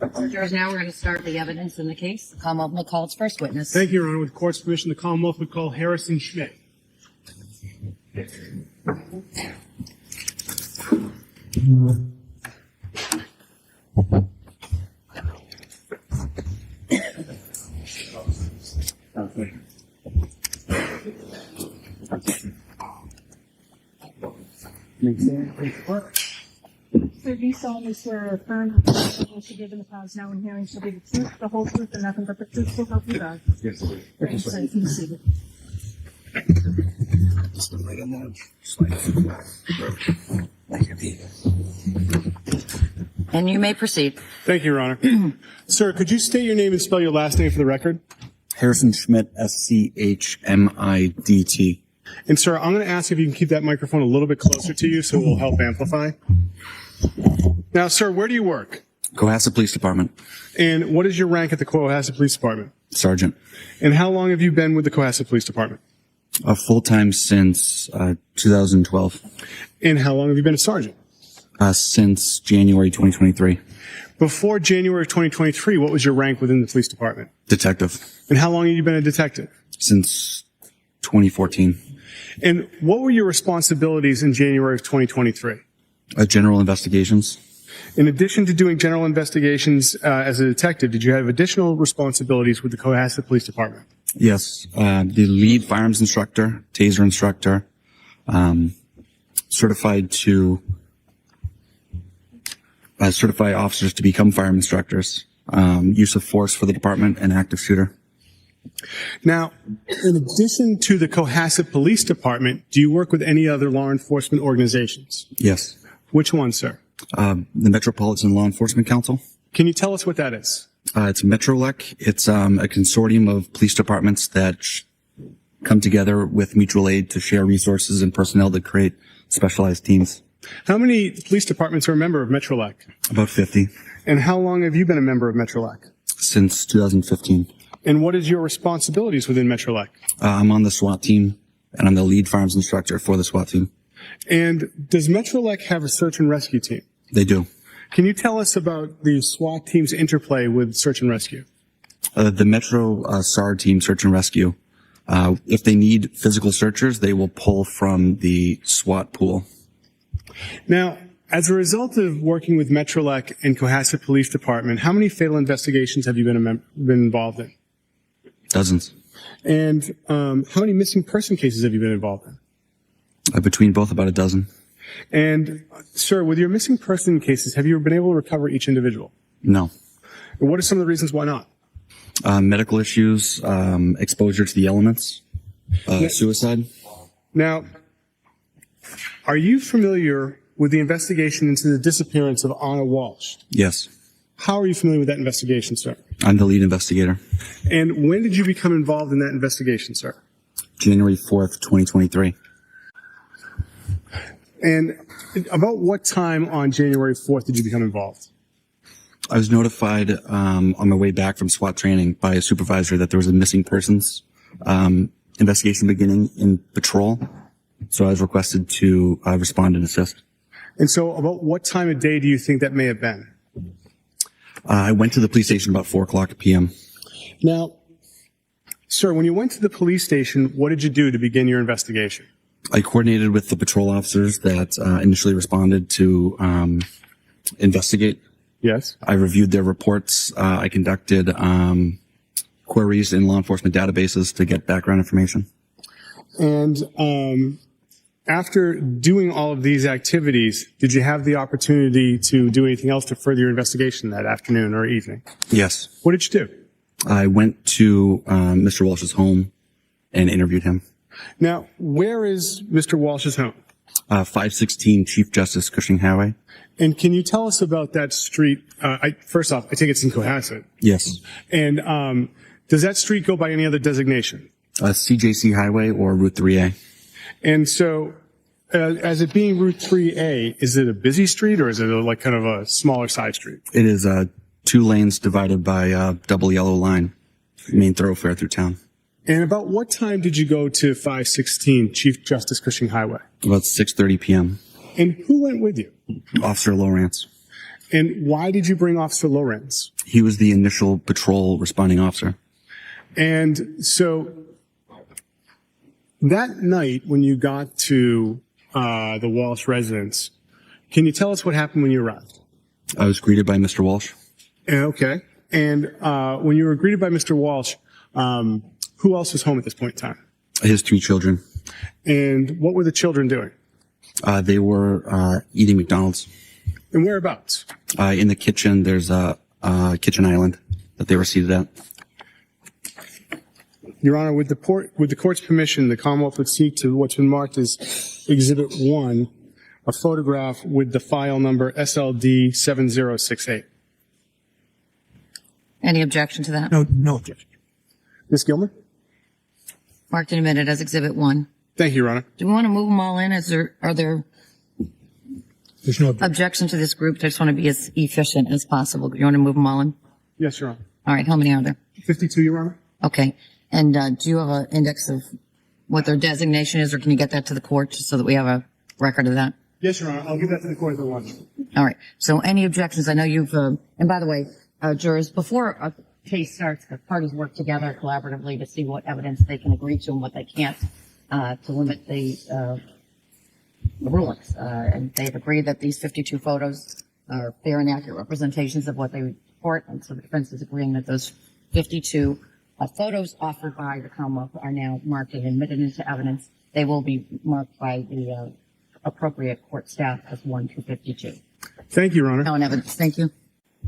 Judge, now we're going to start the evidence in the case. The Commonwealth will call its first witness. Thank you, Your Honor. With the court's permission, the Commonwealth would call Harrison Schmidt. So do you solemnly swear or affirm that the testimony she given the cause now in hearing shall be the truth, the whole truth, and nothing but the truth will help you God? Yes, sir. Thanks, sir. You can be seated. Just right on that slide. And you may proceed. Thank you, Your Honor. Sir, could you state your name and spell your last name for the record? Harrison Schmidt, SCHMIDT. And sir, I'm going to ask if you can keep that microphone a little bit closer to you so it will help amplify. Now, sir, where do you work? Cohasset Police Department. And what is your rank at the Cohasset Police Department? Sergeant. And how long have you been with the Cohasset Police Department? Full-time since 2012. And how long have you been a sergeant? Since January 2023. Before January of 2023, what was your rank within the police department? Detective. And how long have you been a detective? Since 2014. And what were your responsibilities in January of 2023? General investigations. In addition to doing general investigations as a detective, did you have additional responsibilities with the Cohasset Police Department? Yes. The lead firearms instructor, taser instructor, certified to certify officers to become firearm instructors, use of force for the department, and active shooter. Now, in addition to the Cohasset Police Department, do you work with any other law enforcement organizations? Yes. Which one, sir? The Metropolitan Law Enforcement Council. Can you tell us what that is? It's MetroLEC. It's a consortium of police departments that come together with mutual aid to share resources and personnel to create specialized teams. How many police departments are a member of MetroLEC? About 50. And how long have you been a member of MetroLEC? Since 2015. And what is your responsibilities within MetroLEC? I'm on the SWAT team, and I'm the lead firearms instructor for the SWAT team. And does MetroLEC have a search and rescue team? They do. Can you tell us about the SWAT team's interplay with search and rescue? The Metro SAR team, search and rescue, if they need physical searchers, they will pull from the SWAT pool. Now, as a result of working with MetroLEC and Cohasset Police Department, how many fatal investigations have you been involved in? Dozens. And how many missing person cases have you been involved in? Between both, about a dozen. And, sir, with your missing person cases, have you been able to recover each individual? No. And what are some of the reasons why not? Medical issues, exposure to the elements, suicide. Now, are you familiar with the investigation into the disappearance of Ana Walshe? Yes. How are you familiar with that investigation, sir? I'm the lead investigator. And when did you become involved in that investigation, sir? January 4th, 2023. And about what time on January 4th did you become involved? I was notified on my way back from SWAT training by a supervisor that there was a missing persons investigation beginning in patrol. So I was requested to respond and assist. And so about what time of day do you think that may have been? I went to the police station about 4:00 p.m. Now, sir, when you went to the police station, what did you do to begin your investigation? I coordinated with the patrol officers that initially responded to investigate. Yes. I reviewed their reports. I conducted queries in law enforcement databases to get background information. And after doing all of these activities, did you have the opportunity to do anything else to further your investigation that afternoon or evening? Yes. What did you do? I went to Mr. Walsh's home and interviewed him. Now, where is Mr. Walsh's home? 516 Chief Justice Cushing Highway. And can you tell us about that street? First off, I think it's in Cohasset. Yes. And does that street go by any other designation? CJC Highway or Route 3A. And so, as it being Route 3A, is it a busy street or is it like kind of a smaller side street? It is 2 lanes divided by a double yellow line, main thoroughfare through town. And about what time did you go to 516 Chief Justice Cushing Highway? About 6:30 p.m. And who went with you? Officer Lawrence. And why did you bring Officer Lorenz? He was the initial patrol responding officer. And so that night when you got to the Walshe residence, can you tell us what happened when you arrived? I was greeted by Mr. Walshe. Okay. And when you were greeted by Mr. Walshe, who else was home at this point in time? His 3 children. And what were the children doing? They were eating McDonald's. And whereabouts? In the kitchen, there's a kitchen island that they were seated at. Your Honor, with the court's permission, the Commonwealth would seek to what's been marked as Exhibit 1, a photograph with the file number SLD 7068. Any objection to that? No objection. Ms. Gilmer? Marked and admitted as Exhibit 1. Thank you, Your Honor. Do we want to move them all in? Are there There's no objection. objections to this group? I just want to be as efficient as possible. You want to move them all in? Yes, Your Honor. All right. How many are there? 52, Your Honor. Okay. And do you have an index of what their designation is, or can you get that to the court just so that we have a record of that? Yes, Your Honor. I'll give that to the court at the lunch. All right. So any objections? I know you've, and by the way, jurors, before a case starts, the parties work together collaboratively to see what evidence they can agree to and what they can't, to limit the rulings. And they've agreed that these 52 photos are fair and accurate representations of what they report. And so the defense is agreeing that those 52 photos offered by the Commonwealth are now marked and admitted into evidence. They will be marked by the appropriate court staff as 1-52. Thank you, Your Honor. No on evidence. Thank you.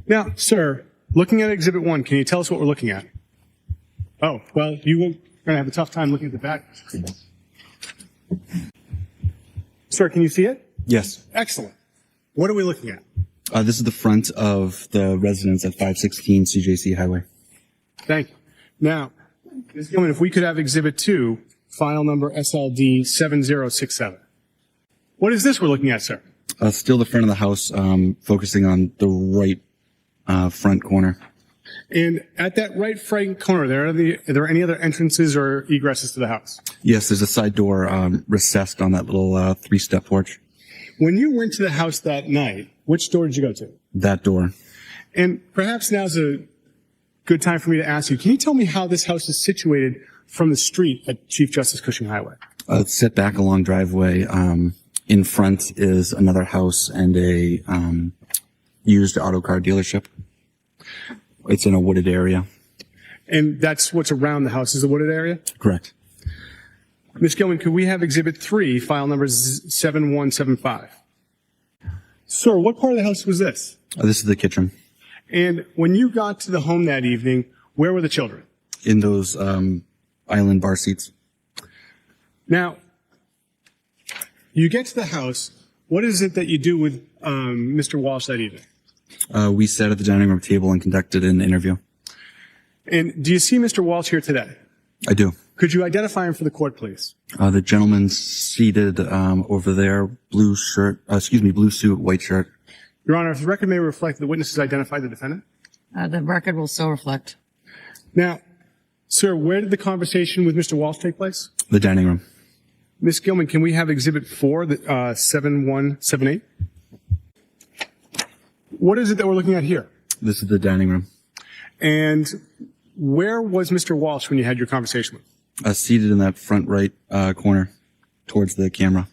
Now, sir, looking at Exhibit 1, can you tell us what we're looking at? Oh, well, you're going to have a tough time looking at the back. Sir, can you see it? Yes. Excellent. What are we looking at? This is the front of the residence at 516 CJC Highway. Thank you. Now, Ms. Gilman, if we could have Exhibit 2, file number SLD 7067. What is this we're looking at, sir? Still the front of the house, focusing on the right front corner. And at that right front corner, are there any other entrances or egresses to the house? Yes, there's a side door recessed on that little 3-step porch. When you went to the house that night, which door did you go to? That door. And perhaps now's a good time for me to ask you, can you tell me how this house is situated from the street at Chief Justice Cushing Highway? It's set back a long driveway. In front is another house and a used auto car dealership. It's in a wooded area. And that's what's around the house is the wooded area? Correct. Ms. Gilman, could we have Exhibit 3, file number 7175? Sir, what part of the house was this? This is the kitchen. And when you got to the home that evening, where were the children? In those island bar seats. Now, you get to the house. What is it that you do with Mr. Walshe that evening? We sat at the dining room table and conducted an interview. And do you see Mr. Walshe here today? I do. Could you identify him for the court, please? The gentleman seated over there, blue suit, white shirt. Your Honor, if the record may reflect, the witnesses identified the defendant. The record will so reflect. Now, sir, where did the conversation with Mr. Walshe take place? The dining room. Ms. Gilman, can we have Exhibit 4, 7178? What is it that we're looking at here? This is the dining room. And where was Mr. Walshe when you had your conversation with him? Seated in that front right corner towards the camera.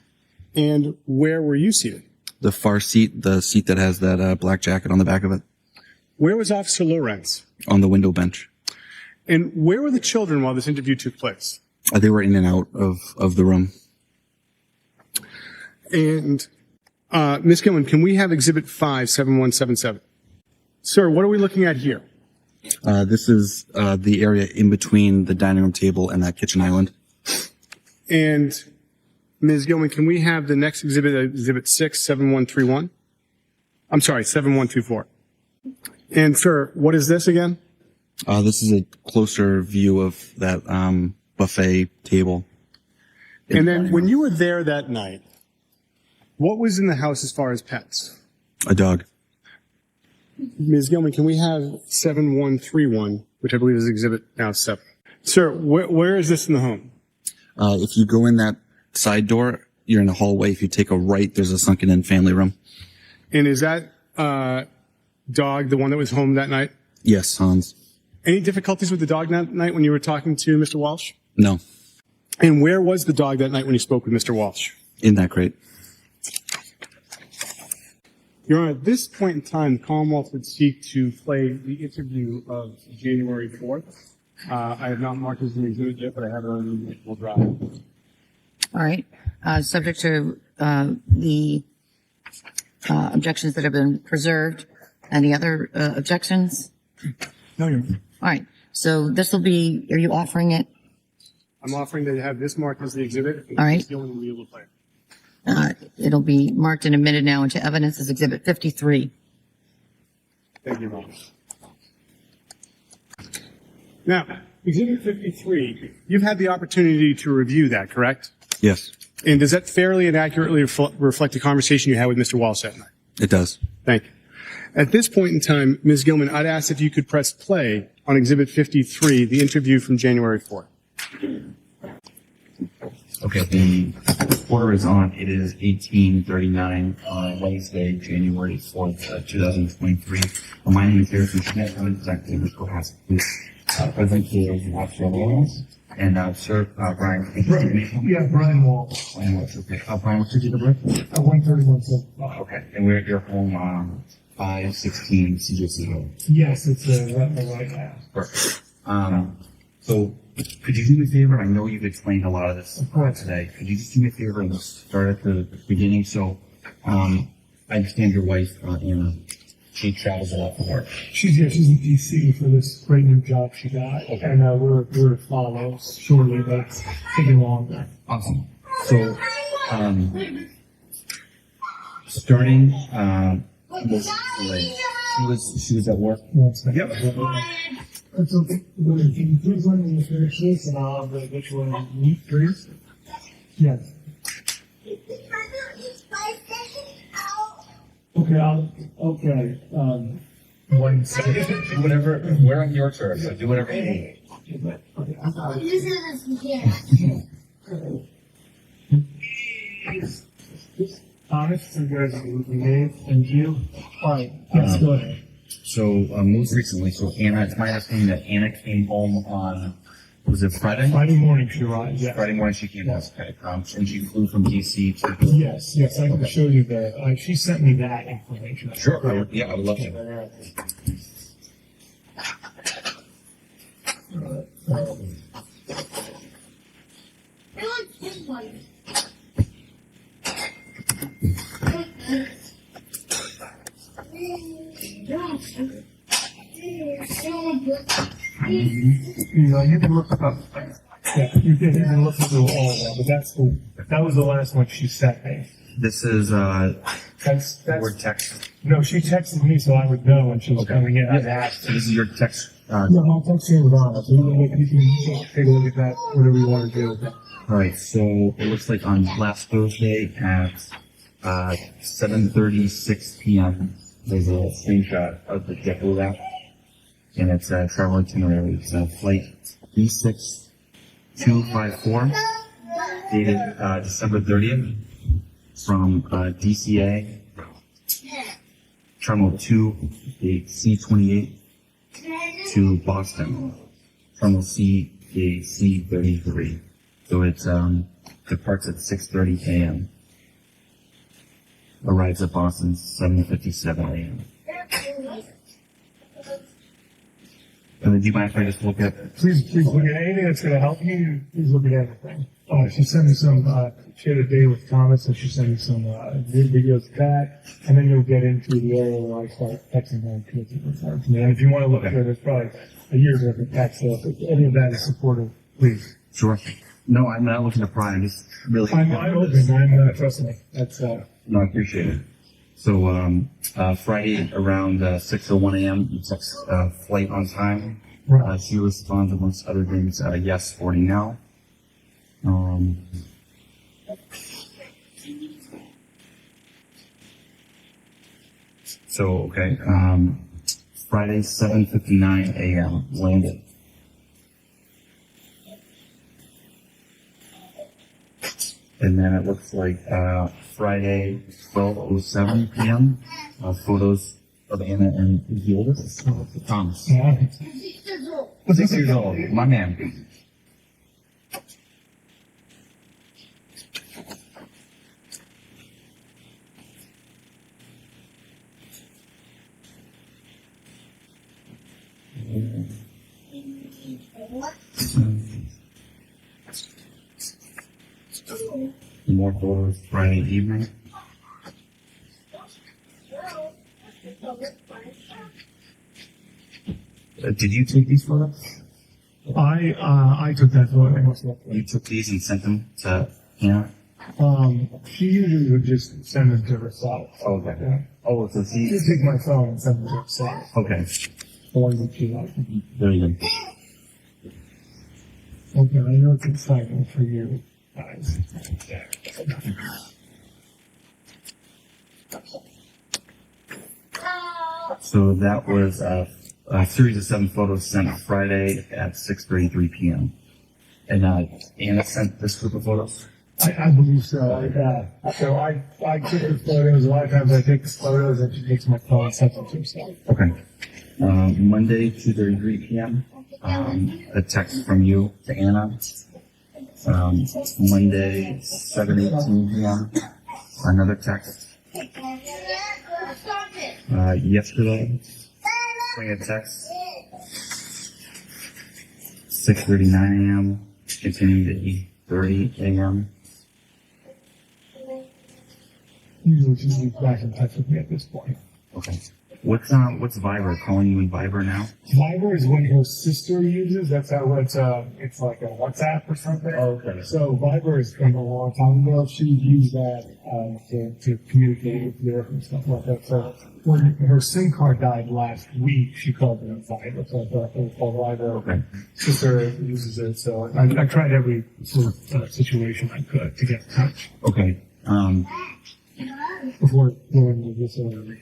And where were you seated? The far seat, the seat that has that black jacket on the back of it. Where was Officer Lorenz? On the window bench. And where were the children while this interview took place? They were in and out of the room. And Ms. Gilman, can we have Exhibit 5, 7177? Sir, what are we looking at here? This is the area in between the dining room table and that kitchen island. And Ms. Gilman, can we have the next exhibit, Exhibit 6, 7131? I'm sorry, 7124. And sir, what is this again? This is a closer view of that buffet table. And then when you were there that night, what was in the house as far as pets? A dog. Ms. Gilman, can we have 7131, which I believe is Exhibit now 7? Sir, where is this in the home? If you go in that side door, you're in a hallway. If you take a right, there's a sunken in family room. And is that dog, the one that was home that night? Yes, Hans. Any difficulties with the dog that night when you were talking to Mr. Walsh? No, And where was the dog that night when you spoke with Mr. Walsh? in that crate. Your Honor, at this point in time, the Commonwealth would seek to play the interview of January 4th. I have not marked as an exhibit yet, but I have it on the will drive. All right. Subject to the objections that have been preserved. Any other objections? No, Your All right. So this will be, are you offering it? I'm offering to have this marked as the exhibit. All right. The only one we'll be able to play. It'll be marked and admitted now into evidence as Exhibit 53. Thank you, Your Honor. Now, Exhibit 53, you've had the opportunity to review that, correct? Yes, And does that fairly and accurately reflect the conversation you had with Mr. Walsh that night? it does. Thank you. At this point in time, Ms. Gilman, I'd ask if you could press play on Exhibit 53, the interview from January 4th. Okay, the order is on. It is 18:39 on Wednesday, January 4th, 2023. My name is Harrison Schmidt. I'm an executive with Cohasset Police. President Taylor, you have your names. And, sir, Brian. Yeah, Brian Walshe. Brian Walshe, okay. Brian, what's your date of birth? 131, so. Okay, and we're at your home on 516 CJC Road. Yes, it's the right now. Perfect. So could you do me a favor? I know you've explained a lot of this today. Could you just do me a favor and start at the beginning? So, I understand your wife, Ana, she travels a lot for work. She's in DC for this great new job she got. Okay. And we're to follow shortly, but it's taking longer. Awesome. So, starting, most late. She was at work. One second. Yep. It's okay. Can you please let me finish this and I'll get you a meat, please? Yes. Okay, okay, 1 second. Do whatever, we're on your turf, so do whatever you need. Honest, you guys are behave, thank you. Alright, yes, go ahead. So, most recently, so Ana, it's my understanding that Ana came home on, was it Friday? Friday morning she arrived, yes. Friday morning she came home, okay, and she flew from DC to. Yes, yes, I can show you the, she sent me that information. Sure, I would love to. You can look up. Yeah, you can look through all of them, but that was the last one she sent me. This is, That's, word text. no, she texted me so I would know when she was coming in. I asked. So this is your text, Yeah, my text here was on it, so you can take a look at that, whatever you want to do. alright, so it looks like on last Thursday at, 7:36 p.m. There's a screenshot of the JetBlue app, and it's a travel itinerary. It's a flight B6254, dated December 30th, from DCA, Terminal 2, gate C28, to Boston, Terminal C, gate C33. So it's departs at 6:30 a.m. Arrives at Boston 7:57 a.m. And then do you mind if I just look at? Please look at anything that's going to help you. Please look at everything. She sent me some, she had a day with Thomas, and she sent me some videos of that, and then you'll get into the area where I start texting my kids. And if you want to look at it, it's probably a year's worth of text, so if any of that is supportive, please. Sure. No, I'm not looking to pry. I'm just really. I'm open. Trust me. That's, No, I appreciate it. So, Friday around 6:01 a.m., you text flight on time. right. She responds amongst other things, yes, boarding now. So, okay, Friday 7:59 a.m. landed. And then it looks like Friday 12:07 p.m. Photos of Anna and the oldest? Thomas. Yeah. 6 years old. My man. More photos Friday evening. Did you take these photos? I took that photo. You took these and sent them to Hannah? She usually would just send them to herself. Okay. Yeah. Oh, so She'd she. take my phone and send them to herself. Okay. The ones that she liked. Very good. Okay, I know it's exciting for you guys. So that was a series of 7 photos sent Friday at 6:33 p.m. And Anna sent this group of photos? I believe so. So I took the photos. A lot of times I take the photos and she takes my phone and sends them to herself. Okay. Monday, 2:33 p.m. A text from you to Anna. Monday, 7:18 p.m. Another text. Yesterday, bring a text. 6:39 a.m. Continuing to 8:30 a.m. Usually she's back in touch with me at this point. Okay. What's Viber? Calling you in Viber now? Viber is what her sister uses. That's how it's like a WhatsApp or something. Oh, okay. So Viber is from a long time ago. She used that to communicate with Europe and stuff like that. So when her SIM card died last week, she called me on Viber. So I thought it was called Viber. Okay. Sister uses it. So I tried every sort of situation I could to get in touch Okay. before going to this other.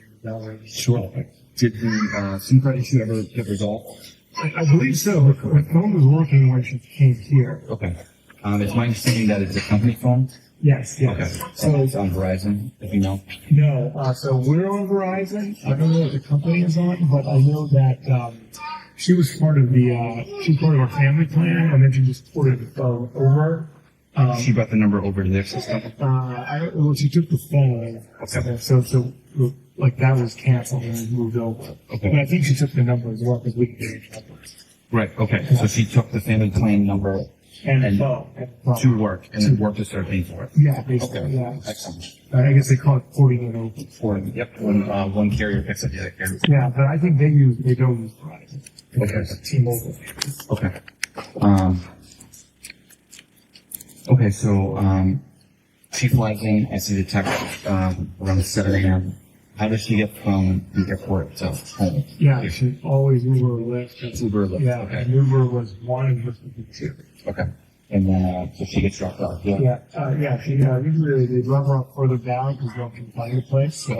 Sure. Did the SIM card issue ever get resolved? I believe so. Her phone was working when she came here. Okay. It's my understanding that it's a company phone. Yes, yes. Okay. So It's on Verizon, if you know. no, so we're on Verizon. I don't know what the company is on, but I know that she was part of our family plan, and then she just ported the phone over. She brought the number over to their system. She took the phone. Okay. So like that was canceled and moved over. Okay. But I think she took the number as well because we can change numbers. Right. Okay. So she took the family plan number And And phone. to work, and then work to start paying for it. Yeah, basically. Okay. Yeah. Excellent. I guess they call it porting it over. For yep, when one carrier picks up the other carrier. Yeah, but I think they don't use Verizon. Okay. T-Mobile. Okay. Okay, so she flies in. I see the text around 7 a.m. How does she get from the airport to home? Yeah, she always Uber or Lyft. It's Uber or Lyft. Yeah, Okay. and Uber was one and Lyft would be two. Okay. And then so she gets dropped off. Yeah. Yeah, she usually they drop her off further down because no one can find the place. So,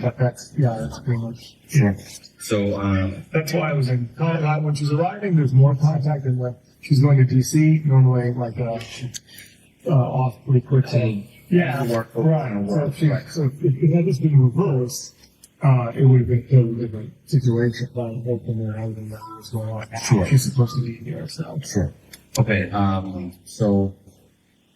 but that's pretty much. Sure. So That's why I was in contact. When she's arriving, there's more contact than when she's going to DC. Normally, like off pretty quickly. Yeah, Work, right. work, right. So if it had just been reversed, it would have been a totally different situation. But I'm hoping that I would have known what was going on. Sure. She's supposed to be here, so. sure. Okay. So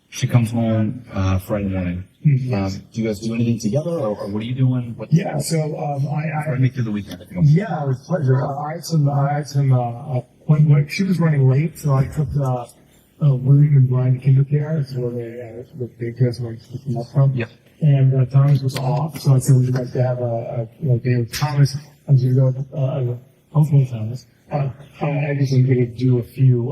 she comes home Friday morning. Yes. Do you guys do anything together, or what are you doing? What? Yeah, so Try to make through the weekend. If you don't. yeah, it was a pleasure. I had some when she was running late, so I took William and Brian to kinder care. It's where the daycare where I picked them up from. Yep. And Thomas was off, so I said we'd like to have a day with Thomas. I was going to go hopefully Thomas. I just am going to do a few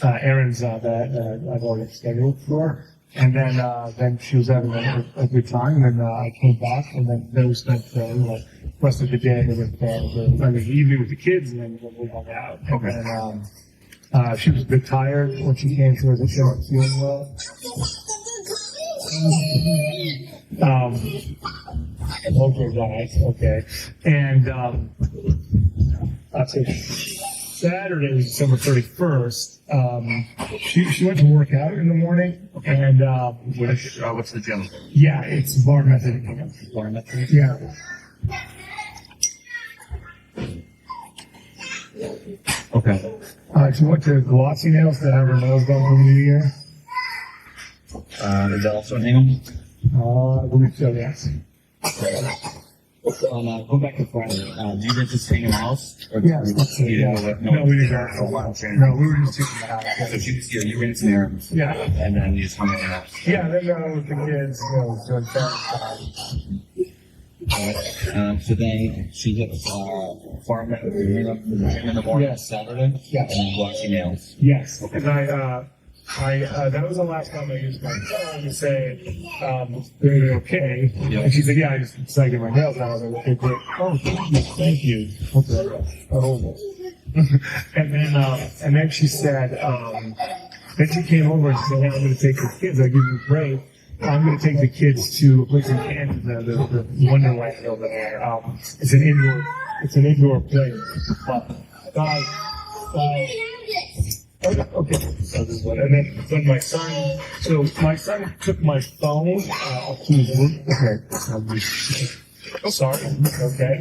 errands that I've already scheduled for. And then she was having a good time, and then I came back, and then we spent the rest of the day with the evening with the kids, and then we hung out. Okay. And then she was a bit tired when she came, so she wasn't feeling well. Okay, guys. Okay. And so Saturday was December 31st. She went to work out in the morning, and What's the gym? yeah, it's bar method. Bar method? Yeah. Okay. She went to Glossy Nails to have her nails done for the new year. Is that also an angle? I believe so, yes. Go back to Friday. Do you rent this thing in the house? Or Yes, that's it, you yeah. didn't No, we didn't. No, we were just taking the house. So you rent in there, Yeah. and then you just hung it out. Yeah, then with the kids, doing that. So then she hit farm at in the morning Yes. Saturday. Yes. And then Glossy Nails. Yes, and that was the last time I used my phone to say, they're okay. Yeah. And she said, yeah, I just decided to get my nails done. I was like, okay, great. Oh, thank you. Okay. Oh. And then she said, then she came over and said, hey, I'm going to take the kids. I'll give you a break. I'm going to take the kids to a place in Canada, the Wonderland over there. It's an indoor place. Okay. And then when my son took my phone up to his room. Okay. Sorry. Okay.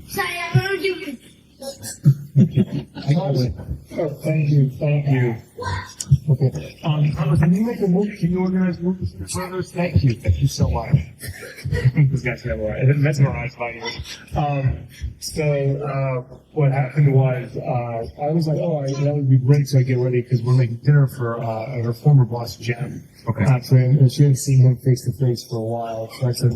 Sorry, I'm gonna do Oh, thank you. Okay. Can you make a movie? Can you organize movies for us? Thank you so much. This guy's mesmerized by you. So what happened was I was like, that would be great. So I get ready because we're making dinner for her former boss, Jen. Okay. And she hadn't seen him face to face for a while. So I said,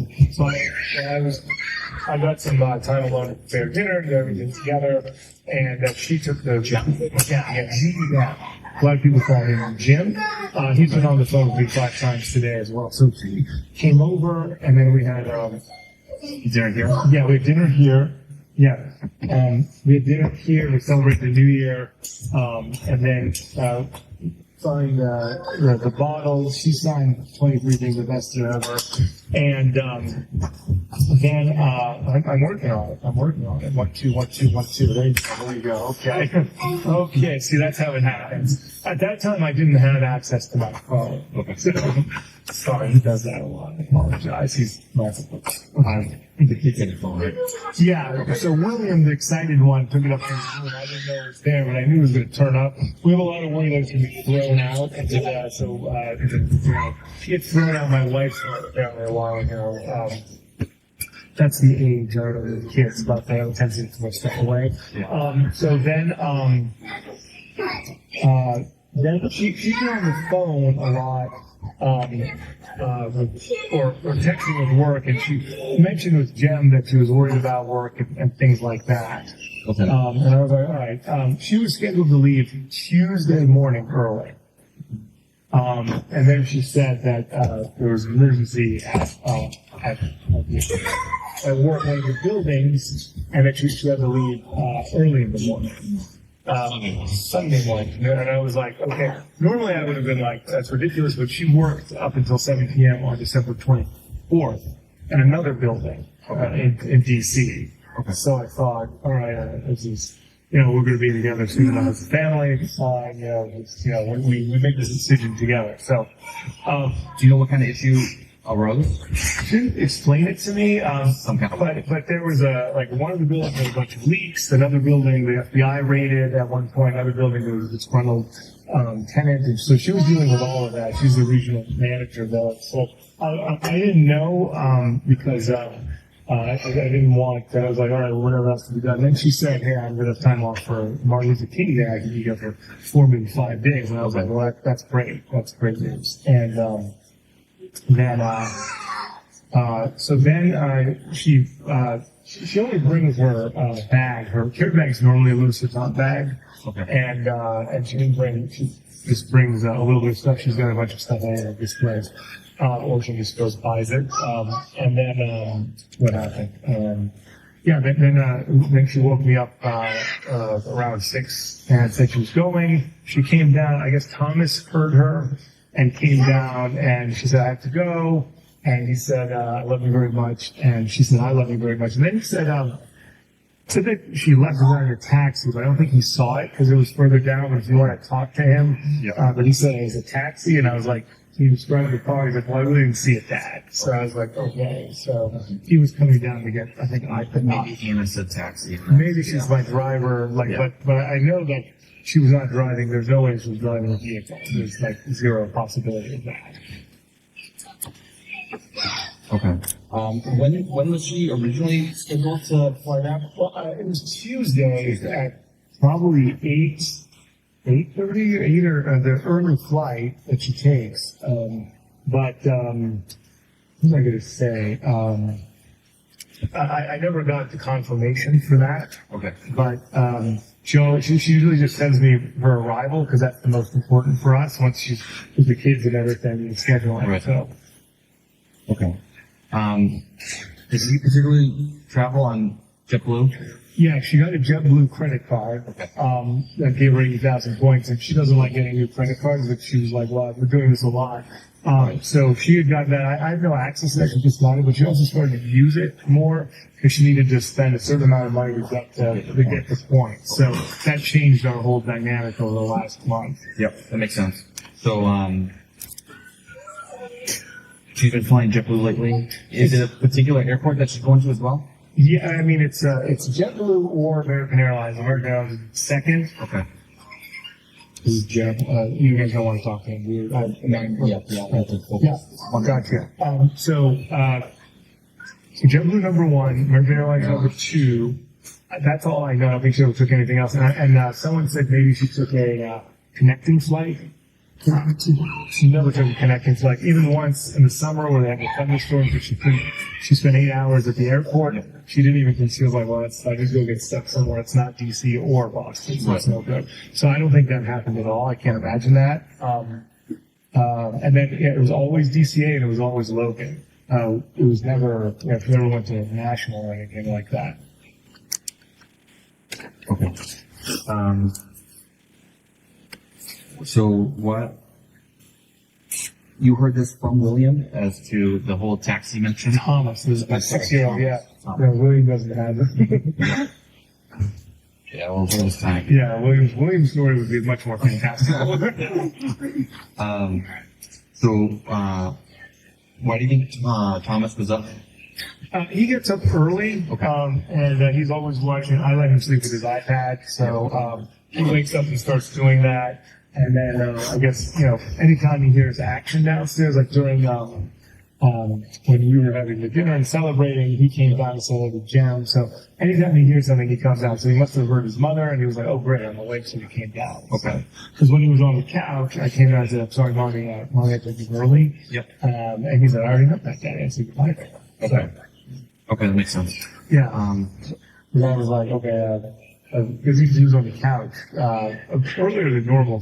I got some time alone to prepare dinner, get everything together, and she took the Jim. Yeah. A lot of people call him Jim. He's been on the phone with me 5 times today as well. So he came over, and then we had Dinner here? yeah, we had dinner here. Yeah, we had dinner here. We celebrated the New Year, and then signed the bottles. She signed 23 things, the best year ever. And then I'm working on it. 1, 2, 1, 2, 1, 2. There you go. Okay. Okay. See, that's how it happens. At that time, I didn't have access to my phone. Okay. So, sorry, he does that a lot. I apologize. He's not. The kids had a phone, right? Yeah, so William, the excited one, took it up to his room. I didn't know it was there, but I knew it was going to turn up. We have a lot of worry that it's going to be thrown out. She had thrown out my wife's family a while ago. That's the age of the kids, but they have a tendency to throw stuff away. Yeah. So then she's been on the phone a lot. Or texting with work, and she mentioned with Jem that she was worried about work and things like that. Okay. And I was like, all right. She was scheduled to leave Tuesday morning early. And then she said that there was an emergency at work, one of the buildings, and that she had to leave early in the morning. Sunday morning. And I was like, okay, normally I would have been like, that's ridiculous, but she worked up until 7 p.m. on December 24th in another building in D.C. Okay. So I thought, all right, this is, we're going to be together soon enough as a family. We make this decision together. So, do you know what kind of issue arose? she didn't explain it to me. Some kind of But there was one of the buildings had a bunch of leaks. Another building, the FBI raided at one point. Another building, there was a disgruntled tenant. And so she was dealing with all of that. She's the regional manager there. So I didn't know because I didn't want. I was like, all right, well, whatever else to be done. And then she said, hey, I'm going to have time off for Martin Luther King Day. I can be here for 4, maybe 5 days. And I was like, well, that's great. That's great news. And then she only brings her bag. Her carry bag's normally a Louis Vuitton bag, Okay. and she didn't bring. She just brings a little bit of stuff. She's got a bunch of stuff in her displays, or she just goes buys it. And then what happened? Then she woke me up around 6 and said she was going. She came down. I guess Thomas heard her and came down, and she said, I have to go. And he said, I love you very much. And she said, I love you very much. And then he said, said that she left without a taxi, but I don't think he saw it because it was further down. But if you want to talk to him, but he said it was a taxi, and I was like, he described the car. He's like, well, I really didn't see it, Dad. So I was like, okay. So he was coming down to get, I think, Maybe Anna said taxi. maybe she's my driver, but I know that she was not driving. There's no way she was driving a vehicle. There's like zero possibility of that. Okay. When was she originally scheduled to fly out? Well, it was Tuesday at probably 8:30 or 8 or the early flight that she takes. What was I going to say? I never got the confirmation for that. Okay. But she usually just sends me her arrival because that's the most important for us once she's with the kids and everything and scheduling. Right. So. Okay. Does he particularly travel on JetBlue? Yeah, she got a JetBlue credit card that gave her 80,000 points, and she doesn't like getting new credit cards, but she was like, well, we're doing this a lot. So she had gotten that. I have no access to that. She just got it, but she also started to use it more because she needed to spend a certain amount of money to get the points. So that changed our whole dynamic over the last month. Yep, that makes sense. So, she's been flying JetBlue lately. Is it a particular airport that she's going to as well? Yeah, I mean, it's JetBlue or American Airlines. American Airlines is second. Okay. This is Jeff. You guys don't want to talk to him. Gotcha. So JetBlue number 1, American Airlines number 2. That's all I know. I don't think she ever took anything else. And someone said maybe she took a connecting flight. She never took a connecting flight. Even once in the summer where they had the thunderstorms, but she spent 8 hours at the airport. She didn't even consider, like, well, I just go get stuck somewhere. It's not DC or Boston, so it's no good. So I don't think that happened at all. I can't imagine that. And then it was always DCA and it was always Logan. It was never, she never went to national or anything like that. Okay. So what? You heard this from William as to the whole taxi mention? Thomas, this is a 6-year-old, yeah. No, William doesn't have it. Yeah, well, for this time. Yeah, William's story would be much more fantastic. Why do you think Thomas was up? He gets up early, and he's always watching. I let him sleep with his iPad, so he wakes up and starts doing that. And then I guess, anytime he hears action downstairs, like during when we were having the dinner and celebrating, he came down to celebrate Jam. So anytime he hears something, he comes down. So he must have heard his mother, and he was like, "Oh, great, I'm awake," so he came down. Okay. Because when he was on the couch, I came down and said, "I'm sorry, Mommy, I had to leave early." Yep. And he said, "I already know that, Daddy." I said, "Goodbye." Okay. Okay, that makes sense. Yeah. And I was like, okay, because he was on the couch earlier than normal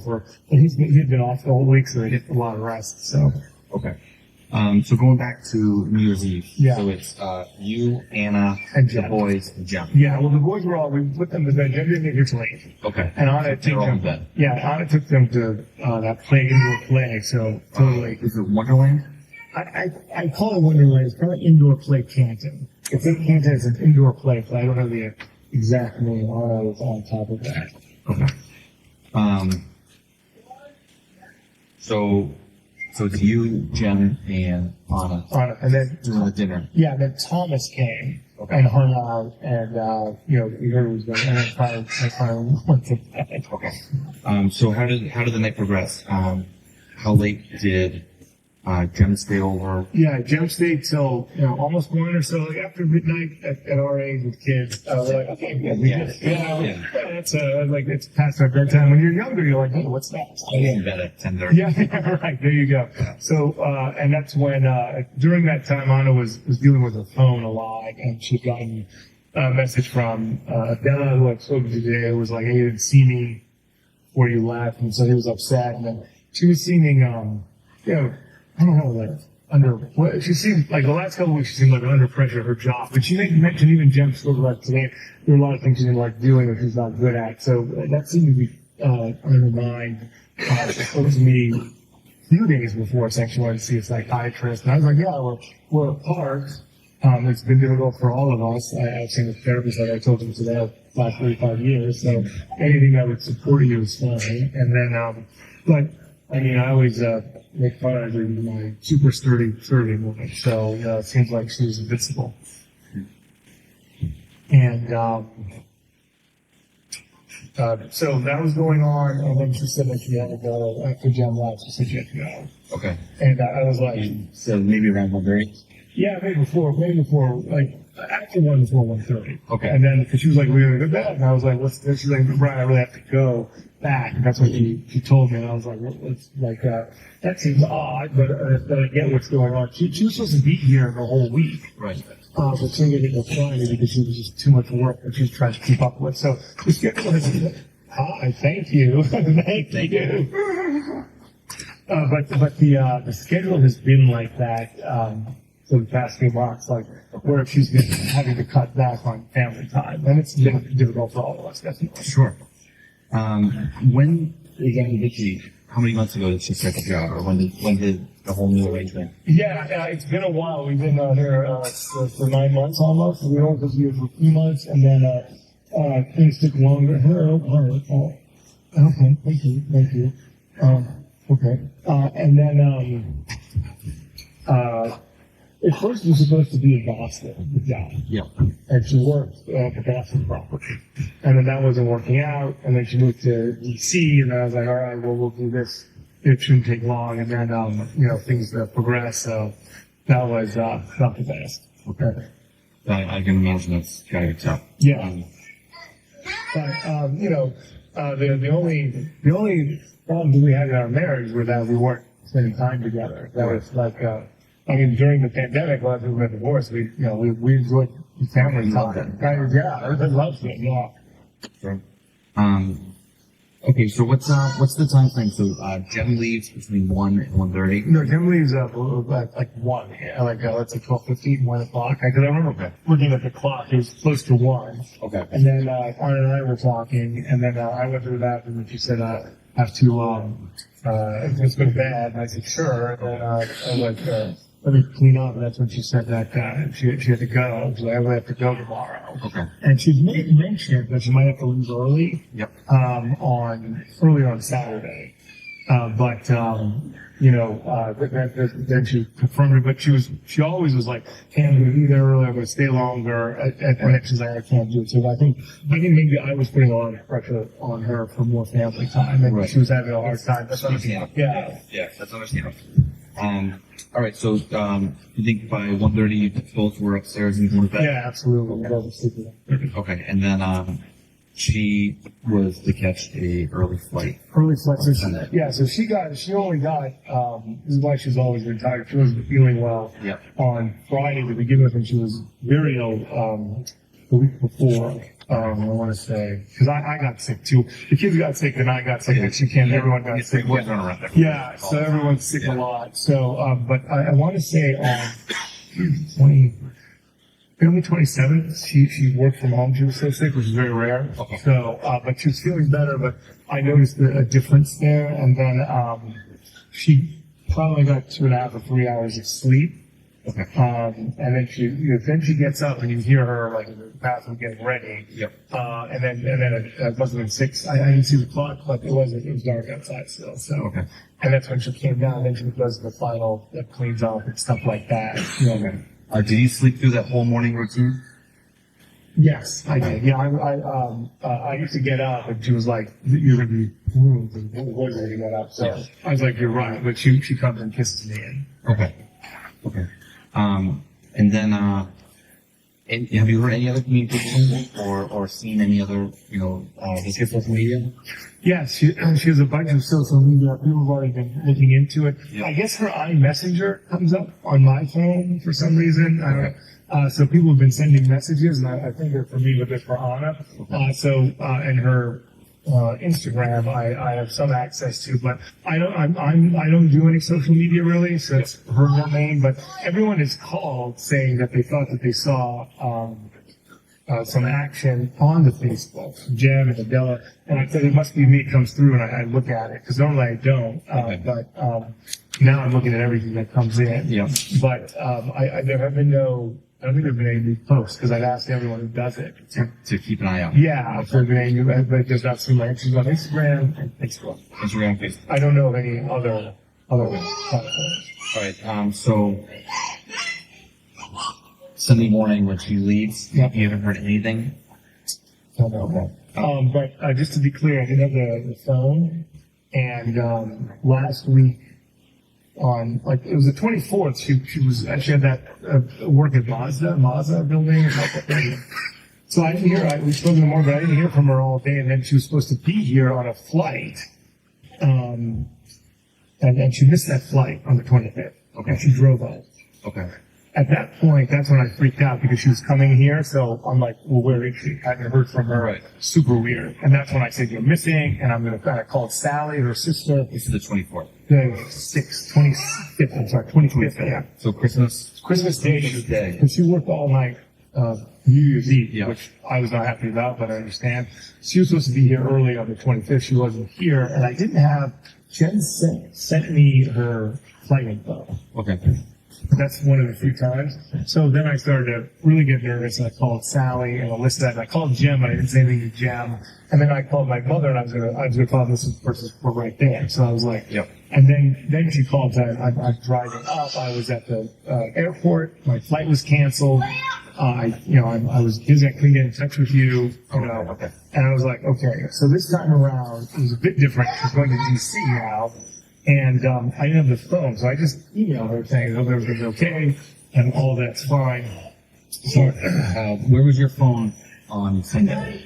he had been off the whole week, so he had a lot of rest. So Okay. So going back to New Year's Eve. Yeah. So it's you, Anna, And the Jen. boys, and Jen. yeah, well, the boys we put them to bed. Jen didn't get here till 8. Okay. And Anna They're all in took bed. them. Yeah, Anna took them to that indoor play. So totally. Is it Wonderland? I call it Wonderland. It's probably indoor play Canton. It's in Canton. It's an indoor play, but I don't know the exact name. Anna was on top of that. Okay. So it's you, Jen, and Anna Anna, and then doing the dinner. yeah, then Thomas came Okay. and hung out, and we heard it was going, and I finally went to bed. Okay. So how did the night progress? How late did Jen stay over? Yeah, Jem stayed till almost 1 or so, like after midnight at our age with kids. We're like, okay, it's past our bedtime. When you're younger, you're like, hey, what's that? I was in bed at 10:30. Yeah, right. There you go. So, and that's when during that time, Anna was dealing with her phone a lot, and she'd gotten a message from Della, who I spoke to today, who was like, "Hey, you didn't see me before you left," and so he was upset. And then she was seeming, I don't know, like she seemed like the last couple of weeks she seemed like under pressure at her job. But she mentioned even Jem spoke about today. There were a lot of things she didn't like doing or she's not good at. So that seemed to be on her mind. She spoke to me a few days before saying she wanted to see a psychiatrist. And I was like, yeah, we're apart. It's been difficult for all of us. I've seen a therapist, like I told you today, last 35 years. So anything that would support you is fine. And then, but I mean, I always make fun of her, my super sturdy woman. So it seems like she's invincible. And so that was going on, and then she said that she had to go after Jen left. She said she had to go. Okay. And I was like, So maybe around 1:30? yeah, maybe before, like, after 1:30. Okay. And then, cause she was like, we're gonna go back. And I was like, what's this? She's like, Brian, I really have to go back. And that's what she told me. And I was like, what's like, that seems odd, but I get what's going on. She was supposed to be here the whole week. Right. But she didn't go Friday because she was just too much work that she was trying to keep up with. So the schedule has, hi, thank you. thank you. But the schedule has been like that, for the past few months, like where she's been having to cut back on family time, and it's been difficult for all of us, definitely. Sure. When exactly did she, how many months ago did she start the job, or when did the whole new arrangement? Yeah, it's been a while. We've been here for 9 months almost. We were just here for 3 months, and then things took longer. Okay, thank you. Okay, and then at first, it was supposed to be in Boston, the job. Yeah. And she worked at the Boston property. And then that wasn't working out. And then she moved to DC. And then I was like, all right, well, we'll do this. It shouldn't take long. And then, things progressed. So that was not the best. Okay. I can imagine that's gotta be tough. Yeah. But, the only problem we had in our marriage was that we weren't spending time together. That was like, during the pandemic, while we were divorced, we enjoyed family time. Yeah, everybody loves it. Yeah. Sure. Okay, so what's the time frame? So, Jen leaves between 1 and 1:30? No, Jim leaves at like 1, let's say 12:15, 1 o'clock. Because I remember looking at the clock, it was close to 1. Okay. And then Ana and I were talking, and then I went to the bathroom, and she said, I have to let's go to bed. And I said, sure. And then I was like, let me clean up. And that's when she said that she had to go. She's like, I really have to go tomorrow. Okay. And she made mention that she might have to leave early. Yep. Early on Saturday. Then she confirmed it. But she always was like, hey, I'm going to be there early. I'm going to stay longer. And she's like, I can't do it. So I think maybe I was putting a lot of pressure on her for more family time. And she was having a hard time. That's understandable. Yeah. Yeah, that's understandable. All right, so you think by 1:30 you both were upstairs and going to bed? Yeah, absolutely. We both sleeping. Okay, and then she was to catch a early flight. Early flight. Yeah, so she only got, this is why she's always been tired. She wasn't feeling well on Friday to begin with, and she was very ill the week before. I want to say, because I got sick too. The kids got sick, and I got sick, and everyone got sick. Yeah, so everyone's sick a lot. So, but I want to say on February 27th, she worked from home. She was so sick, which is very rare. Okay. So, but she was feeling better, but I noticed a difference there, and then she probably got 2.5 or 3 hours of sleep. Okay. And then she gets up and you hear her like in the bathroom getting ready. Yep. And then it must have been 6. I didn't see the clock, but it was dark outside still. So. Okay. And that's when she came down. And then she does the final cleans up and stuff like that. Okay. Did you sleep through that whole morning routine? Yes, I did. Yeah, I used to get up and she was like, "You're gonna be ruined." When you got up, so I was like, "You're right." But she comes and kisses me in. Okay. Okay. And then, and have you heard any other communication or seen any other, social media? Yes, she has a bunch of social media. People have already been looking into it. Yep. I guess her iMessenger comes up on my phone for some reason. Okay. So people have been sending messages, and I think they're for me, but they're for Ana. Okay. And her Instagram, I have some access to, but I don't do any social media really, so it's her real name. But everyone is called saying that they thought that they saw some action on the Facebook, Jen and Adela, and I said it must be me. It comes through, and I look at it because normally I don't. But now I'm looking at everything that comes in. Yeah. But there have been no I don't think there've been any new posts because I've asked everyone who does it. To keep an eye out. Yeah, if there've been any new, but there's not seen my entries on Instagram and Facebook. Instagram, Facebook. I don't know of any other platforms. All right. So Sunday morning when she leaves, Yep. you haven't heard anything. I don't know. But just to be clear, I did have the phone, and last week on it was the 24th. She was actually had that work at Mazda building. So I didn't hear. We spoke in the morning, but I didn't hear from her all day. And then she was supposed to be here on a flight, and she missed that flight on the 25th. Okay. She drove out. Okay. At that point, that's when I freaked out because she was coming here. So I'm like, well, where is she? I hadn't heard from her. Right. Super weird. And that's when I said, you're missing. And I'm going to kind of call Sally, her sister. This is the 24th. The 25th, I'm sorry, 25th, yeah. So Christmas. Christmas Day. Christmas Day. Because she worked all night, New Year's Eve, Yeah. which I was not happy about, but I understand. She was supposed to be here early on the 25th. She wasn't here. And I didn't have, Jen sent me her flight info. Okay. That's one of the few times. So then I started to really get nervous, and I called Sally and Alyssa, and I called Jim, but I didn't say anything to Jim. And then I called my mother, and I was gonna call this person right there. So I was like, Yep. And then she called. I'm driving up. I was at the airport. My flight was canceled. I was busy. I couldn't get in touch with you. Okay. And I was like, okay. So this time around, it was a bit different. She's going to DC now. And I didn't have the phone, so I just emailed her saying, "Hope everything's okay, and all that's fine." So, Where was your phone on Sunday?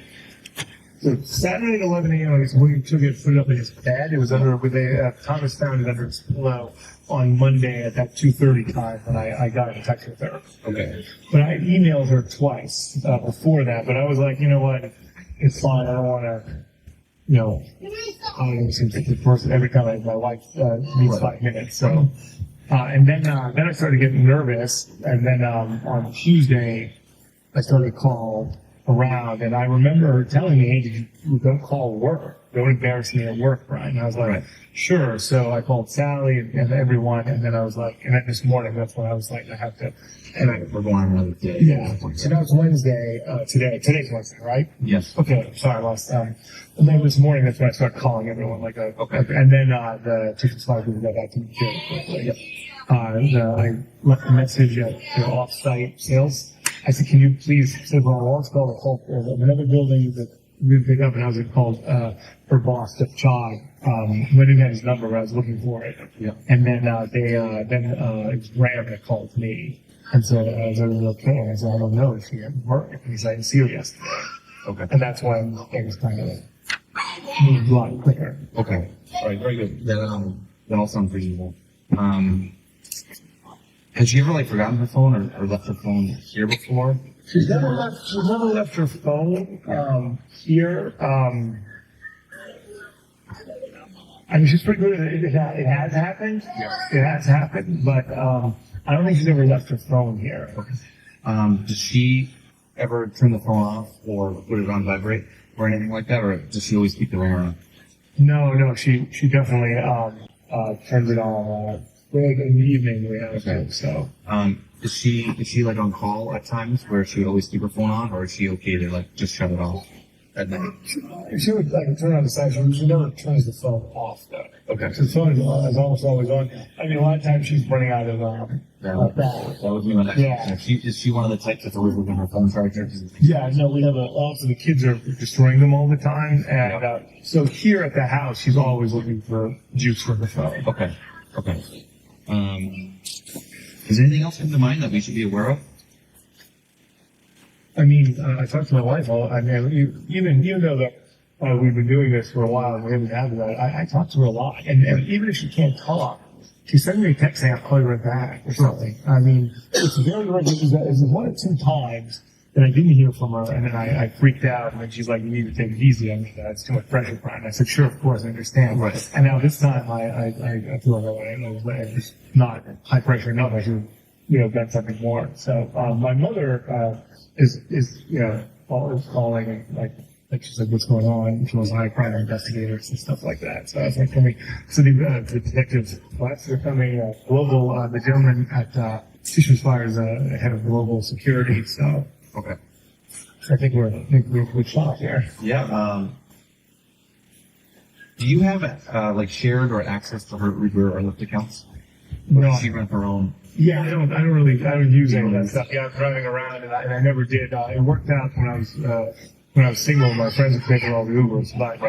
so Saturday at 11 a.m., we took it, put it up in his bed. It was under, Thomas found it under his pillow on Monday at that 2:30 time when I got in touch with her. Okay. But I emailed her twice before that, but I was like, you know what, it's fine. I don't want to. It seems like the first every time my wife needs 5 minutes. So, and then I started getting nervous, and then on Tuesday I started to call around, and I remember her telling me, "Hey, don't call work. Don't embarrass me at work, Brian." And I was like, Right. "Sure." So I called Sally and everyone, and then I was like, and then this morning that's when I was like, I have to. And We're going on another day. yeah. So that was Wednesday. Today's Wednesday, right? Yes. Okay, sorry, I lost. And then this morning, that's when I started calling everyone. Okay. And then the chicken slice we got back to me too. I left a message at the off-site sales. I said, "Can you please say Brian Walshe called another building that we pick up?" And I was called her boss, Jeff Chog. I didn't have his number, but I was looking for it. Yeah. And then it was Graham that called me. And so I was okay. And I said, "I don't know. Is she at work?" And he said, "I didn't see her yesterday." Okay. And that's when things kind of moved a lot quicker. Okay. All right. Very good. That all sounds reasonable. Has she ever forgotten her phone or left her phone here before? She's never left her phone here. I mean, she's pretty good. It has happened. Yeah. It has happened, but I don't think she's ever left her phone here. Okay. Does she ever turn the phone off or put it on vibrate or anything like that, or does she always keep the ringer on? No, she definitely turns it on in the evening we have to. So Is she on call at times where she would always keep her phone on, or is she okay to just shut it off at night? she would turn on the side. She never turns the phone off though. Okay. So the phone is almost always on. I mean, a lot of times she's running out of battery. That was me my next Yeah. question. Is she one of the types that's always looking at her phone charger? Yeah, no, we have also the kids are destroying them all the time, and so here at the house, she's always looking for juice for the phone. Okay. Is anything else come to mind that we should be aware of? I mean, I talked to my wife. Even though we've been doing this for a while and we haven't had that, I talk to her a lot, and even if she can't talk, she sends me a text saying I'll call you right back or something. I mean, it's very rare. It's one or two times that I didn't hear from her, and then I freaked out, and then she's like, "You need to take it easy. I mean, it's too much pressure, Brian." I said, "Sure, of course, I understand." Right. And now this time, I feel like it's not high pressure enough. I should, done something more. So my mother is always calling and she's like, "What's going on?" She was high crime investigators and stuff like that. So I was like, "Can we?" So the detectives, they're coming. The gentleman at she was fired as a head of global security. So Okay. I think we're in good spot here. Yeah. Do you have like shared or access to her Uber or Lyft accounts? Or No. does she run her own? Yeah, I don't use any of that stuff. Yeah, I'm driving around, and I never did. It worked out when I was single. My friends would pay for all the Ubers, but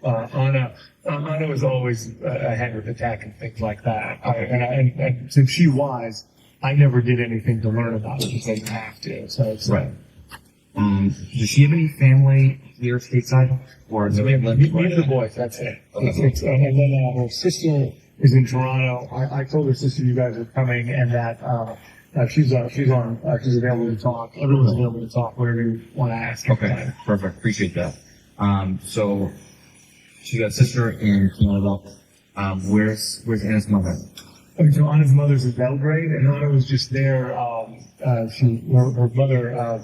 Ana was always ahead with the tech and things like that. And since she was, I never did anything to learn about it because I didn't have to. So it's Right. Does she have any family here stateside, or is it me and the boys. That's it. And then her sister is in Toronto. I told her sister you guys are coming, and that she's available to talk. Everyone's available to talk wherever you want to ask. Okay, perfect. Appreciate that. So she got a sister in Canada. Where's Anna's mother? Okay, so Anna's mother's in Belgrade, and Anna was just there. Her mother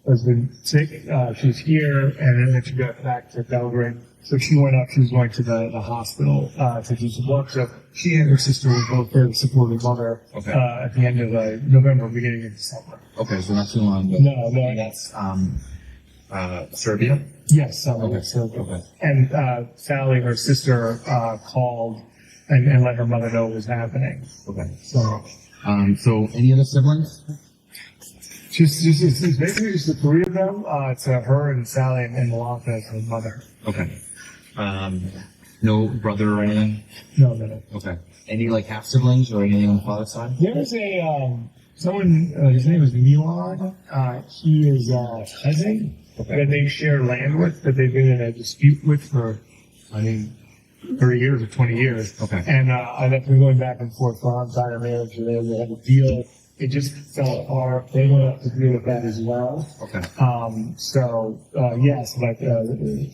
has been sick. She's here, and then she got back to Belgrade. So she went up. She was going to the hospital to do some work. So she and her sister were both there to support her mother Okay. at the end of November, beginning of December. Okay, so not too long. But No. That's Serbia. Yes, Okay. so, Okay. and Sally, her sister, called and let her mother know what was happening. Okay. So So any other siblings? it's basically just the three of them. It's her and Sally and Malaka as her mother. Okay. No brother or anything? No. Okay. Any like half siblings or anything on the father's side? There's someone, his name is Milan. He is cousin that they share land with, that they've been in a dispute with for, 30 years or 20 years. Okay. And I've been going back and forth for our entire marriage. They had a deal. It just fell apart. They went up to deal with that as well. Okay. Yes, but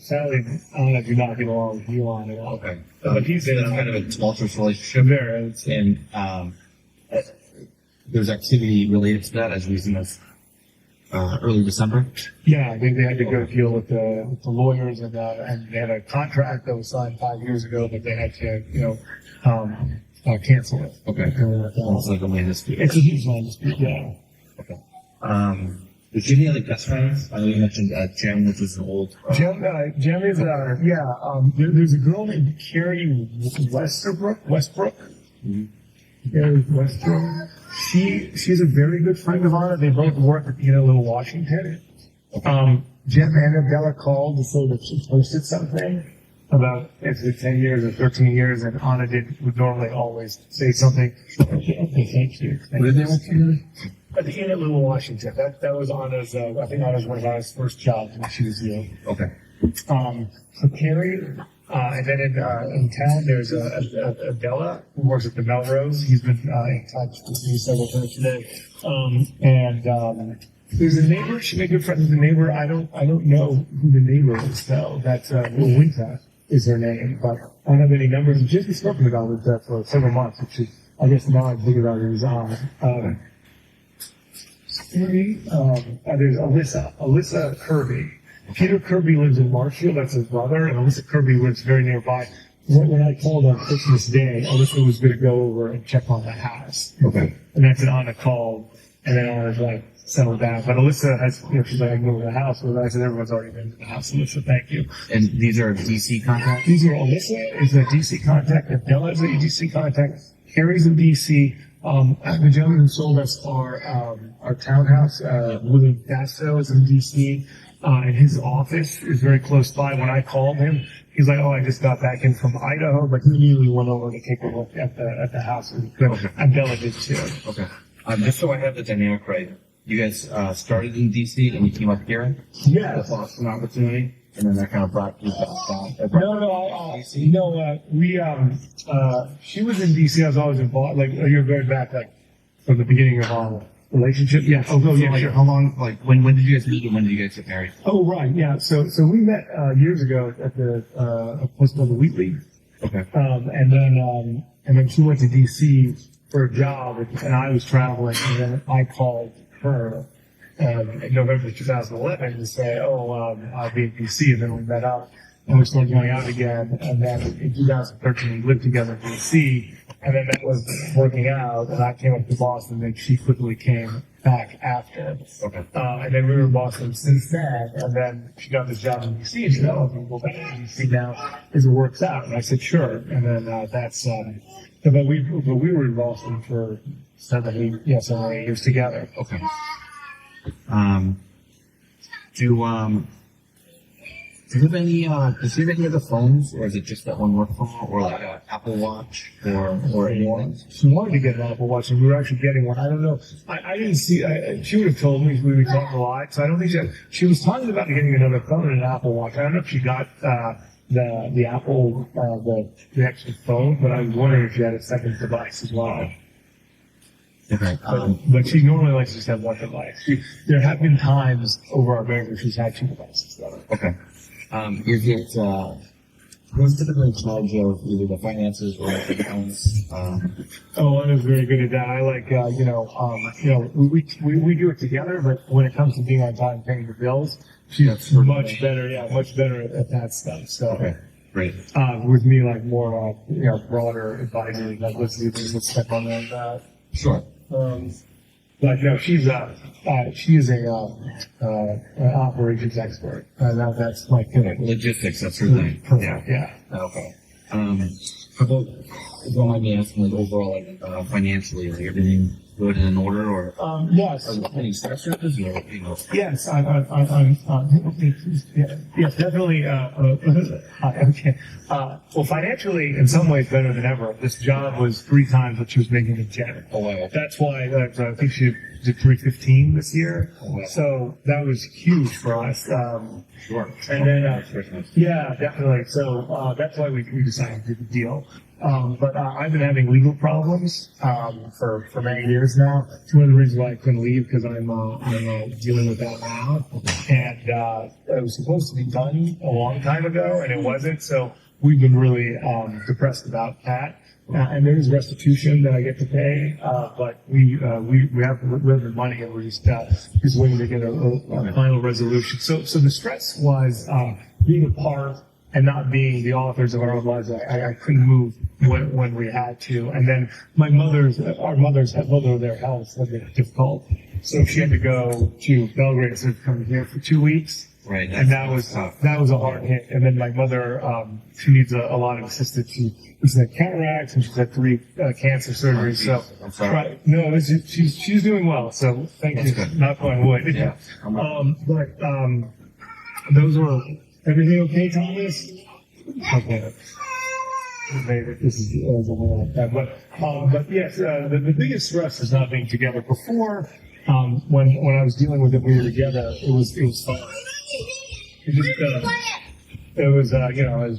Sally and Anna do not get along with Milan at all. Okay. But he's It's kind of a tumultuous relationship. there. And there's activity related to that as recent as early December. Yeah, they had to go deal with the lawyers, and they had a contract that was signed 5 years ago, but they had to, cancel it. Okay. It's like a land dispute. It's a huge land dispute, yeah. Okay. Did you have any other best friends? I know you mentioned Jim, which was an old. Jem is, there's a girl named Carrie Westbrook. Carrie Westbrook. She's a very good friend of ours. They both work at Little Washington. Jem Annabella called to say that she posted something about it's been 10 years or 13 years, and Anna would normally always say something. Okay, thank you. What did they work for? At the Inn at Little Washington. That was Anna's, I think Anna's one of Anna's first jobs when she was young. Okay. So Carrie, and then in town there's Adela who works at the Melrose. He's been in touch with me several times today. There's a neighbor. She made good friends with the neighbor. I don't know who the neighbor is though. That's Winter is her name, but I don't have any numbers. And she's been spoken about with that for several months, which is, I guess now I figured out who's on. There's Alyssa Kirby. Peter Kirby lives in Marshfield, that's his brother, and Alyssa Kirby lives very nearby. When I called on Christmas Day, Alyssa was going to go over and check on the house. Okay. And that's an Anna call, and then Anna's like, settled down. But Alyssa has, she's like, I can go to the house. But I said, everyone's already been to the house. Alyssa, thank you. And these are DC contacts? Alyssa is a DC contact. Adela is a DC contact. Carrie's in DC. The gentleman who sold us our townhouse, William Dasso, is in DC. And his office is very close by. When I called him, he's like, I just got back in from Idaho. But he immediately went over to take a look at the house. And Adela did too. Okay. Just so I have the dynamic right, you guys started in DC and you came up here? Yeah. That's an opportunity, and then that kind of brought you back down. She was in DC. I was always involved. Like, you're going back, like, from the beginning of our relationship. Yeah. Sure. How long? Like, when did you guys meet and when did you guys get married? Oh, right. Yeah. So we met years ago at a place called the Wheatley. Okay. And then she went to DC for a job, and I was traveling, and then I called her in November 2011 to say, I'll be in DC, and then we met up. and we started going out again. And then in 2013, we lived together in D.C., and then that was working out, and I came up to Boston, and she quickly came back after. Okay. And then we were in Boston since then, and then she got this job in D.C., and she said, oh, I'm going to go back to D.C. now as it works out. And I said, sure. And then but we were in Boston for 7 or 8 years together. Okay. Do you have any, does she have any other phones, or is it just that one work phone, or like an Apple Watch, or anything? She wanted to get an Apple Watch, and we were actually getting one. I don't know. I didn't see. She would have told me we would talk a lot, so I don't think she was talking about getting another phone and an Apple Watch. I don't know if she got the Apple the extra phone, but I was wondering if she had a second device as well. Okay. But she normally likes to just have one device. There have been times over our marriage where she's had 2 devices. Though. Okay. Is it, who's typically in charge of either the finances or the accounts? Oh, Anna's very good at that. I like, we do it together, but when it comes to being on time paying the bills, she's much better at that stuff. So, Okay, great. with me, like more, broader advisory, like let's do this, let's step on that. Sure. But no, she is an operations expert. That's my thing. Logistics, that's her thing. Yeah. Okay. How about, if you don't mind me asking, like, overall, like, financially, like, everything good and in order, or? Yes. Are there any stressors, or, you know? Yes, yes, definitely. Okay. Well, financially, in some ways, better than ever. This job was 3 times what she was making in 10. Oh, wow. That's why I think she did 315 this year. Oh, wow. So that was huge for us. Sure. And then, yeah, definitely. So that's why we decided to do the deal. But I've been having legal problems for many years now. It's one of the reasons why I couldn't leave, because I'm dealing with that now. And it was supposed to be done a long time ago, and it wasn't. So we've been really depressed about that. And there is restitution that I get to pay, but we have the money, and we're just waiting to get a final resolution. So the stress was being apart and not being the authors of our own lives. I couldn't move when we had to. And then our mothers had both of their health had been difficult. So she had to go to Belgrade instead of coming here for 2 weeks. Right. And that was a hard hit. And then my mother, she needs a lot of assistance. She's had cataracts, and she's had 3 cancer surgeries. So I'm sorry. no, she's doing well. So thank you. Good. Knock on wood. Yeah. Those were everything okay, Thomas? Okay. Maybe this is a little like that, but yes, the biggest stress is not being together. Before, when I was dealing with it, we were together. It was fun. It just, it was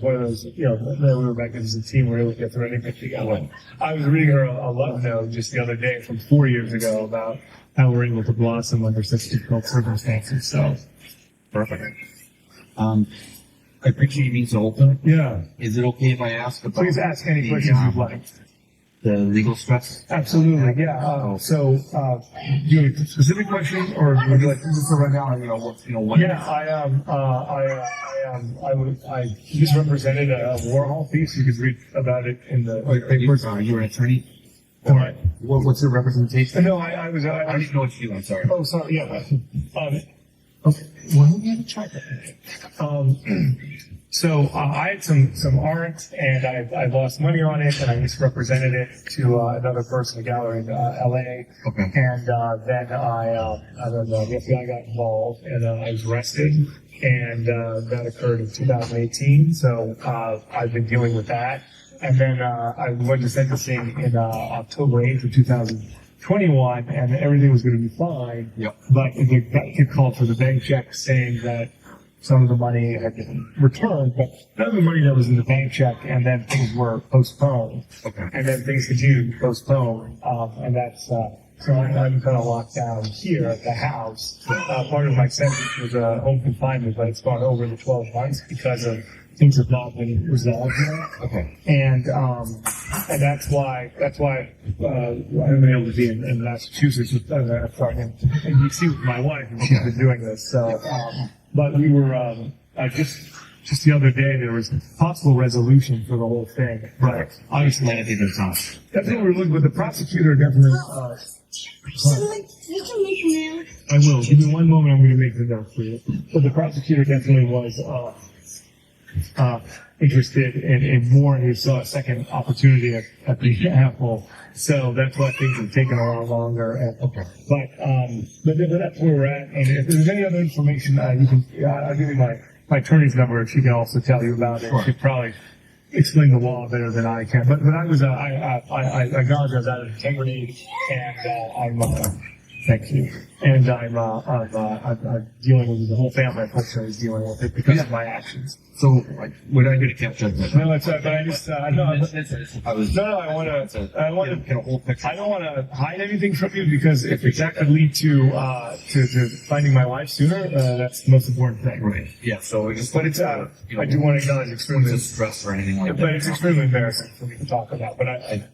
one of those, we were back as a team, we were able to get through anything together. I was reading her a love note just the other day from 4 years ago about how we're able to blossom under such difficult circumstances. So, Perfect. I appreciate you being so open. yeah. Is it okay if I ask about? Please ask any questions you'd like. The legal stress? Absolutely, yeah. So, do you have a specific question, or would you like Just for right now, what? Yeah, I misrepresented a Warhol piece. You could read about it in the papers. You're an attorney? All right. What's your representation? No, I didn't know what you do, I'm sorry. oh, sorry, yeah. Okay. Well, we haven't tried that. So I had some art, and I lost money on it, and I misrepresented it to another person, a gallery in L.A. Okay. And then the FBI got involved, and I was arrested, and that occurred in 2018. So I've been dealing with that, and then I went to sentencing in October 8th of 2021, and everything was going to be fine. Yep. But the bank called for the bank check, saying that some of the money had been returned, but none of the money that was in the bank check, and then things were postponed. Okay. And then things continued to postpone, and that's, so I'm kind of locked down here at the house. Part of my sentence was home confinement, but it's gone over the 12 months because of things have not been resolved yet. Okay. And that's why I haven't been able to be in Massachusetts with, and you see with my wife, and she's been doing this, so, but we were, just the other day there was possible resolution for the whole thing. But obviously, There's not. that's what we're looking with. The prosecutor definitely. You can make mail. I will. Give me one moment. I'm going to make the note for you. But the prosecutor definitely was interested in more in his second opportunity at the Apple. So that's why things have taken a lot longer. But that's where we're at. And if there's any other information, you can. I'll give you my attorney's number. She can also tell you about it. She could probably explain the law better than I can. But I was I acknowledge I was out of integrity, and I'm thank you. And I'm dealing with the whole family. Unfortunately, is dealing with it because of my actions. So, like, we're not going to capture that. No, it's but I just I want to I want to get a whole picture. I don't want to hide anything from you because if that could lead to finding my wife sooner, that's the most important thing. Right. Yeah. So just. But it's I do want to acknowledge extremely. To stress or anything like that. But it's extremely embarrassing for me to talk about. But I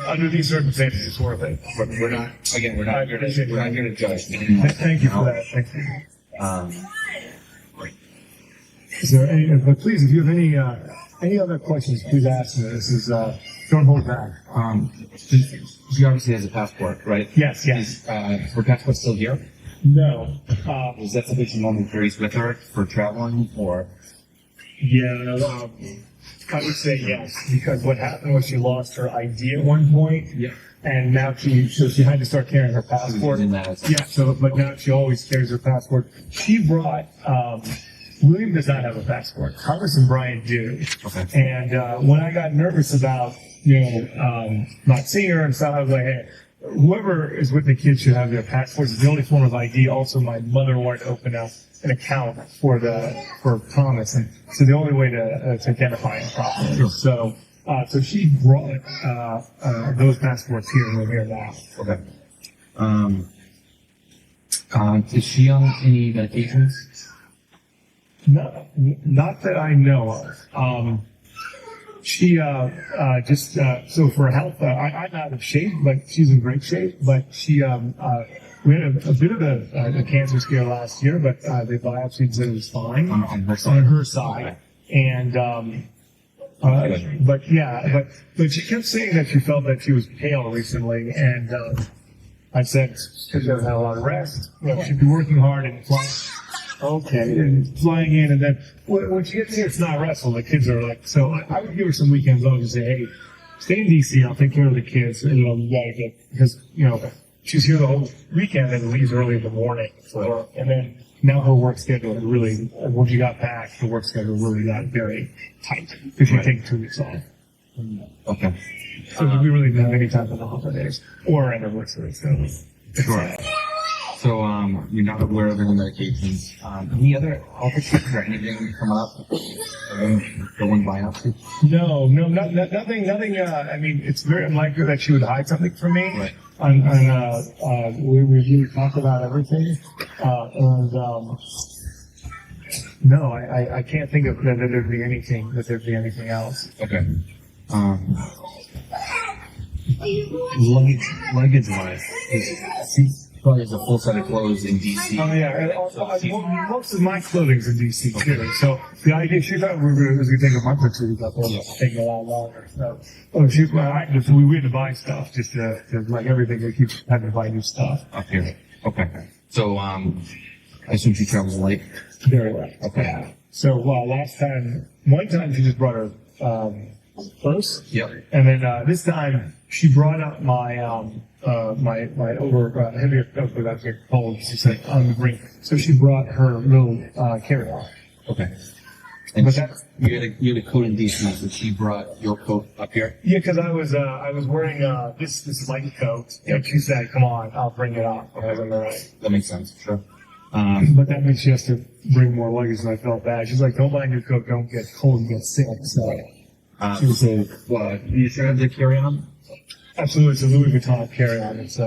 under these circumstances, it's worth it. But we're not. Again, we're not here to judge. Thank you for that. Thank you. Right. Is there any? But please, if you have any other questions, please ask me. This is don't hold back. She obviously has a passport, right? Yes. Her passport's still here. No. Is that something she normally carries with her for traveling, or? Yeah. I would say yes, because what happened was she lost her ID at one point. Yeah. And now she had to start carrying her passport. Yeah. But now she always carries her passport. She brought. William does not have a passport. Carlos and Brian do. Okay. And when I got nervous about not seeing her and stuff, I was like, hey, whoever is with the kids should have their passports. It's the only form of ID. Also, my mother wanted to open up an account for Thomas, and so the only way to identify him properly. Sure. So she brought those passports here, and we're here now. Okay. Is she on any medications? No, not that I know of. She just so for health, I'm out of shape, but she's in great shape. But she we had a bit of a cancer scare last year, but the biopsy and said it was fine On her side. And but she kept saying that she felt that she was pale recently, and I said because she hasn't had a lot of rest, she'd be working hard and flying. Okay, and flying in, and then when she gets here, it's not restful. The kids are like, so I would give her some weekends off and say, hey, stay in DC, I'll take care of the kids, and because she's here the whole weekend and leaves early in the morning. And then now her work schedule is really, when she got back, her work schedule really got very tight because she takes 2 weeks off. Okay. So we really didn't have any time for the holidays or anniversaries. Sure. So, you're not aware of any medications. Any other health issues or anything come up? Going biopsy? No, nothing. I mean, it's very unlikely that she would hide something from me. Right. We really talk about everything. No, I can't think of that there'd be anything else. Okay. Luggage wise, she probably has a full set of clothes in DC. Oh yeah, most of my clothing's in DC too. So the idea she thought it was going to take a month or two, but it's taking a lot longer. So we had to buy stuff just to like everything. We keep having to buy new stuff. Up here. Okay. So I assume she travels light. Very well. Okay. Yeah. So one time she just brought her purse. Yep. And then this time she brought up my heavier coat that I was getting cold. She said on the brink. So she brought her little carry-on. Okay. And you had a coat in DC, so she brought your coat up here. Yeah, because I was wearing this light coat, and she said, "Come on, I'll bring it up." I was all right. That makes sense. Sure. But that means she has to bring more luggage, and I felt bad. She's like, "Don't mind your coat, don't get cold and get sick." So she was saying, well, you sure have the carry-on? Absolutely, it's a Louis Vuitton carry-on. It's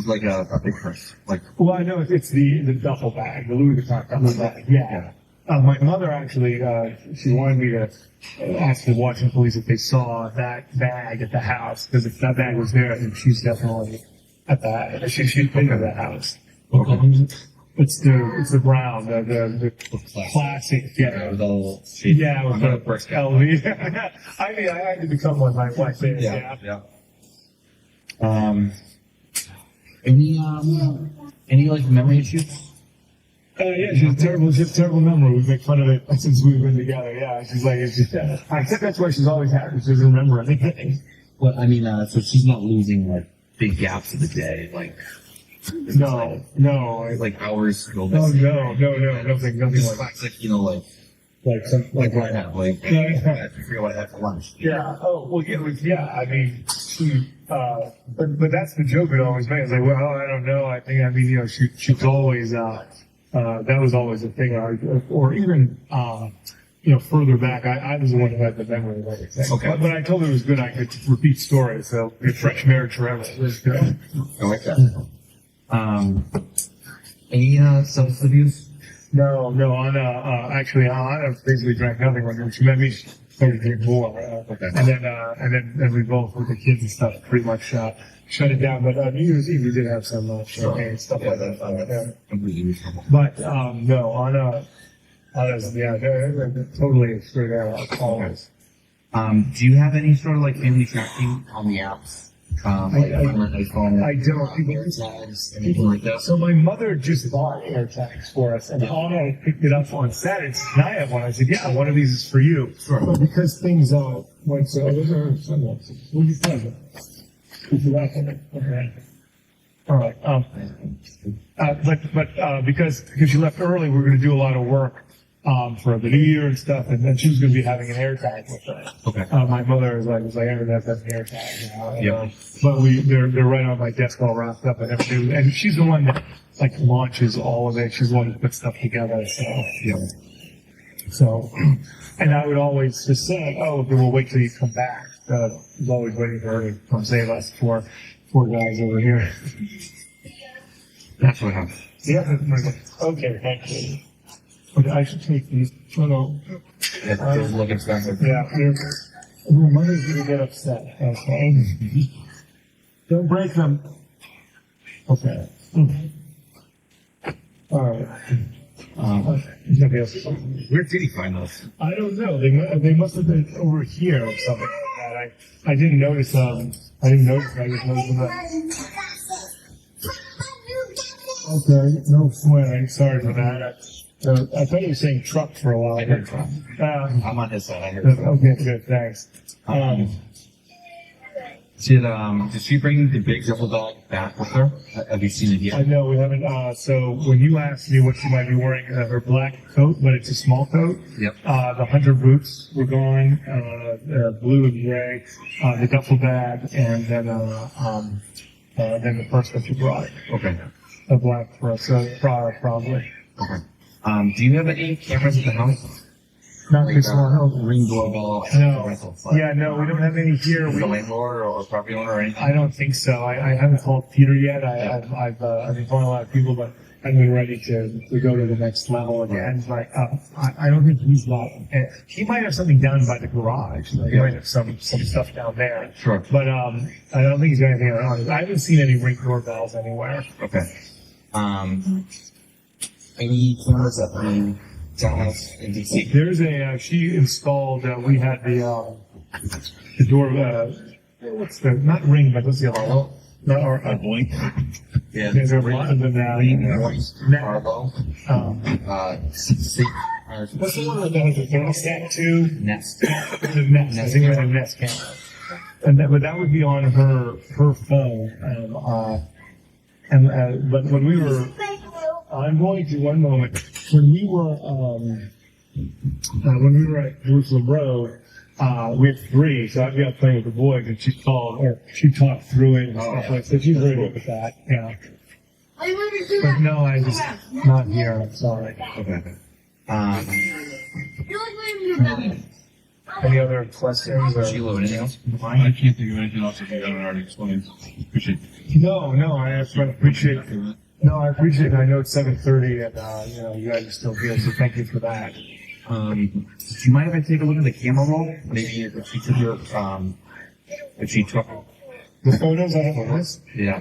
like a big purse. Well, I know it's the duffel bag, the Louis Vuitton duffel bag. Yeah. My mother actually, she wanted me to ask the Washington police if they saw that bag at the house, because if that bag was there, then she's definitely at that. She'd been to that house. Okay. It's the brown, the classic, yeah. With a little shade. Yeah, with I'm gonna the first LV. I mean, I had to become one my wife is, yeah. Yeah. Any like memory issues? Yeah, she has terrible memory. We make fun of it since we've been together. Yeah, she's like, I think that's why she's always happy. She doesn't remember anything. Well, I mean, so she's not losing like big gaps of the day, like No. like hours go Oh, missing. nothing Just like classic, you know, like right now, like Yeah. I forget what I had for lunch. Yeah. Oh, well, yeah. I mean, but that's the joke it always makes. Like, well, I don't know. I mean, you know, she's always, that was always a thing. Or even, you know, further back, I was the one who had the memory of everything. Okay. But I told her it was good. I could repeat stories. So, a fresh marriage forever. It was good. I like that. Any substance abuse? No, actually, Anna basically drank nothing when she met me. She started to drink more. Okay. And then we both, with the kids and stuff, pretty much shut it down. But New Year's Eve, we did have some champagne and stuff like that. Yeah. Completely reasonable. But no, Anna's they're totally straight out always. Do you have any sort of like family tracking on the apps? Like on my phone? I don't. Anything like that? So my mother just bought AirTags for us, and Anna picked it up on Saturday. And I have one. I said, "Yeah, one of these is for you." Sure. But because things went so, those are sunglasses. What do you think? You forgot them? Okay. All right. But because she left early, we were going to do a lot of work for the New Year and stuff, and then she was going to be having an AirTag with her. Okay. My mother was like, I'm going to have an AirTag. You know? Yep. But they're right on my desk, all wrapped up and everything. And she's the one that like launches all of it. She's the one that puts stuff together. So Yeah. So, and I would always just say, oh, then we'll wait till you come back. I was always waiting for her to come save us. Four guys over here. That's what happened. Yeah. Okay. Thank you. Okay, I should take these. Oh, no. Those look expensive. Yeah. Your mother's gonna get upset. Okay. Don't break them. Okay. All right. Nobody else. Where did he find those? I don't know. They must have been over here or something like that. I didn't notice. I just noticed them. Okay. No swearing. Sorry for that. I thought you were saying truck for a while. I heard truck. I'm on his side. I heard truck. Okay. Good. Thanks. Did she bring the big duffel bag back with her? Have you seen it I yet? know we haven't. So when you asked me what she might be wearing, her black coat, but it's a small coat. Yep. The hunter boots were gone. Blue and gray. The duffel bag, and then the purse that she brought. Okay. A black purse, probably. Okay. Do you have any cameras at the house? Not this one. Ring doorbell. No. Rental. Yeah, no, we don't have any here. The landlord or property owner or anything? I don't think so. I haven't called Peter yet. I've been calling a lot of people, but I've been ready to go to the next level again. But I don't think he's got. He might have something down by the garage. He might have some stuff down there. Sure. But I don't think he's got anything on. I haven't seen any ring doorbells anywhere. Okay. Any cameras at the townhouse in DC? There's she installed. We had the door. What's the not ring, but what's the other one? Not our blink. Yeah. There's a lot of them now. Arlo. What's the one that has the thermostat too? Nest. The Nest. I think it was a Nest camera. But that would be on her phone. But when we were, I'm going to one moment. When we were at Jerusalem Road, we had 3, so I'd be out playing with the boys, and she talked through it and stuff like that. So she's very good with that. Yeah. But no, I was not here. I'm sorry. Okay. Any other questions? Or? Sheila, anything else? I can't think of anything else that you haven't already explained. Appreciate it. No, I appreciate it. No, I appreciate it. I know it's 7:30, and you guys are still here, so thank you for that. Do you mind if I take a look at the camera roll? Maybe if she took your, if she took, The photos I have on this. yeah.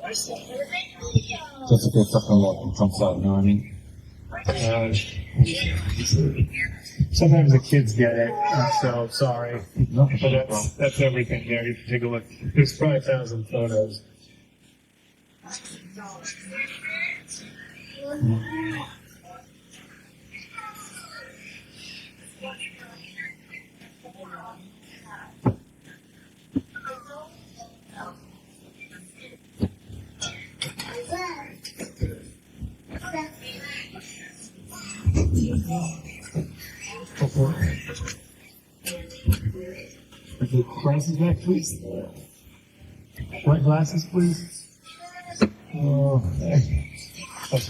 Just to get something like jumps out, you know what I mean? Sometimes the kids get it, so sorry. But that's everything there. You can take a look. There's 5,000 photos. Glasses back, please. White glasses, please. Oh, okay. Is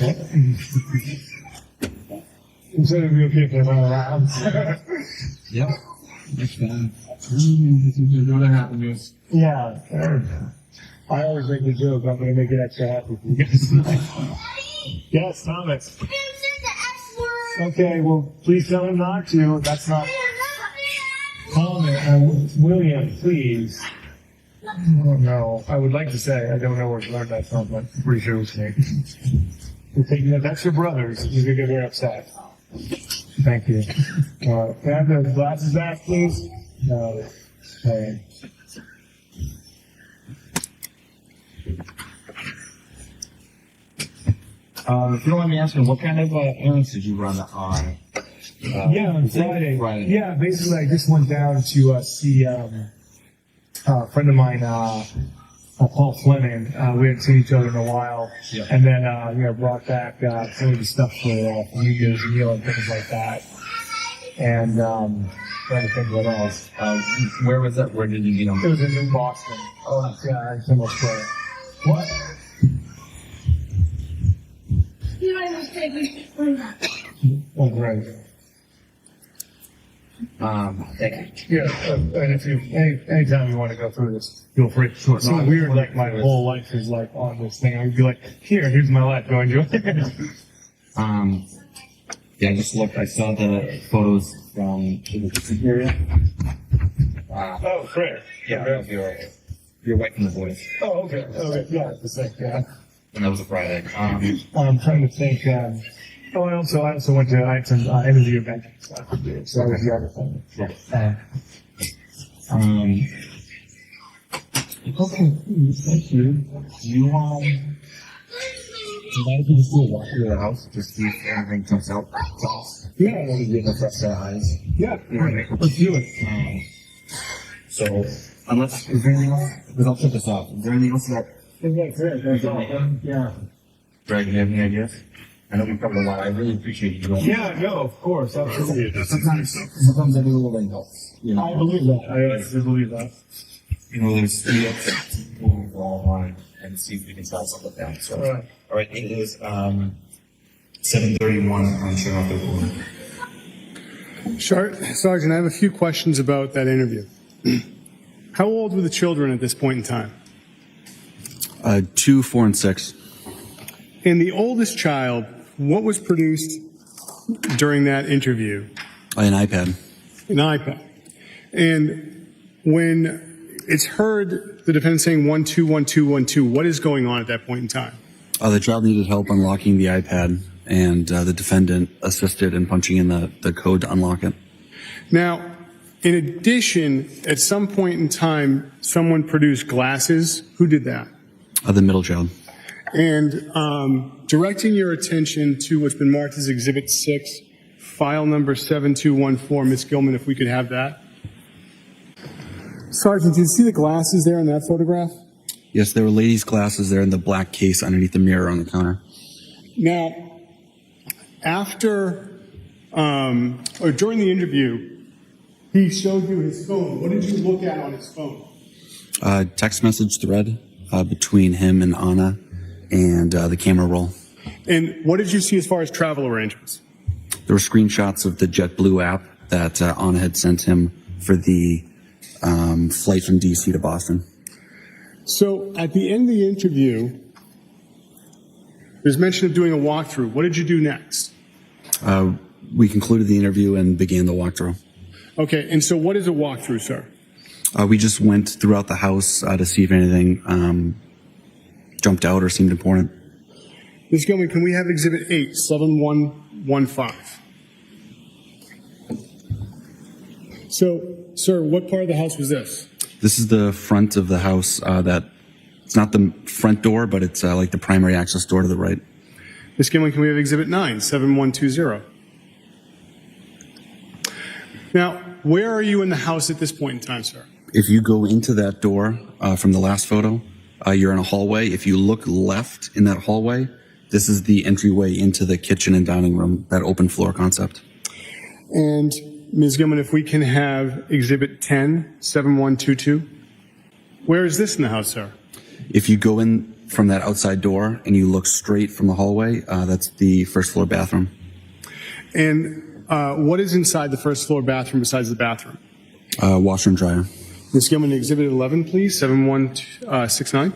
that be okay if I'm around? Yep. That's fine. This is gonna happen, guys. Yeah. I always make the joke. I'm going to make it extra happy for you guys. Yes, Thomas. Okay, well, please tell him not to. That's not. William, please. Oh, no. I would like to say I don't know where to learn that from, but I'm pretty sure it was me. You're thinking that that's your brother's. You're going to get very upset. Thank you. Can I have the glasses back, please? No. Okay. If you don't mind me asking, what kind of errands did you run on? Yeah, on Friday. Yeah, basically, I just went down to see a friend of mine, Paul Fleming. We hadn't seen each other in a while, and then brought back some of the stuff for New Year's meal and things like that. And trying to think what else. Where was that? Where did you get them? It was in New Boston. Oh, yeah, in Kimball Square. What? You know, I was taking Oh, great. Thank you. Yeah, and if you anytime you want to go through this, feel free. It's so weird. Like my whole life is like on this thing. I'd be like, here's my life. Go enjoy it. Yeah, I just looked. I saw the photos from the area. Oh, great. Yeah, your wife and the boys. Oh, okay. Okay. Yeah, the same. Yeah. And that was a Friday. I'm trying to think. I also went to. I had some interview event stuff to do, so that was the other thing. Okay, thank you. Do you mind if you just do a walk through the house, just see if anything jumps out? Yeah, Give us a fresh set of eyes. yeah. Let's do it. So, unless is there anything else? Because I'll check this off. Is there anything else that? That's all. Yeah. Greg, do you have any ideas? I know we covered a lot. I really appreciate you doing. Yeah. No, of course. Absolutely. Sometimes I do a little thing else. You know, I believe that. I honestly believe that. you know, there's 3 upsets. We'll go online and see if we can tell something down. So, all right, it is 7:31 on Chernobyl Boulevard. Sergeant, I have a few questions about that interview. How old were the children at this point in time? 2, 4, and 6. And the oldest child, what was produced during that interview? An iPad. An iPad. And when it's heard the defendant saying 121212, what is going on at that point in time? The child needed help unlocking the iPad, and the defendant assisted in punching in the code to unlock it. Now, in addition, at some point in time, someone produced glasses. Who did that? The middle child. And directing your attention to what's been marked as Exhibit 6, file number 7214, Ms. Gilman, if we could have that. Sergeant, do you see the glasses there in that photograph? Yes, there were ladies' glasses there in the black case underneath the mirror on the counter. Now, after or during the interview, he showed you his phone. What did you look at on his phone? Text message thread between him and Ana, and the camera roll. And what did you see as far as travel arrangements? There were screenshots of the JetBlue app that Ana had sent him for the flight from D.C. to Boston. So at the end of the interview, there's mention of doing a walkthrough. What did you do next? We concluded the interview and began the walkthrough. Okay, and so what is a walkthrough, sir? We just went throughout the house to see if anything jumped out or seemed important. Ms. Gilman, can we have Exhibit 8, 7115? So, sir, what part of the house was this? This is the front of the house. It's not the front door, but it's like the primary access door to the right. Ms. Gilman, can we have Exhibit 9, 7120? Now, where are you in the house at this point in time, sir? If you go into that door from the last photo, you're in a hallway. If you look left in that hallway, this is the entryway into the kitchen and dining room, that open floor concept. And Ms. Gilman, if we can have Exhibit 10, 7122. Where is this in the house, sir? If you go in from that outside door and you look straight from the hallway, that's the first floor bathroom. And what is inside the first floor bathroom besides the bathroom? Washer and dryer. Ms. Gilman, Exhibit 11, please, 7169.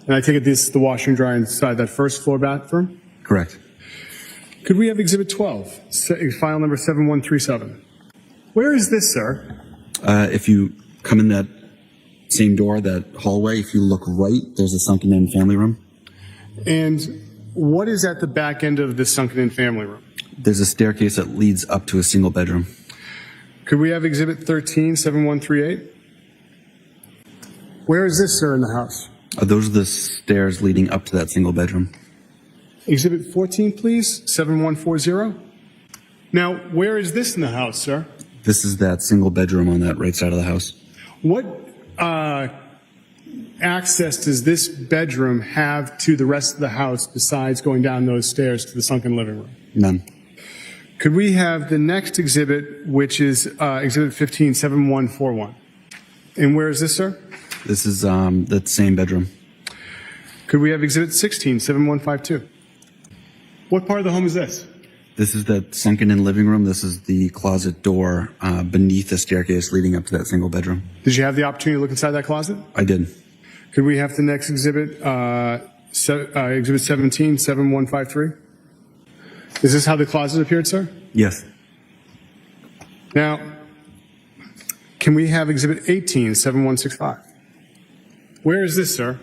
And I take it this is the washer and dryer inside that first floor bathroom? Correct. Could we have Exhibit 12, file number 7137? Where is this, sir? If you come in that same door, that hallway, if you look right, there's a sunken in family room. And what is at the back end of this sunken in family room? There's a staircase that leads up to a single bedroom. Could we have Exhibit 13, 7138? Where is this, sir, in the house? Those are the stairs leading up to that single bedroom. Exhibit 14, please, 7140. Now, where is this in the house, sir? This is that single bedroom on that right side of the house. What access does this bedroom have to the rest of the house besides going down those stairs to the sunken living room? None. Could we have the next exhibit, which is Exhibit 15, 7141? And where is this, sir? This is that same bedroom. Could we have Exhibit 16, 7152? What part of the home is this? This is that sunken in living room. This is the closet door beneath the staircase leading up to that single bedroom. Did you have the opportunity to look inside that closet? I did. Could we have the next exhibit, Exhibit 17, 7153? Is this how the closet appeared, sir? Yes. Now, can we have Exhibit 18, 7165? Where is this, sir?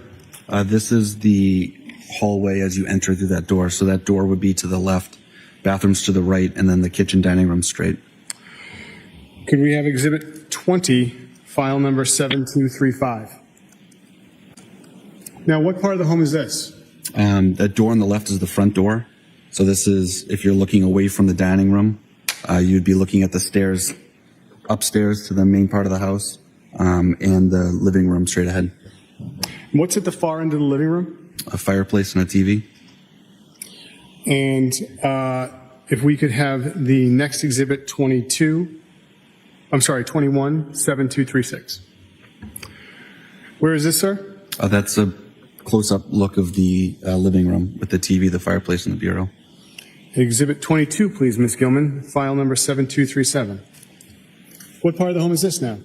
This is the hallway as you enter through that door. So that door would be to the left, bathrooms to the right, and then the kitchen dining room straight. Could we have Exhibit 20, file number 7235? Now, what part of the home is this? That door on the left is the front door. So this is, if you're looking away from the dining room, you'd be looking at the stairs upstairs to the main part of the house, and the living room straight ahead. What's at the far end of the living room? A fireplace and a TV. And if we could have the next exhibit 21, 7236. Where is this, sir? That's a close-up look of the living room with the TV, the fireplace, and the bureau. Exhibit 22, please, Ms. Gilman, file number 7237. What part of the home is this now?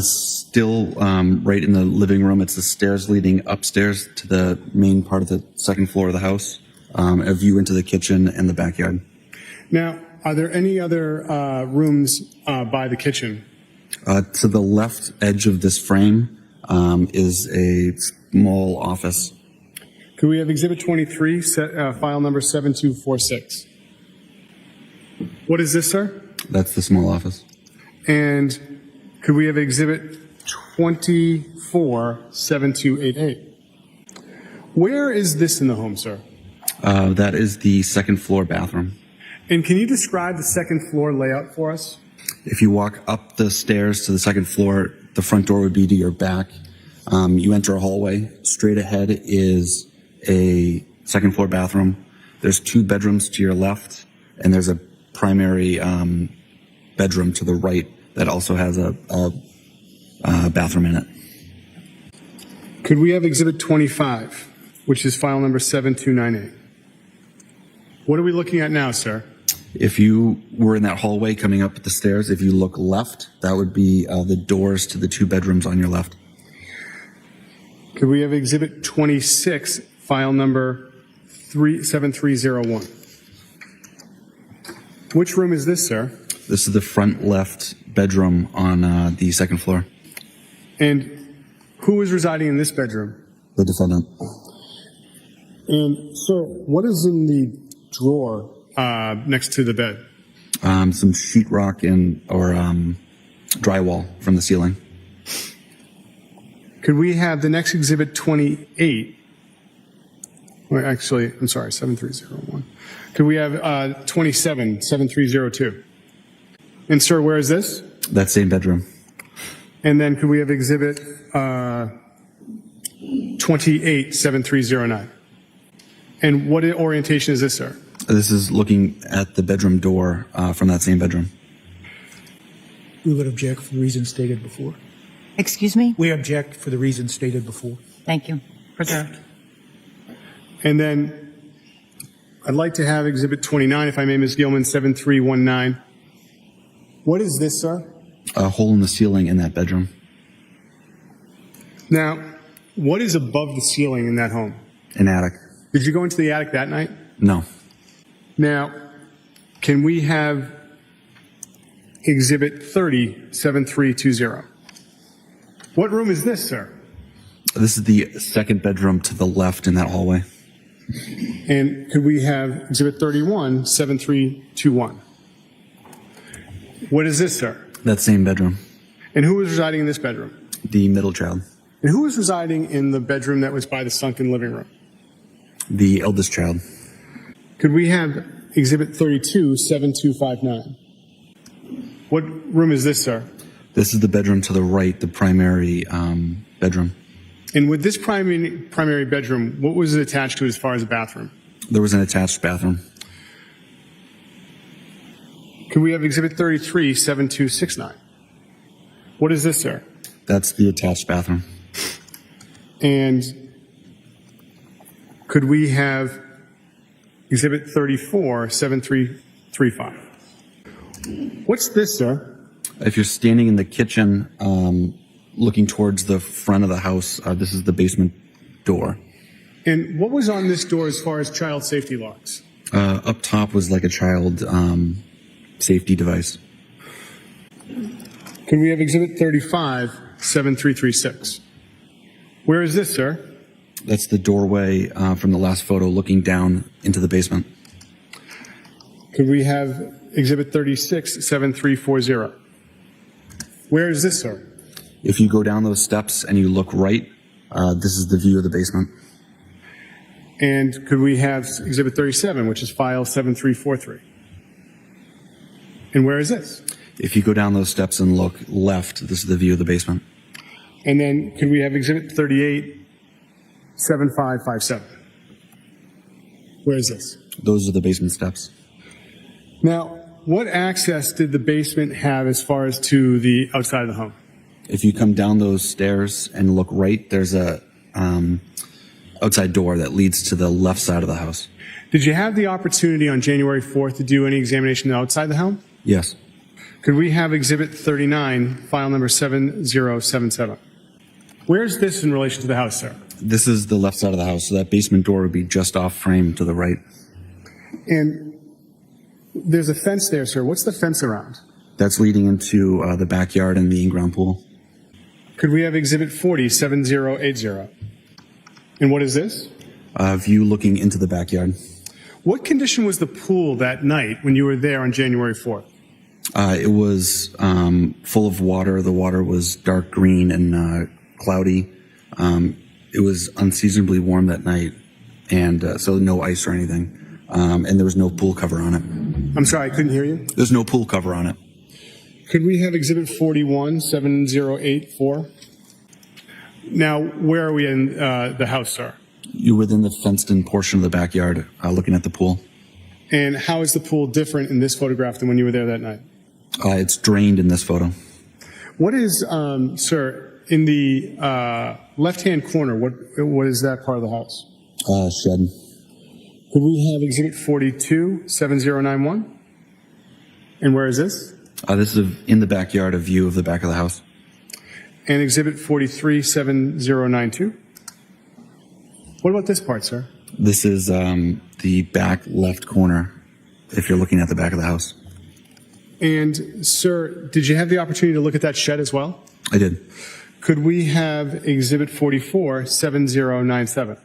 Still right in the living room. It's the stairs leading upstairs to the main part of the second floor of the house, a view into the kitchen and the backyard. Now, are there any other rooms by the kitchen? To the left edge of this frame is a small office. Could we have Exhibit 23, file number 7246? What is this, sir? That's the small office. And could we have Exhibit 24, 7288? Where is this in the home, sir? That is the second floor bathroom. And can you describe the second floor layout for us? If you walk up the stairs to the second floor, the front door would be to your back. You enter a hallway. Straight ahead is a second floor bathroom. There's two bedrooms to your left, and there's a primary bedroom to the right that also has a bathroom in it. Could we have Exhibit 25, which is file number 7298? What are we looking at now, sir? If you were in that hallway coming up the stairs, if you look left, that would be the doors to the two bedrooms on your left. Could we have Exhibit 26, file number 7301? Which room is this, sir? This is the front left bedroom on the second floor. And who is residing in this bedroom? The defendant. And sir, what is in the drawer next to the bed? Some sheetrock or drywall from the ceiling. Could we have the next exhibit 28? Well, actually, I'm sorry, 7301. Could we have 27, 7302? And sir, where is this? That same bedroom. And then could we have exhibit 28, 7309? And what orientation is this, sir? This is looking at the bedroom door from that same bedroom. We would object for the reasons stated before. Excuse me? We object for the reasons stated before. Thank you. Preserved. And then I'd like to have exhibit 29, if I may, Ms. Gilman, 7319. What is this, sir? A hole in the ceiling in that bedroom. Now, what is above the ceiling in that home? An attic. Did you go into the attic that night? No. Now, can we have exhibit 30, 7320? What room is this, sir? This is the second bedroom to the left in that hallway. And could we have exhibit 31, 7321? What is this, sir? That same bedroom. And who was residing in this bedroom? The middle child. And who was residing in the bedroom that was by the sunken living room? The eldest child. Could we have exhibit 32, 7259? What room is this, sir? This is the bedroom to the right, the primary bedroom. And with this primary bedroom, what was it attached to as far as a bathroom? There was an attached bathroom. Could we have exhibit 33, 7269? What is this, sir? That's the attached bathroom. And could we have exhibit 34, 7335? What's this, sir? If you're standing in the kitchen, looking towards the front of the house, this is the basement door. And what was on this door as far as child safety locks? Up top was like a child safety device. Can we have exhibit 35, 7336? Where is this, sir? That's the doorway from the last photo looking down into the basement. Could we have exhibit 36, 7340? Where is this, sir? If you go down those steps and you look right, this is the view of the basement. And could we have exhibit 37, which is file 7343? And where is this? If you go down those steps and look left, this is the view of the basement. And then could we have exhibit 38, 7557? Where is this? Those are the basement steps. Now, what access did the basement have as far as to the outside of the home? If you come down those stairs and look right, there's a outside door that leads to the left side of the house. Did you have the opportunity on January 4th to do any examination outside the home? Yes. Could we have exhibit 39, file number 7077? Where's this in relation to the house, sir? This is the left side of the house, so that basement door would be just off frame to the right. And there's a fence there, sir. What's the fence around? That's leading into the backyard and the in-ground pool. Could we have exhibit 40, 7080? And what is this? View looking into the backyard. What condition was the pool that night when you were there on January 4th? It was full of water. The water was dark green and cloudy. It was unseasonably warm that night, and so no ice or anything. And there was no pool cover on it. I'm sorry, I couldn't hear you. There's no pool cover on it. Could we have exhibit 41, 7084? Now, where are we in the house, sir? You're within the fenced-in portion of the backyard, looking at the pool. And how is the pool different in this photograph than when you were there that night? It's drained in this photo. What is, sir, in the left-hand corner, what is that part of the house? Shed. Could we have exhibit 42, 7091? And where is this? This is in the backyard, a view of the back of the house. And exhibit 43, 7092? What about this part, sir? This is the back left corner, if you're looking at the back of the house. And, sir, did you have the opportunity to look at that shed as well? I did. Could we have exhibit 44, 7097?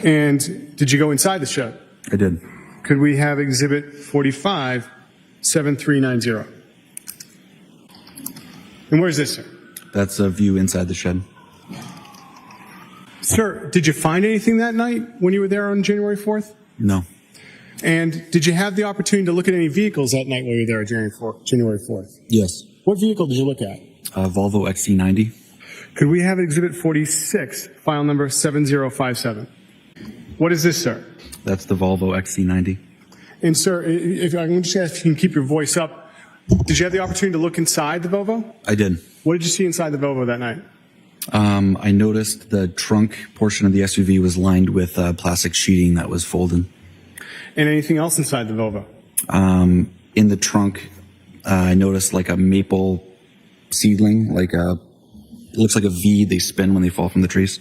And did you go inside the shed? I did. Could we have Exhibit 45, 7390? And where's this, sir? That's a view inside the shed. Sir, did you find anything that night when you were there on January 4th? No. And did you have the opportunity to look at any vehicles that night while you were there on January 4th? Yes. What vehicle did you look at? Volvo XC90. Could we have Exhibit 46, file number 7057? What is this, sir? That's the Volvo XC90. And sir, if I can just ask if you can keep your voice up, did you have the opportunity to look inside the Volvo? I did. What did you see inside the Volvo that night? I noticed the trunk portion of the SUV was lined with plastic sheeting that was folded. And anything else inside the Volvo? In the trunk, I noticed like a maple seedling, it looks like a V they spin when they fall from the trees.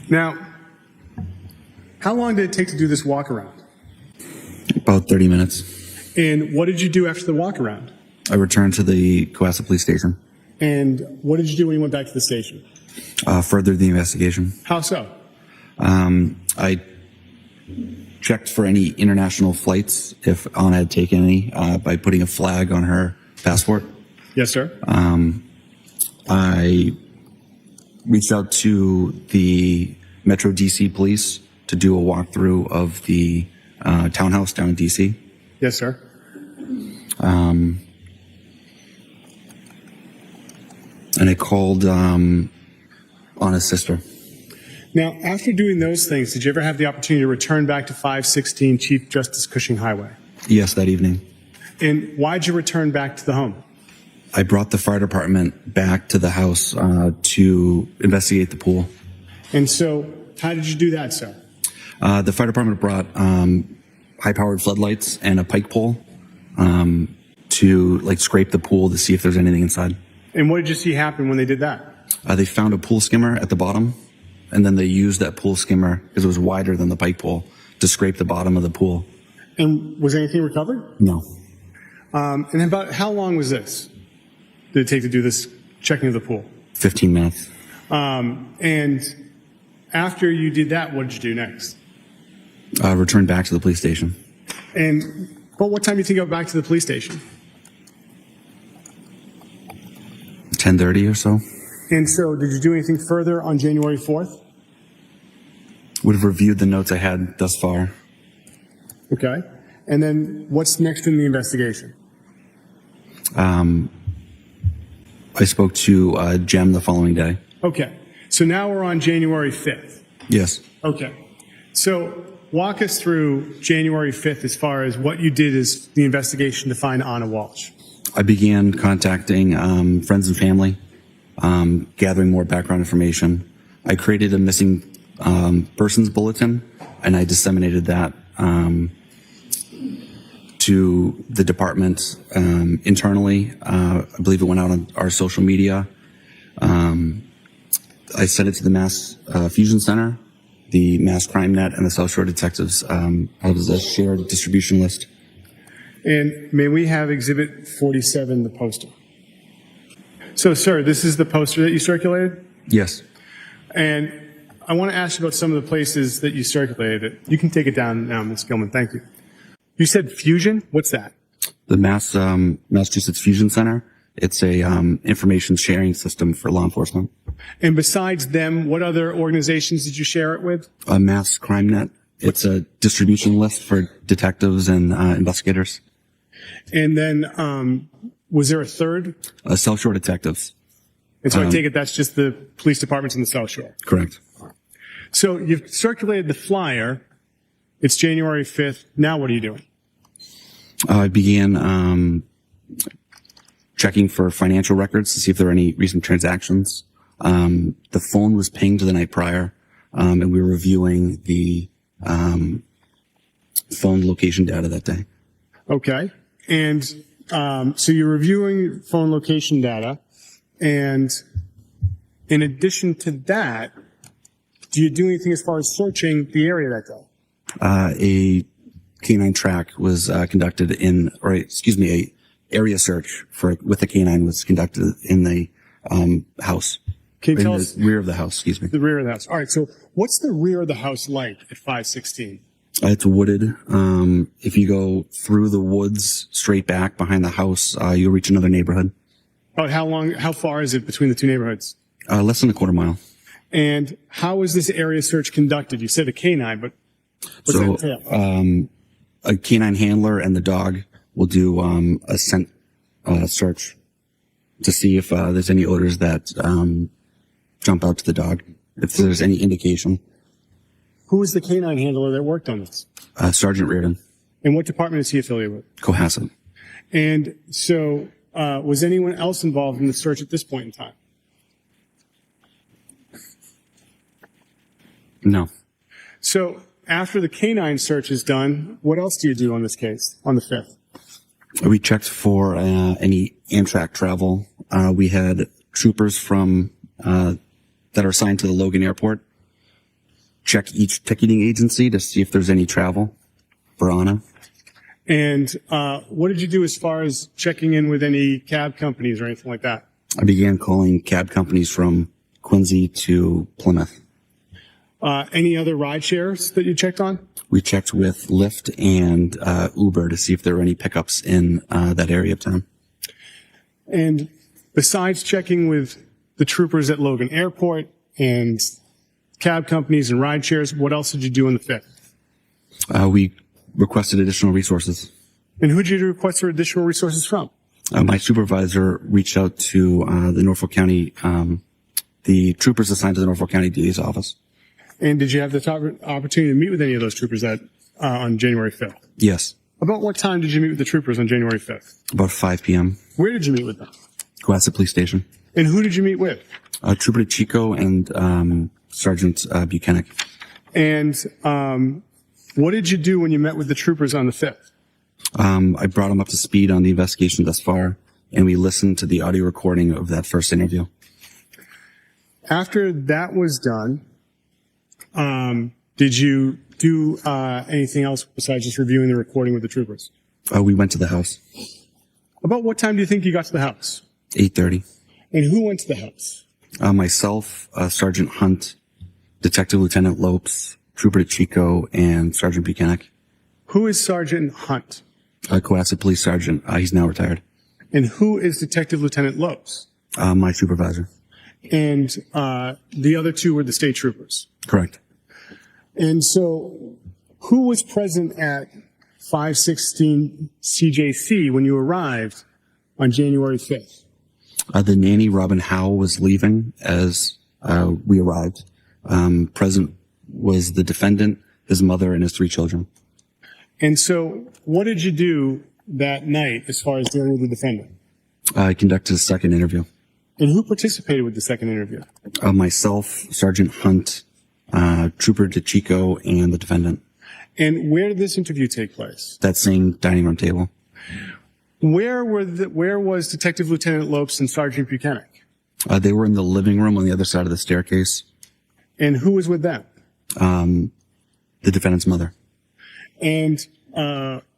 Now, how long did it take to do this walk around? About 30 minutes. And what did you do after the walk around? I returned to the Cohasset Police Station. And what did you do when you went back to the station? Furthered the investigation. How so? I checked for any international flights, if Ana had taken any, by putting a flag on her passport. Yes, sir. I reached out to the Metro DC Police to do a walkthrough of the townhouse down in DC. Yes, sir. And I called Ana's sister. Now, after doing those things, did you ever have the opportunity to return back to 516 Chief Justice Cushing Highway? Yes, that evening. And why'd you return back to the home? I brought the fire department back to the house to investigate the pool. And so, how did you do that, sir? The fire department brought high-powered floodlights and a pike pole to scrape the pool to see if there's anything inside. And what did you see happen when they did that? They found a pool skimmer at the bottom, and then they used that pool skimmer, because it was wider than the pike pole, to scrape the bottom of the pool. And was anything recovered? No. And about how long was this? Did it take to do this checking of the pool? 15 minutes. And after you did that, what did you do next? Returned back to the police station. And but what time do you think you got back to the police station? 10:30 or so. And so, did you do anything further on January 4th? Would have reviewed the notes I had thus far. Okay. And then, what's next in the investigation? I spoke to Jem the following day. Okay. So now we're on January 5th. Yes. Okay. So walk us through January 5th as far as what you did as the investigation to find Ana Walshe. I began contacting friends and family, gathering more background information. I created a missing persons bulletin, and I disseminated that to the department internally. I believe it went out on our social media. I sent it to the Mass Fusion Center, the Mass Crime Net, and the South Shore Detectives as a shared distribution list. And may we have Exhibit 47, the poster? So, sir, this is the poster that you circulated? Yes. And I want to ask you about some of the places that you circulated it. You can take it down now, Ms. Gilman. Thank you. You said Fusion? What's that? The Massachusetts Fusion Center. It's a information sharing system for law enforcement. And besides them, what other organizations did you share it with? A Mass Crime Net. It's a distribution list for detectives and investigators. And then, was there a third? South Shore Detectives. And so I take it that's just the police departments in the South Shore. Correct. So you've circulated the flyer. It's January 5th. Now what are you doing? I began checking for financial records to see if there were any recent transactions. The phone was pinged the night prior, and we were reviewing the phone location data that day. Okay. And so you're reviewing phone location data. And in addition to that, do you do anything as far as searching the area that day? A canine track was conducted a area search with the canine was conducted in the house. Can you In tell the us rear of the house, excuse me. the rear of the house? All right. So what's the rear of the house like at 516? It's wooded. If you go through the woods straight back behind the house, you'll reach another neighborhood. About how far is it between the two neighborhoods? Less than a quarter mile. And how is this area search conducted? You said a canine, but what's So, that entail? a canine handler and the dog will do a scent search to see if there's any odors that jump out to the dog, if there's any indication. Who is the canine handler that worked on this? Sergeant Reardon, And what department is he affiliated with? Cohasset. And so, was anyone else involved in the search at this point in time? No. So, after the canine search is done, what else do you do on this case, on the 5th? We checked for any Amtrak travel. We had troopers from that are assigned to the Logan Airport check each ticketing agency to see if there's any travel for Ana. And what did you do as far as checking in with any cab companies or anything like that? I began calling cab companies from Quincy to Plymouth. Any other ride shares that you checked on? We checked with Lyft and Uber to see if there were any pickups in that area of town. And besides checking with the troopers at Logan Airport and cab companies and ride shares, what else did you do on the 5th? We requested additional resources. And who did you request for additional resources from? My supervisor reached out to the Norfolk County, the troopers assigned to the Norfolk County DA's office. And did you have the opportunity to meet with any of those troopers on January 5th? Yes, About what time did you meet with the troopers on January 5th? about 5 p.m. Where did you meet with them? Cohasset Police Station. And who did you meet with? Trooper Chico and Sergeant Buchanan. And what did you do when you met with the troopers on the 5th? I brought them up to speed on the investigation thus far, and we listened to the audio recording of that first interview. After that was done, did you do anything else besides just reviewing the recording with the troopers? We went to the house. About what time do you think you got to the house? 8:30. And who went to the house? Myself, Sergeant Hunt, Detective Lieutenant Lopes, Trooper Chico, and Sergeant Buchanan. Who is Sergeant Hunt? Cohasset Police Sergeant. He's now retired. And who is Detective Lieutenant Lopes? My supervisor. And the other two were the state troopers. Correct. And so who was present at 516 CJC when you arrived on January 5th? The nanny, Robin Howe, was leaving as we arrived. Present was the defendant, his mother, and his 3 children. And so what did you do that night as far as dealing with the defendant? I conducted a second interview. And who participated with the second interview? Myself, Sergeant Hunt, Trooper DeChico, and the defendant. And where did this interview take place? That same dining room table. Where was Detective Lieutenant Lopes and Sergeant Buchanan? They were in the living room on the other side of the staircase. And who was with them? The defendant's mother. And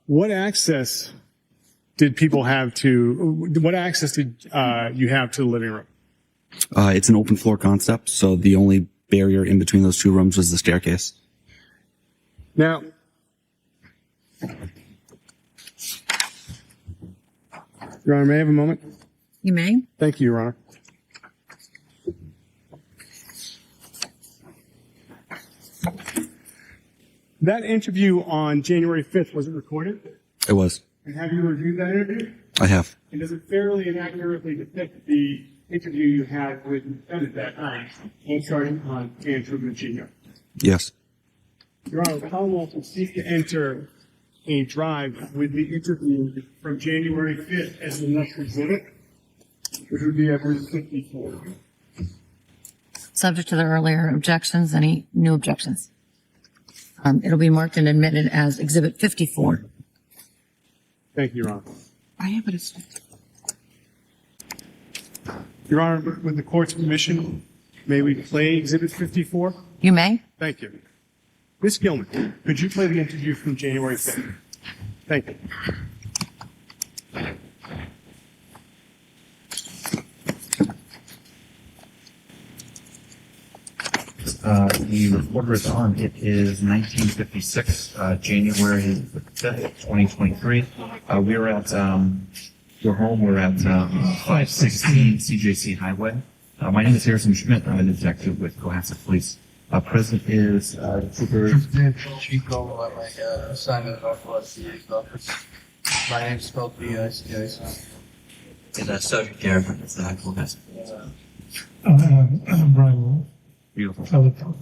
what access did you have to the living room? It's an open floor concept, so the only barrier in between those 2 rooms was the staircase. Now, Your Honor, may I have a moment? You may. Thank you, Your Honor. That interview on January 5th, was it recorded? It was. And have you reviewed that interview? I have. And does it fairly and accurately depict the interview you had with the defendant that night, both Sergeant Hunt and Trooper Chico? Yes. Your Honor, the Commonwealth will seek to enter a drive with the interview from January 5th as the next exhibit, which would be Exhibit 54. Subject to the earlier objections, any new objections? It'll be marked and admitted as Exhibit 54. Thank you, Your Honor. I have it. Your Honor, with the court's permission, may we play Exhibit 54? You may. Thank you. Ms. Gilman, could you play the interview from January 5th? Thank you. the reporter is on. It is 1956, January 5th, 2023. We're at your home. We're at 516 CJC Highway. My name is Harrison Schmidt. I'm a detective with Cohasset Police. Present is Trooper Chico at my assignment of Northwest DA's office. My name's spelled B-I-C-I-C. and Sergeant Garrett from the Cohasset. Brian Walshe. Beautiful. Telephone.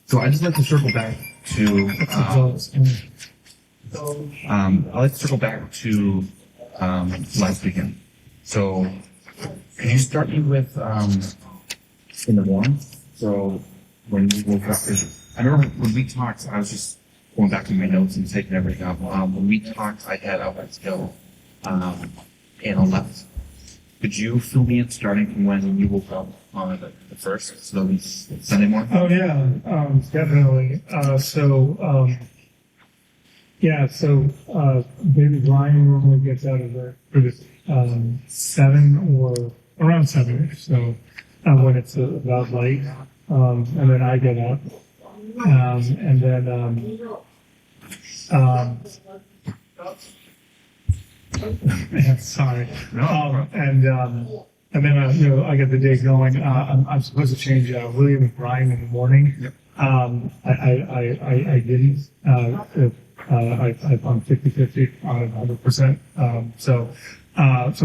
So I'd just like to circle back to. I'd like to circle back to last weekend. So, could you start me with in the morning? So, when we woke up, 'cause I remember when we talked, I was just going back to my notes and taking everything up. When we talked, I had Outlet Hill and a left. Could you fill me in starting from when you woke up on the first, so that was Sunday morning? Oh yeah, definitely. Baby Brian normally gets out of there for this 7 or around 7ish. So when it's about light, and then I get up, and then yeah, sorry. And then I get the day going. I'm supposed to change William and Brian in the morning. Yep. I didn't. I'm 50-50 on 100%. So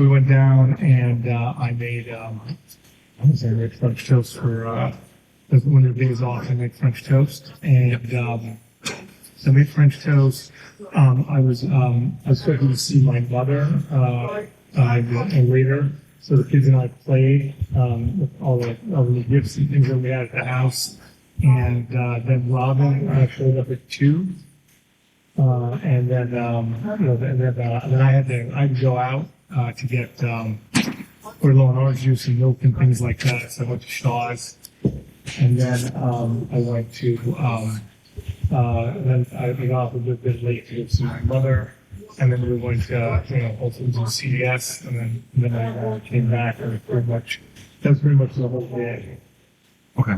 we went down and I made French toast for when the day is off. I make French toast and so I made French toast. I was expecting to see my mother later. So the kids and I played with all the gifts and things that we had at the house. And then Robin showed up at 2. And then I had to go out to get or low and orange juice and milk and things like that. So I went to Shaw's, and then I went to then I got off a bit late to go see my mother, and then we went to Whole Foods and CVS, and then I came back, and that was pretty much the whole day. Okay.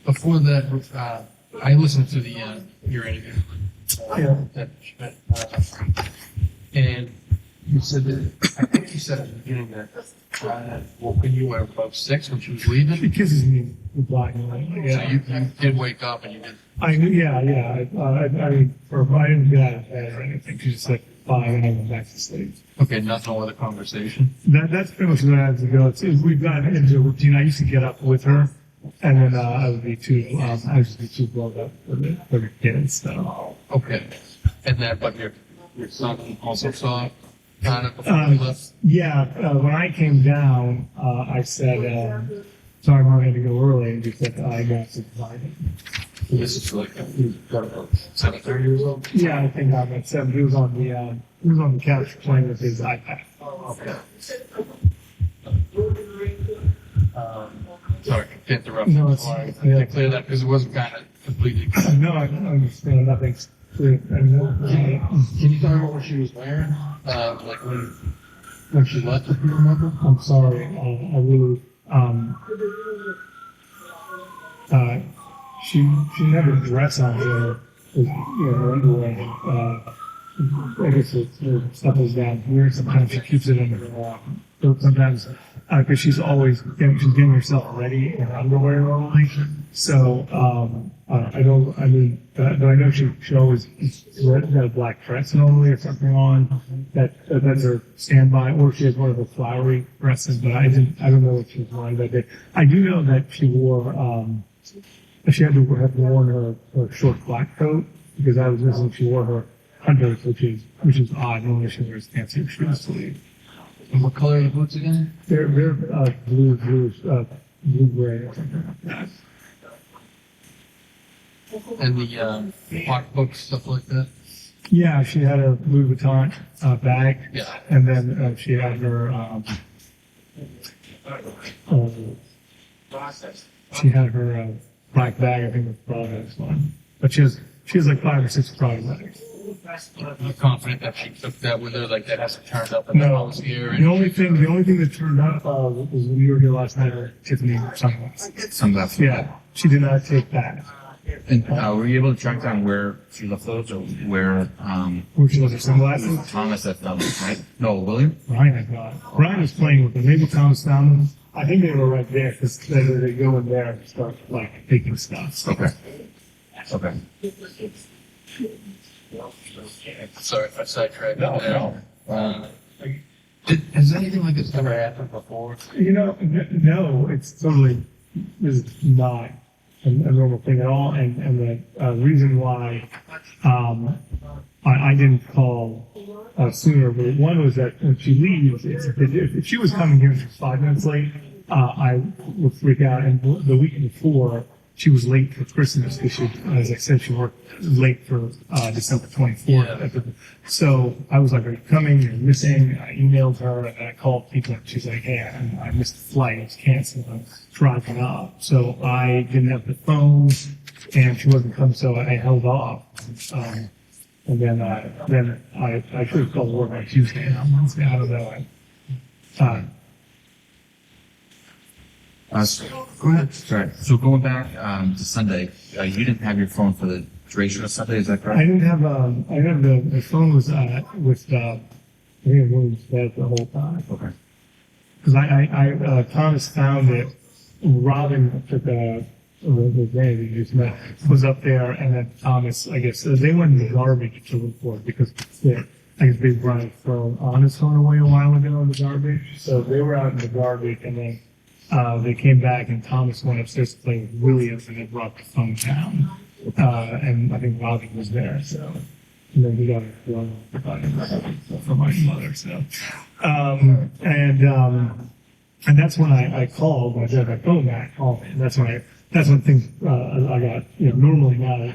Before that, I listened to your interview. Yeah. And you said that, I think you said at the beginning that had woken you at about 6 when she was leaving. She kisses me with black and white. So Yeah. you did wake up and you did. I knew, yeah. I didn't get out of bed or anything. She just said 5 and I went back to sleep. Okay, nothing with a conversation. That's pretty much what I had to go. We've gotten into a routine. I used to get up with her, and then I would be too. I used to be too blown up for the kids. So. Okay. And then, but your son also saw it kind of before you left? Yeah. When I came down, I said, "Sorry, Mom, I had to go early," and she said, "I got to find it." This is like, he's got about 7 years old? Yeah, I think I'm at 7. He was on the couch playing with his iPad. Okay. Sorry to interrupt. No, it's I yeah. to clear that because it wasn't kind of completely. No, I understand. Nothing's clear anymore. Can you tell me what she was wearing? Like when she left, if you remember? I'm sorry. I really. She had a dress on her underwear. I guess her stuff is down here. Sometimes she keeps it under her arm. So sometimes, because she's getting herself ready in her underwear normally. So, but I know she always got a black dress normally or something on. That's her standby, or she has one of the flowery dresses, but I don't know what she was wearing that day. I do know that she wore, she had to have worn her short black coat, because I was listening, she wore her hunters, which is odd. Normally she wears fancy shoes to leave. And what color are the boots again? They're blue gray or something like that. And the pocketbook, stuff like that? Yeah, she had a Louis Vuitton bag. Yeah. And then she had her black bag. I think with Prada one. But she has like 5 or 6 Prada bags. I'm confident that she took that with her, like that hasn't turned up and that I No, was here. the only thing that turned up was when we were here last night at Tiffany sunglasses. Sunglasses. Yeah, she did not take that. And were you able to track down where she left those, or where Where she left her sunglasses? Thomas had found them? Right? No, William. Ryan had gone. Ryan was playing with them. Maybe Thomas found them. I think they were right there because they go in there and start like taking stuff. Okay. Okay. Sorry if I sidetracked. No. Has anything like this ever happened before? You know, no, it's totally is not a normal thing at all. And the reason why I didn't call sooner, but one was that when she leaves, if she was coming here and she was 5 minutes late, I would freak out. And the week before, she was late for Christmas because she, as I said, she worked late for December 24th. So I was like, "Are you coming? You're missing." I emailed her and I called people and she's like, "Hey, I missed the flight. It's canceled. I'm driving up." So I didn't have the phone and she wasn't coming, so I held off. And then I should have called work on Tuesday. And on Wednesday, I don't know. Go ahead. Sorry. So going back to Sunday, you didn't have your phone for the duration of Sunday, is that I correct? didn't have the phone was with I think it was dead the whole time. Okay. Because Thomas found it. Robin took the day that you just met was up there, and then Thomas, I guess they went in the garbage to look for it because I guess Big Brian thrown on his phone away a while ago in the garbage. So they were out in the garbage, and then they came back, and Thomas went upstairs to play with Williams, and they brought the phone down. And I think Robin was there, so. And then he got it from my mother, so. And that's when I called, when I got my phone back, called me. And that's when things, I got, normally now,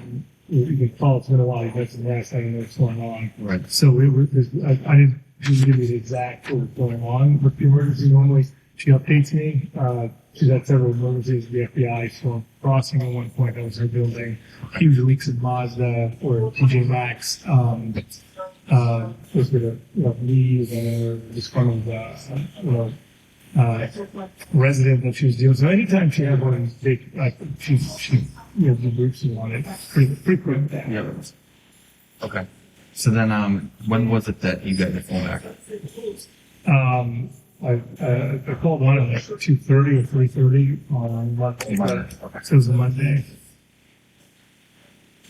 you can call, it's been a while, you get some rest, I don't know what's going on. Right. So I didn't give you the exact what was going on with the emergency. Normally, she updates me. She's had several emergencies. The FBI storm crossing at one point. That was her building. Huge leaks in Mazda or TJ Maxx. Was going to leave and disgruntled, resident that she was dealing with. So anytime she had one of these big, like, she debriefs on it pretty quick. Yeah. Okay. So then, when was it that you got your phone back? I called one at like 2:30 or 3:30 on Monday. Okay. So it was a Monday.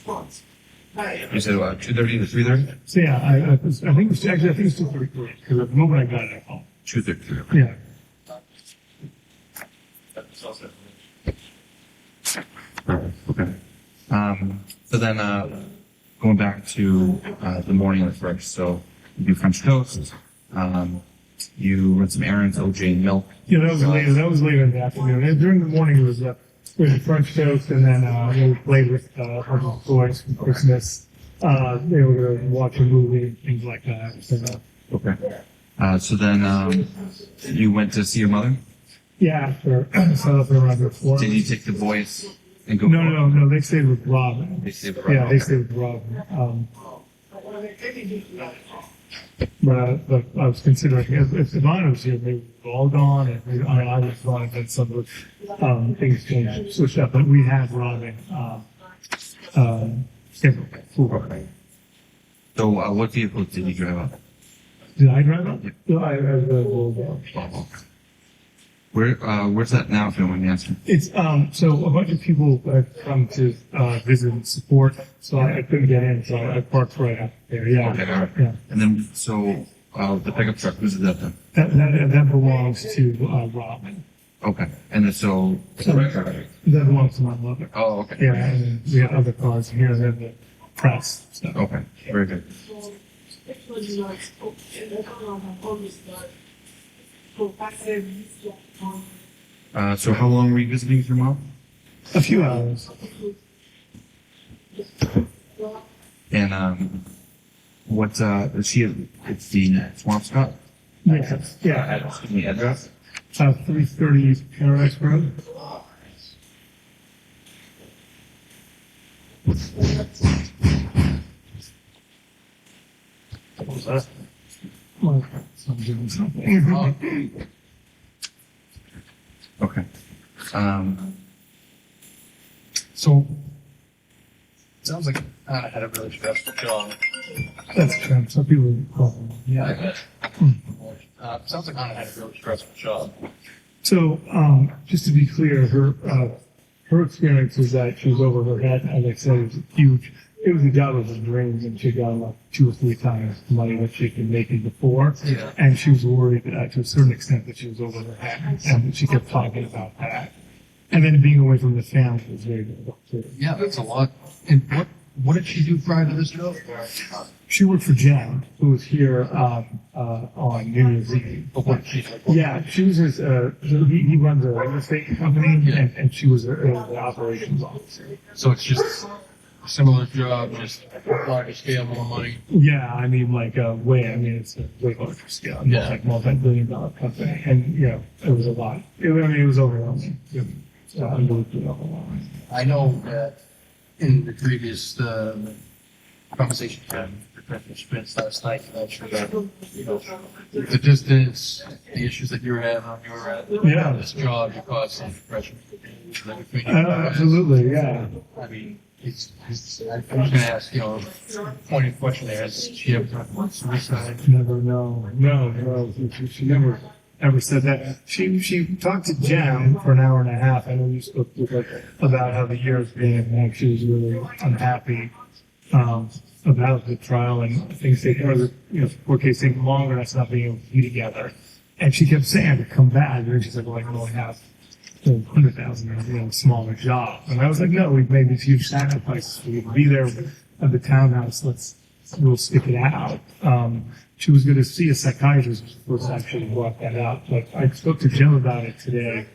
You said what, 2:30 to 3:30? So yeah, I think it's 2:33 because the moment I got it, I called. 2:30. Yeah. Okay. So then, going back to the morning of the first, so you do French toast. You run some errands, OJ and milk. Yeah, that was later. That was later in the afternoon. And during the morning, it was the French toast, and then we played with a bunch of toys from Christmas. They were going to watch a movie, things like that. So, Okay. So then, you went to see your mother? yeah, after set up around the 4. Did you take the boys and go? No. They stayed with Robin. They stayed with Yeah, Robin, they okay. stayed with Robin. But I was considering if Ivana was here, maybe we were all gone, and I was gone, and then some of the things changed, switched up. But we had Robin scheduled for. Okay. So, what vehicle did you drive up? Did I drive up? No, I drove. Where's that now, if you don't mind me asking? It's so a bunch of people have come to visit and support, so I couldn't get in, so I parked right out there. Yeah, Okay, all right. yeah. And then, so, the pickup truck, who's that then? That belongs to Robin. Okay. And then, so, That belongs to my mother. oh, okay. Yeah, and then we have other cars here and then the press. So. Okay, very good. So how long were you visiting with your mom? A few hours. And, what, is she, it's the Swampscott? Yes. Yeah. Excuse me, address? 330 Paradise Road. was that? Well, so I'm doing something. Okay. So, it sounds like Ana had a really stressful job. That's true. Some people call them. Yeah, I bet. Sounds like Ana had a really stressful job. So, just to be clear, her experience was that she was over her head. As I said, it was huge. It was a job of her dreams, and she'd done like 2 or 3 times the money that she could make it before. Yeah. And she was worried to a certain extent that she was over her head, and she kept talking about that. And then being away from the family was very difficult too. Yeah, that's a lot. And what did she do prior to this job? She worked for Jen, who was here on New Year's Eve. But what did she do? Yeah, she was his. He runs a real estate company, Yeah. and she was the operations officer. So it's just a similar job, just larger scale, more money. Yeah, I mean, like it's a way larger scale. Yeah. It's like multi-billion-dollar company, and it was a lot. It was overwhelming. It was unbelievably overwhelming. I know that in the previous conversation we had with Professor Spence last night, you mentioned that the distance, the issues that you were having on your this job, you caused some depression. Absolutely, yeah. I mean, I'm just going to ask, pointed question there. Has she ever thought suicide? Never, no. She never ever said that. She talked to Jen for an hour and a half. I know you spoke to her about how the year has been, and she was really unhappy about the trial and things taking, or the court case taking longer, us not being able to be together. And she kept saying to come back, and then she's like, well, I can only have 100,000 smaller job. And I was like, no, we've made these huge sacrifices for you to be there at the townhouse. We'll stick it out. She was going to see a psychiatrist before she actually brought that up. But I spoke to Jim about it today.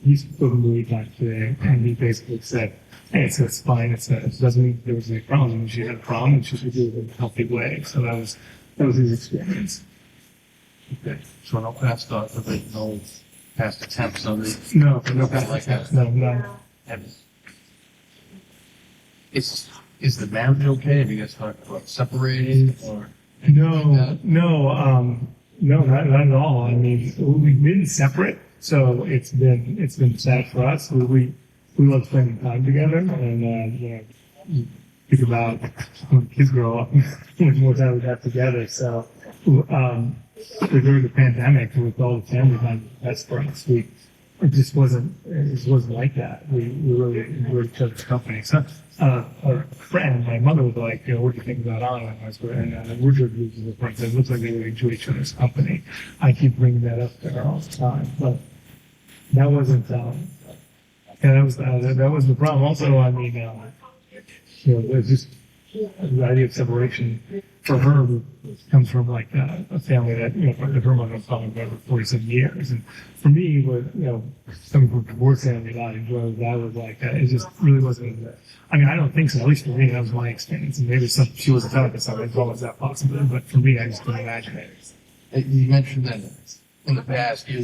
He spoke to me times today, and he basically said, hey, it's fine. It doesn't mean there was any problem. She had a problem, and she should do it in a healthy way. So that was his experience. Okay. So no past no past attempts on the No nothing like that. No. Is the marriage okay? Have you guys talked about separating or? No, not at all. I mean, we've been separate, so it's been sad for us. We love spending time together, and think about when kids grow up, how much more time we have together. So, during the pandemic, with all the family time that's for us, it just wasn't like that. We really enjoyed each other's company. So, a friend, my mother was like, what do you think about Ana? And Woodruff uses a friend said, it looks like they really enjoy each other's company. I keep bringing that up to her all the time, but that wasn't, that was the problem. Also, I mean, it's just the idea of separation for her comes from like a family that her mother was following for over 47 years, and for me, coming from a divorce family, that was like it just really wasn't. I mean, I don't think so. At least for me, that was my experience, and maybe she was a therapist. As well as that possible, but for me, I just couldn't imagine it. You mentioned that in the past, you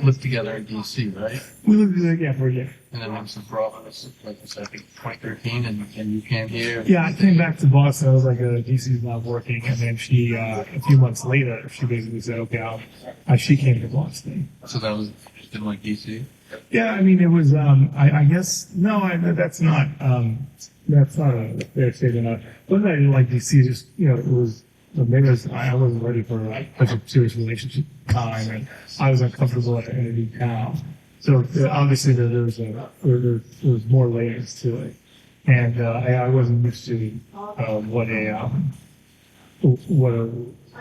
lived together in D.C., right? We lived together for a year. And then there was some problems, like I said, I think 2013, and you came here. Yeah, I came back to Boston. I was like, DC's not working. And then she, a few months later, she basically said, okay, she came to Boston. So that was, just didn't like DC? Yeah, I mean, it was, I guess, no, that's not a fair statement. Wasn't I didn't like DC, just, it was, maybe I wasn't ready for such a serious relationship time, and I was uncomfortable in a new town. So obviously there was more layers to it, and I wasn't used to what a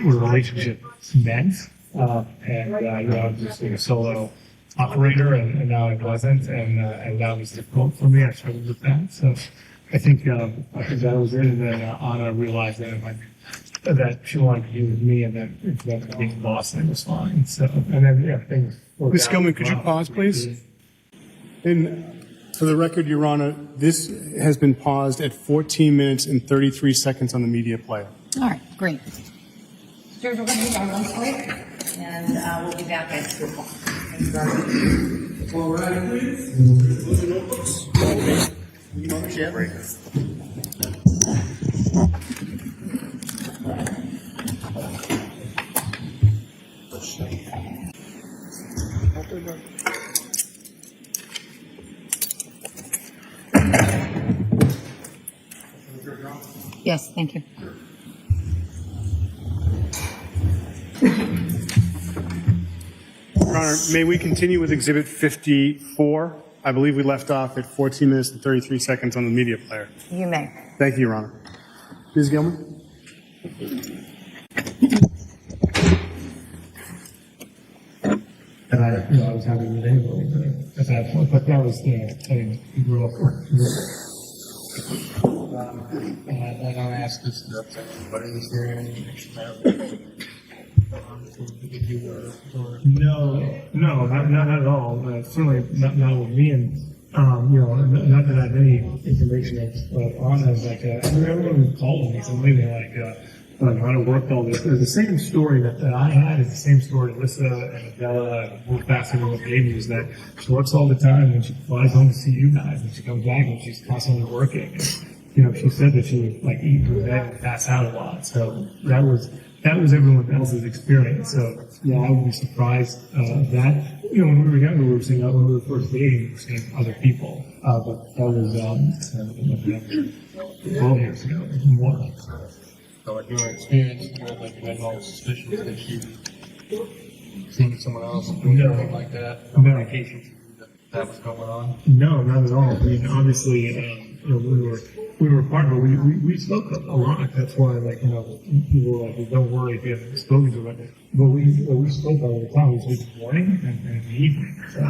relationship meant, and I was just a solo operator, and now I wasn't, and that was difficult for me. I struggled with that, so I think that was it. And then Ana realized that she wanted to be with me, and that being in Boston was fine. So, and then things. Ms. Gilman, could you pause, please? And for the record, Your Honor, this has been paused at 14 minutes and 33 seconds on the media player. All right, great. George, we're going to take our lunch break, and we'll be back at 2 o'clock. Thank you very much. All right, please. Close the notebooks. Break. Yes, thank you. Your Honor, may we continue with Exhibit 54? I believe we left off at 14 minutes and 33 seconds on the media player. You may. Thank you, Your Honor. Ms. Gilman? And I was happy with anybody at that point, but that was, I mean, we grew up. And I don't ask this to everybody is there any No, not at all. Certainly not with me, and not that I have any information on it. Like everyone who called me, somebody like how to work all this. It was the same story that I had. It's the same story Alyssa and Adela and we're fascinated with Amy is that she works all the time and she flies home to see you guys and she comes back and she's constantly working. And, she said that she would like eat her bed and pass out a lot. So that was everyone else's experience. So yeah, I would be surprised that when we were younger, we were seeing when we were first dating, we were seeing other people. But that was 12 years ago or more. So in your experience, you had no suspicions that she seeing someone else doing something like that? No indications that was going on? No, not at all. I mean, obviously, we were partnered. We spoke a lot. That's why, people were like, "Don't worry if you haven't spoken to it." But we spoke all the time. We spoke in the morning and in the evening. So.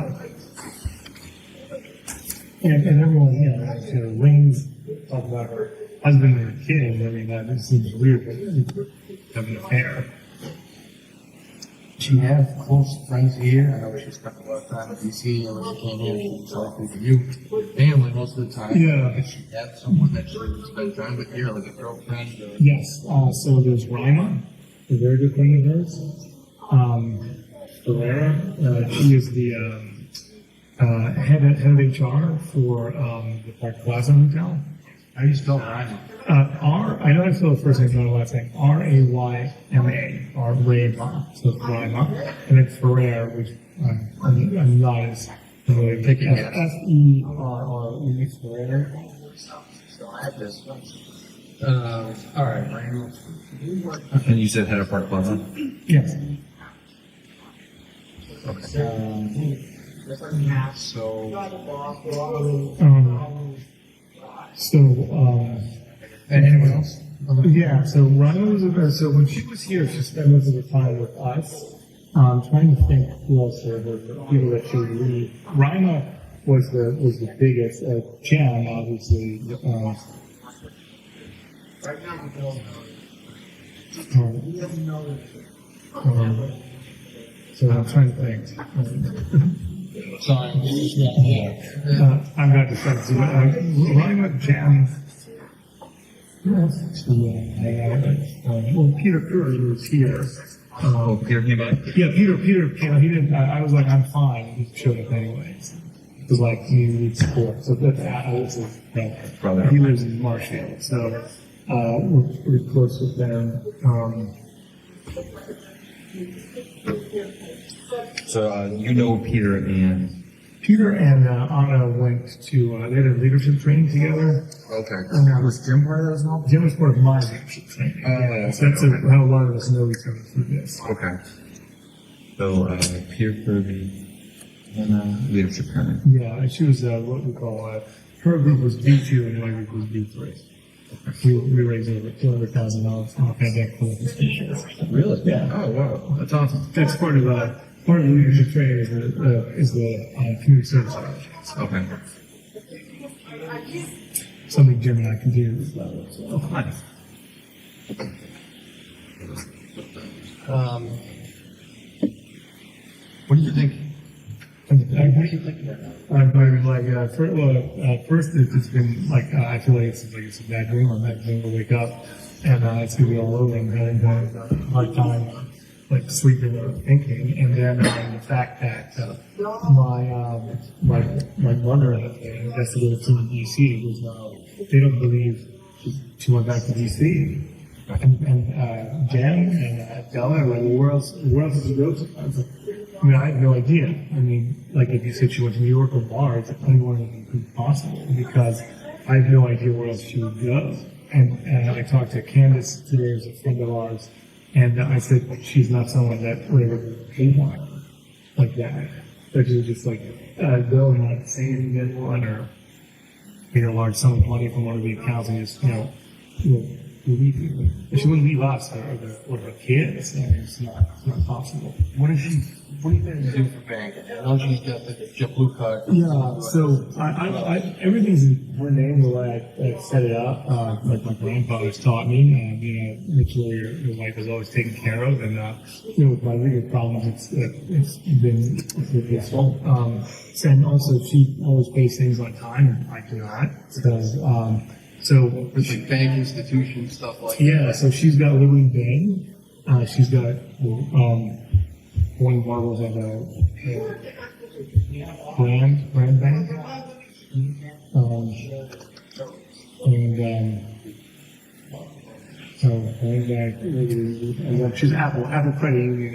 And everyone, Wayne's talk about her husband and her kids. I mean, that seems weird, but have an affair. She has close friends here. I know she spent a lot of time in DC, and when she came here, she was talking to you, family most of the time. Yeah. Did she have someone that she would spend time with here, like a girlfriend? Or... Yes. So there's Rima, a very good friend of hers. Ferreira, she is the head of HR for the Park Plaza Hotel. How do you spell Rima? I know I spell the first name, not the last name. Rayma, or Rayma. So it's Rayma. And then Ferrer, which I'm not as familiar with. Ferrer. Ferrer. So I have this. All right. And you said head of Park Plaza? Yes. And anyone else? Yeah, so Rima was so when she was here, she spent most of her time with us. I'm trying to think who else were the people that she would lead. Rima was the biggest. Jan, obviously. So I'm trying to think. Sorry. I'm not defensive. Rima, Jan. Well, Peter Curry was here. Peter came by? Yeah, Peter, he didn't, I was like, I'm fine. He showed up anyways. It was like, you need support. So that's Alice's brother. He lives in Marshfield. So, we're pretty close with them. So, you know Peter and Ana went to, they had a leadership training together. Okay. Was Jim part of that as well? Jim was part of my leadership training. So that's how a lot of us know each other through this. Okay. So, Peter Kirby and leadership training. Yeah, and she was what we call, her group was B2 and my group was B3. We raised over $200,000 on pandemic qualifications. Really? Yeah. Oh, wow. That's awesome. That's part of leadership training is the community service projects. Okay. Something Jim and I can do as well. So. Nice. What do you think? First it's been like I feel like it's a bad dream. I'm not going to wake up and it's going to be all over and I'm going to have a hard time like sleeping or thinking. And then the fact that my mother investigated to DC was they don't believe she went back to DC. And Jan and Adela were like, where else did she go to? I have no idea. Like if you said she went to New York or Mars, I wouldn't be possible because I have no idea where else she would go. and I talked to Candace today, who's a friend of ours, and I said she's not someone that would ever pay one like that. That she would just like go and not say anything to anyone or pay a large sum of money from one of the accounts and just leave. But she wouldn't leave us or the kids. I mean, it's not possible. What do you plan to do for bank? I know she's got the JetBlue card. Yeah, so everything's in her name the way I set it up. Like my grandfather's taught me, make sure your life is always taken care of. And with my legal problems, it's been difficult. And also, she always pays things on time, and I do not. So With like bank institutions, stuff like yeah, that. so she's got Liberty Bank. She's got one marbles at a brand bank. So brand bank, and then she's Apple Credit Union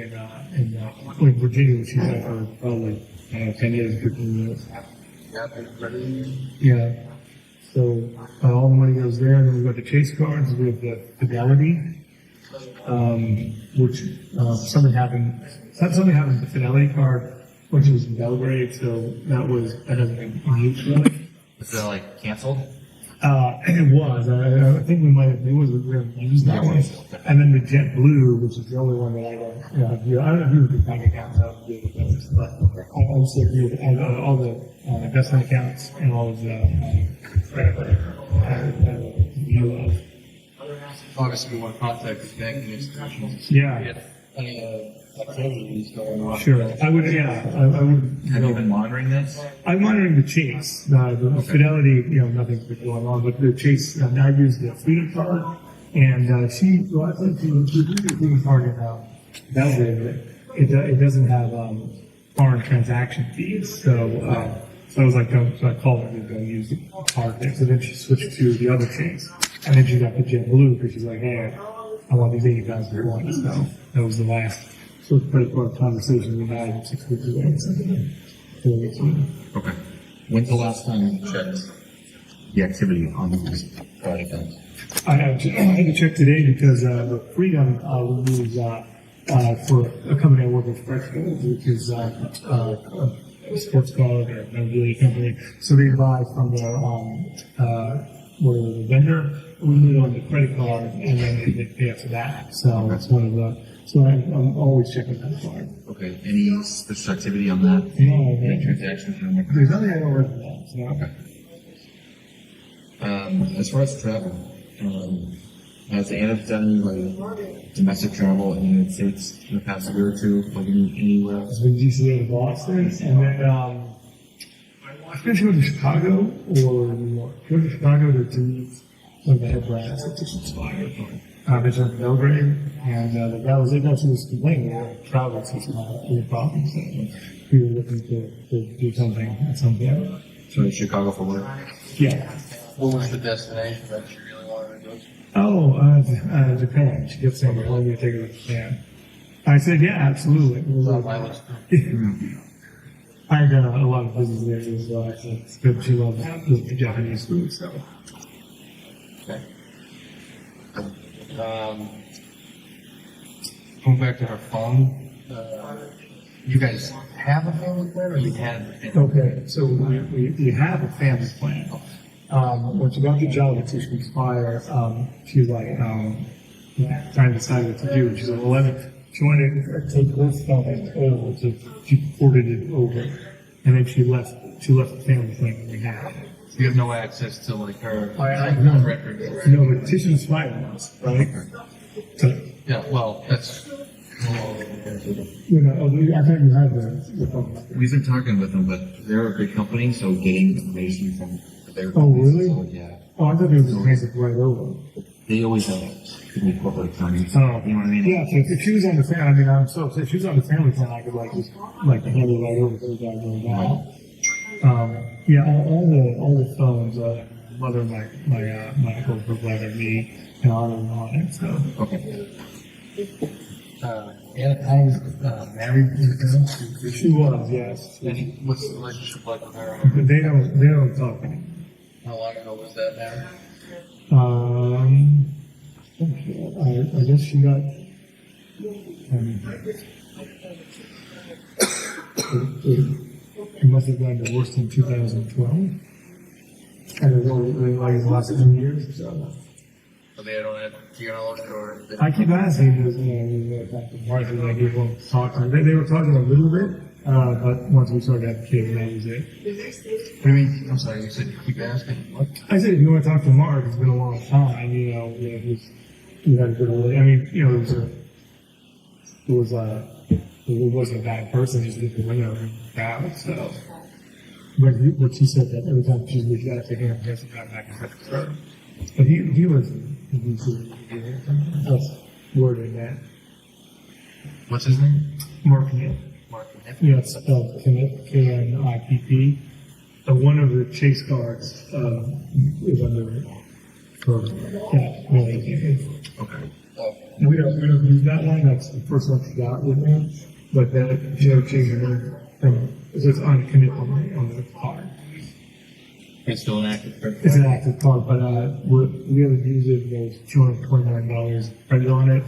in Virginia, which she's had for probably 10 years, 15 years. Yeah. So all the money goes there, and then we've got the Chase cards with the Fidelity, which something happened with the Fidelity card, which was in Belgrade, so that hasn't been used really. Is that like canceled? It was. I think we going to use that one. And then the JetBlue, which is the only one that I don't do. I don't agree with the bank accounts. I don't agree with those, but I also agree with all the investment accounts and all of the view of. Obviously, we want to contact the banking institutions. Yeah. Any activities going on. Sure. I would. Have you been monitoring this? I'm monitoring the Chase. The Fidelity, nothing's been going on, but the Chase, I use the Freedom card, and I think she used the Freedom card in Belgrade, but it doesn't have foreign transaction fees. So I was like, so I called her to go use the card there. So then she switched to the other Chase, and then she got the JetBlue because she's like, hey, I want these 80,000 points. So that was the last sort of credit card conversation we had 6 weeks ago. 4 weeks ago. Okay. When's the last time you checked the activity on these card accounts? I had to check today because the Freedom we use for a company I work with, which is a sports card or a memorabilia company. So they buy from the vendor. We do it on the credit card, and then they pay us for that. So that's one of the. So I'm always checking that card. Okay. Any special activity on that? No, Any transactions? there's nothing I don't recognize. No. Okay. As far as travel, has Ana done any like domestic travel in the United States in the past year or two? Like anywhere? It's been GCA to Boston, and then I finished going to Chicago or New York. Go to Chicago to meet one of the head brands that just inspired. They went to Belgrade, and the guy was like, she was complaining about travel since we problems. We were looking to do something at some point. So in Chicago for work? Yeah. What was the destination that you really wanted to go to? Oh, Japan. She kept saying, "Why don't you take her to Japan?" I said, "Yeah, absolutely." It was On my list. I got a lot of business there as well. It's good. She loves the Japanese food, so. Okay. Going back to her phone, you guys have a family plan, or you had a family plan? Okay, so we have a family plan. When she got the job at Tishman Expire, she was like, trying to decide what to do. She's like, she wanted to take this family over, so she ported it over, and then she left the family plan that we had. So you have no access to like her No, record. but Tishman Expire was, right? So, Yeah, well, that's. I thought you had the phone. We've been talking with them, but they're a big company, so getting information from their Oh, companies, really? so, yeah. Oh, I thought it was just basic right over. They always have could be corporate accounting. Oh, You know what I mean? yeah. So if she was on the family, I mean, I'm so if she was on the family plan, I could just hand it right over to the guy going now. Yeah, all the phones, mother, my uncle, her brother, me, and on it. So Okay. Ana was married to the she was, yes. What's the relationship like with her? But they don't talk anymore. How long ago was that marriage? I guess she got, she must have gotten divorced in 2012. And it was only like the last 10 years, so. So they don't have genealogy or? I keep asking, because, Martha, like, they won't talk to me. They were talking a little bit, but once we started having kids, that was it. What do you mean? I'm sorry, you said you keep asking. What? I said, if you want to talk to Mark, it's been a long time, we had a good relationship. I mean, it wasn't a bad person, just didn't win out, so. But she said that every time she reached out to him, he hasn't got back in touch with her. But he was, that's wording that. What's his name? Mark Knipp. Mark. Yeah, it's spelled Knipp, K-N-I-P-P. One of the chase cards, is under it. For, Okay. We don't use that one, that's the first one she got with me, but then, changed her name from, so it's on Knipp on the card. It's still an active credit. It's an active card, but, we haven't used it, there's $229 credit on it.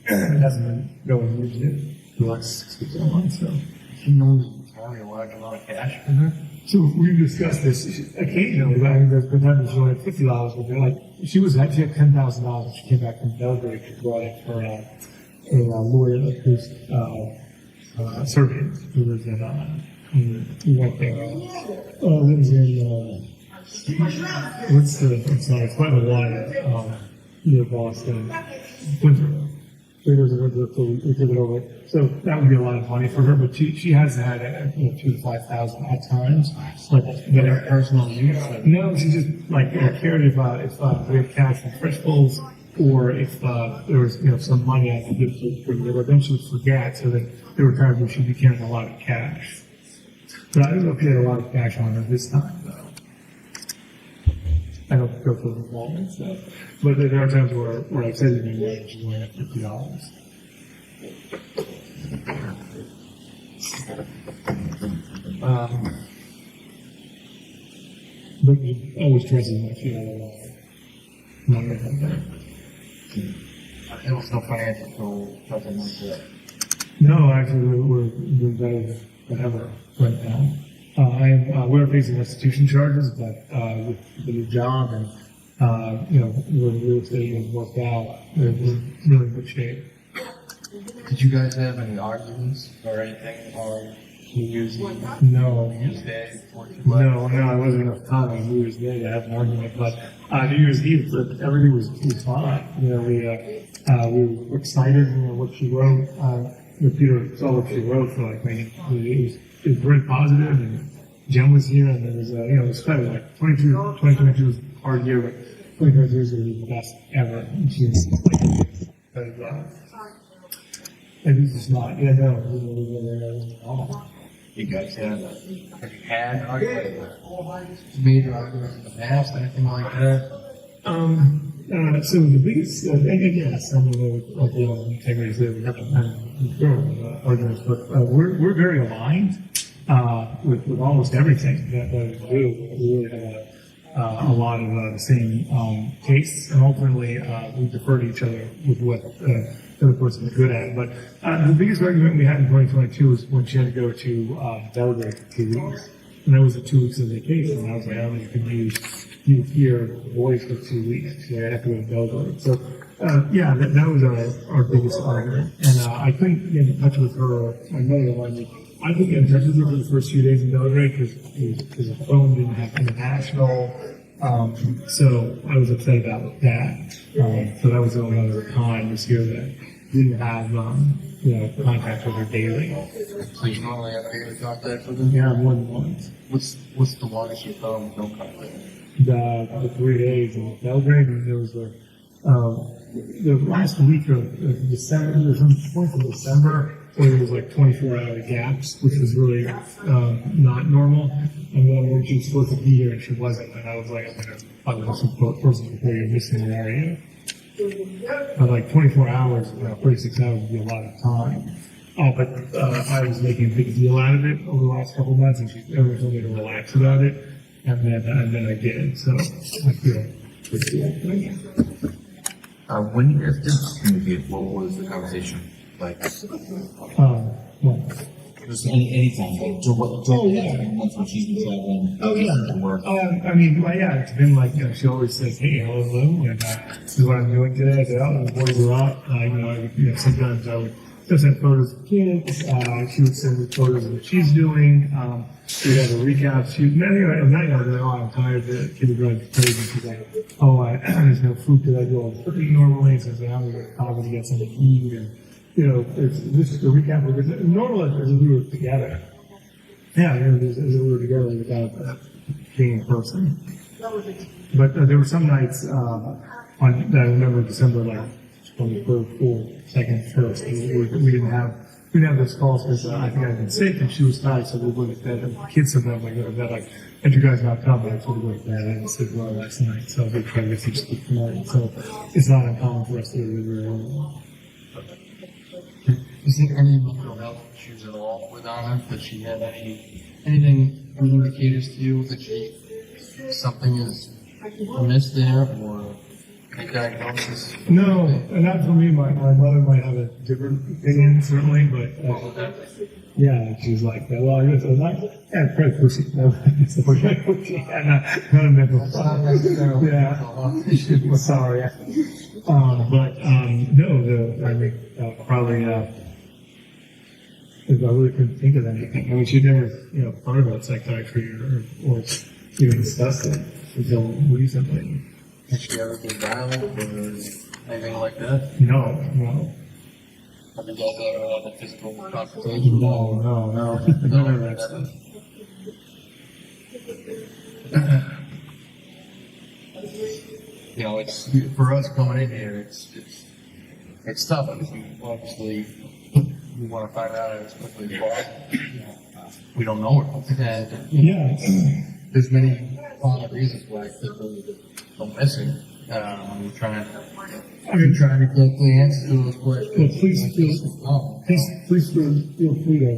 It hasn't been going used it for the last 6 or 7 months, so. He knows carry a large amount of cash for her. So we've discussed this occasionally, but I mean, there's been times she only had $50 with her. Like, she actually had $10,000 when she came back from Belgrade. She brought it for a lawyer who's Serbian, who lives in, he went there, lives in, I'm sorry, it's quite a while, near Boston, Windsor. So he lives in Windsor, so we took it over. So that would be a lot of money for her, but she has had, $2,000 to $5,000 at times. Like, but her personal use? No, she just, cared about if we had cash from fresh bowls, or if, there was, some money I could give for her, but then she would forget, so that there were times where she'd be carrying a lot of cash. But I don't know if she had a lot of cash on her this time, though. I don't go for the moment, so. But there are times where I said to me, like, she's only at $50. But it always dresses my feet a lot. Not like that. There was no financial nothing like that. No, actually, we're doing better than ever right now. We're facing restitution charges, but with the new job and where the real estate has worked out, we're really in good shape. Did you guys have any arguments or anything, or New Year's Eve? No. New Year's Day? Before you left? No, I wasn't enough time on New Year's Day to have an argument, but New Year's Eve, everything was fine. We were excited, what she wrote. Peter saw what she wrote, so it was very positive, and Jen was here, and there was, it was kind of like 2022 was a hard year, but 2023 is going to be the best ever. And she was and it's just not, You guys have you had arguments, major arguments in the past, anything like that? So the biggest, and again, some of the integrity is that we have arguments, but we're very aligned with almost everything that we do. We really have a lot of the same tastes, and ultimately we defer to each other with what the other person is good at. But the biggest argument we had in 2022 was when she had to go to Belgrade for 2 weeks, and that was the 2 weeks of vacation. And I was like, I don't know, you can use here boys for 2 weeks. So I have to go to Belgrade. So that was our biggest argument, and I couldn't get in touch with her. My mother wanted me. I couldn't get in touch with her for the first few days in Belgrade because the phone didn't have international. So I was upset about that. So that was another time this year that didn't have contact with her daily. So you normally have daily contact with them? Yeah, more than once. What's the longest you found with no contact? The 3 days in Belgrade, and there was the last week of December. There was some point in December where there was 24-hour gaps, which was really not normal. And then when she was supposed to be here and she wasn't, and I was like, I'm going to support person before you're missing an area. But 24 hours, 36 hours would be a lot of time. But I was making a big deal out of it over the last couple of months, and everyone told me to relax about it, and then I did. So I feel When you guys did communicate, what was the conversation like? Well, Just anytime, like, once when she's been traveling. Oh, yeah. To work. I mean, well, yeah, it's been like, she always says, hey, hello, and this is what I'm doing today. I said, oh, the boys are out. Sometimes I would just send photos of kids. She would send me photos of what she's doing. We'd have a recap. At night, I was like, oh, I'm tired. The kids are driving me crazy. She's like, oh, there's no food because I do all the cooking normally. So I said, I'm going to go to get something to eat. And, this is the recap. Because normal as if we were together. Yeah, as if we were together without being in person. But there were some nights that I remember December 23rd, 4th, 2nd, 1st. We didn't have those calls because I think I'd been sick and she was tired, so we went to bed. And the kids sometimes go to bed and you guys not coming, I told her to go to bed. I didn't sleep well last night, so we try to get some sleep tonight. So it's not uncommon for us to do very early. Is there any mental health issues at all with Ana? Did she have anything, any indicators to you that something is amiss there, or a diagnosis? No, and not for me. My mother might have a different opinion, certainly, but yeah, she's like that. Well, I guess I'm not. Yeah, Fred Pussy. No, it's the Fred Pussy. Not a mental. Yeah, well, sorry. No, I mean, probably. I really couldn't think of anything. I mean, she never, thought about psychiatry or even discussed it until recently. Has she ever been violent or anything like that? No. Have you guys ever had a physical confrontation? No. None of that stuff. It's for us coming in here. It's tough because we want to find out as quickly as possible. We don't know it, and there's many common reasons why people go missing. We're trying to quickly answer those questions. Well, please feel free to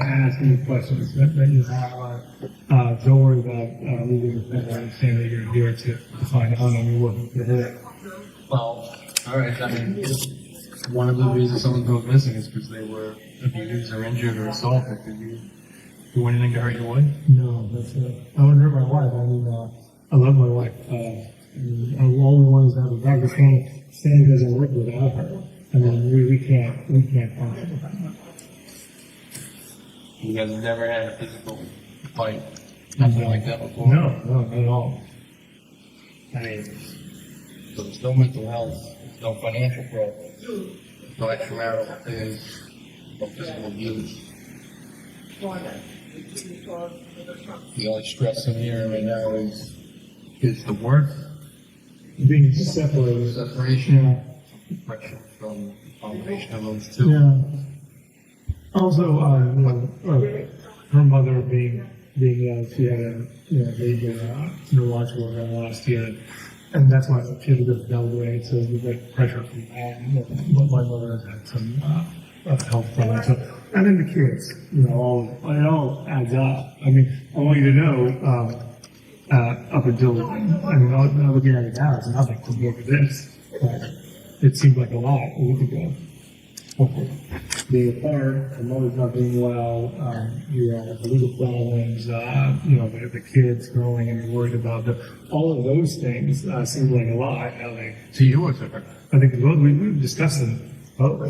ask any questions that you have. Don't worry about leaving the thing. I understand that you're here to find out and you're working for her. Well, all right. I mean, one of the reasons someone goes missing is because they were abused or injured or assaulted. Did you do anything to hurt your wife? No, that's it. I wouldn't hurt my wife. I mean, I love my wife. All we want is to have a dog. Sandy doesn't work without her. I mean, we can't function without her. You guys have never had a physical fight, nothing like that before? No, not at all. I mean, so there's no mental health, there's no financial problems, no extramarital affairs, no physical abuse. The only stress in here right now is the work, Being separated. separation, depression from the combination of those two. Yeah. Also, her mother being she had a major neurological event last year, and that's why she had a bit of beltway, so we got pressure from that. But my mother has had some health problems. So, and then the kids, it all adds up. I mean, I want you to know, up until, I'm looking at it now, it's nothing compared to this. But it seemed like a lot a week ago. Being apart, the mother's not doing well, the legal problems, the kids growing and you're worried about all of those things seem like a lot. To you or to her? I think we discussed them both.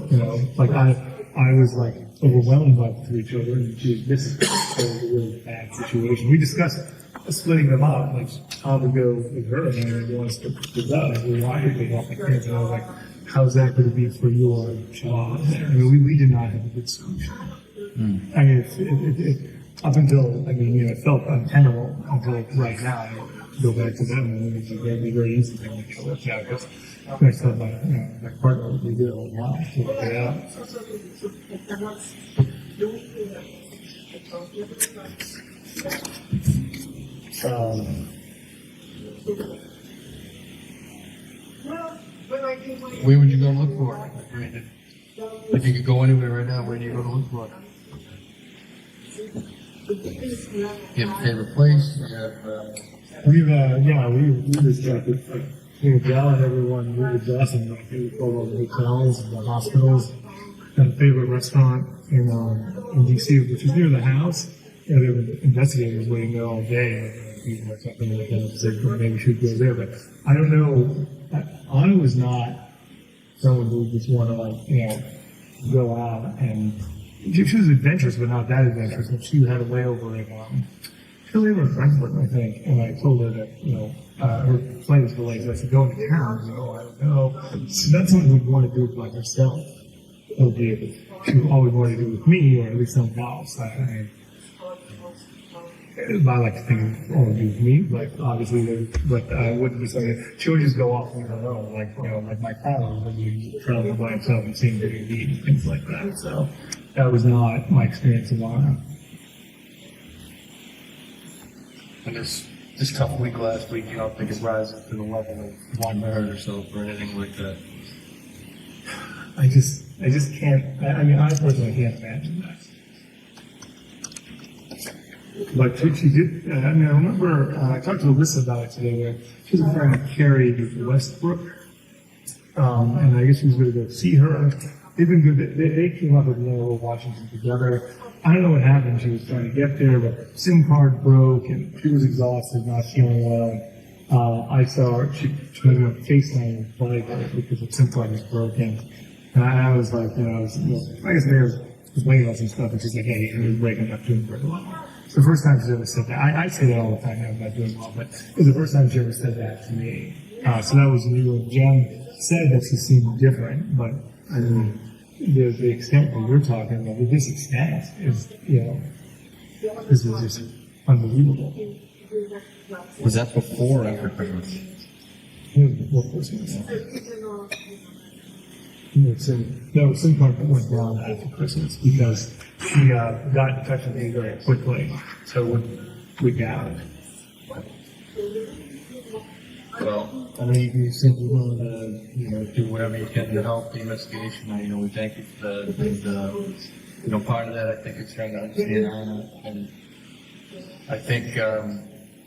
I was like overwhelmed by the three children and she was missing. So it was a really bad situation. We discussed splitting them up, like how to go with her and everyone wants to split up. We wanted to help the kids and I was like, how's that going to be for your job? I mean, we did not have a good solution. I mean, it up until, it felt untenable until right now. I go back to them and it's very easy to make it work out because I thought my partner, we did a lot to work it out. Where would you go look for it? If you could go anywhere right now, where do you go to look for it? You have a favorite place? You have We've, we rejected, we were telling everyone, we were adjusting, like, we would go to the hotels, the hospitals, and a favorite restaurant in DC, which is near the house. You know, there were investigators waiting there all day, and people were talking like that, said, well, maybe we should go there, but I don't know, Ana was not someone who would just want to, like, you know, go out and, she was adventurous, but not that adventurous, and she had a layover in, she was in Frankfurt, I think, and I told her that, you know, her flight was delayed, so I said, go into town, you know, I don't know. So that's something we'd want to do by herself. Okay, she always wanted to do with me, or at least someone else. I like to think it only do with me, but obviously, but I wouldn't be something, she would just go off on her own, like, you know, like my father would be traveling by himself and seeing TV and things like that, so that was not my experience of Ana. And this tough week last week, you don't think it rises to the level of wanting to hurt herself or anything like that? I just can't, I mean, I personally can't imagine that. But she did, I mean, I remember, I talked to Alyssa about it today, where she was a friend of Carrie Westbrook, and I guess she was going to go see her. They've been good, they came up with Mineral Washington together. I don't know what happened, she was trying to get there, but SIM card broke, and she was exhausted, not feeling well. I saw her, she was on FaceTime with Friday because the SIM card was broken. And I was like, you know, I guess Mary was waiting on some stuff, and she's like, hey, you're breaking up doing very well. It's the first time she's ever said that. I say that all the time, I'm not doing well, but it was the first time she ever said that to me. So that was new. And Jen said that she seemed different, but I mean, the extent that you're talking about, this extent is, you know, this is just unbelievable. Was that before or after Christmas? Before Christmas. No, SIM card went down after Christmas because she got in touch with me very quickly, so it wouldn't freak out. Well, I mean, you seem to be willing to, you know, do whatever you can to help the investigation. You know, we thank you for that. And, you know, part of that, I think, is trying to understand Ana. And I think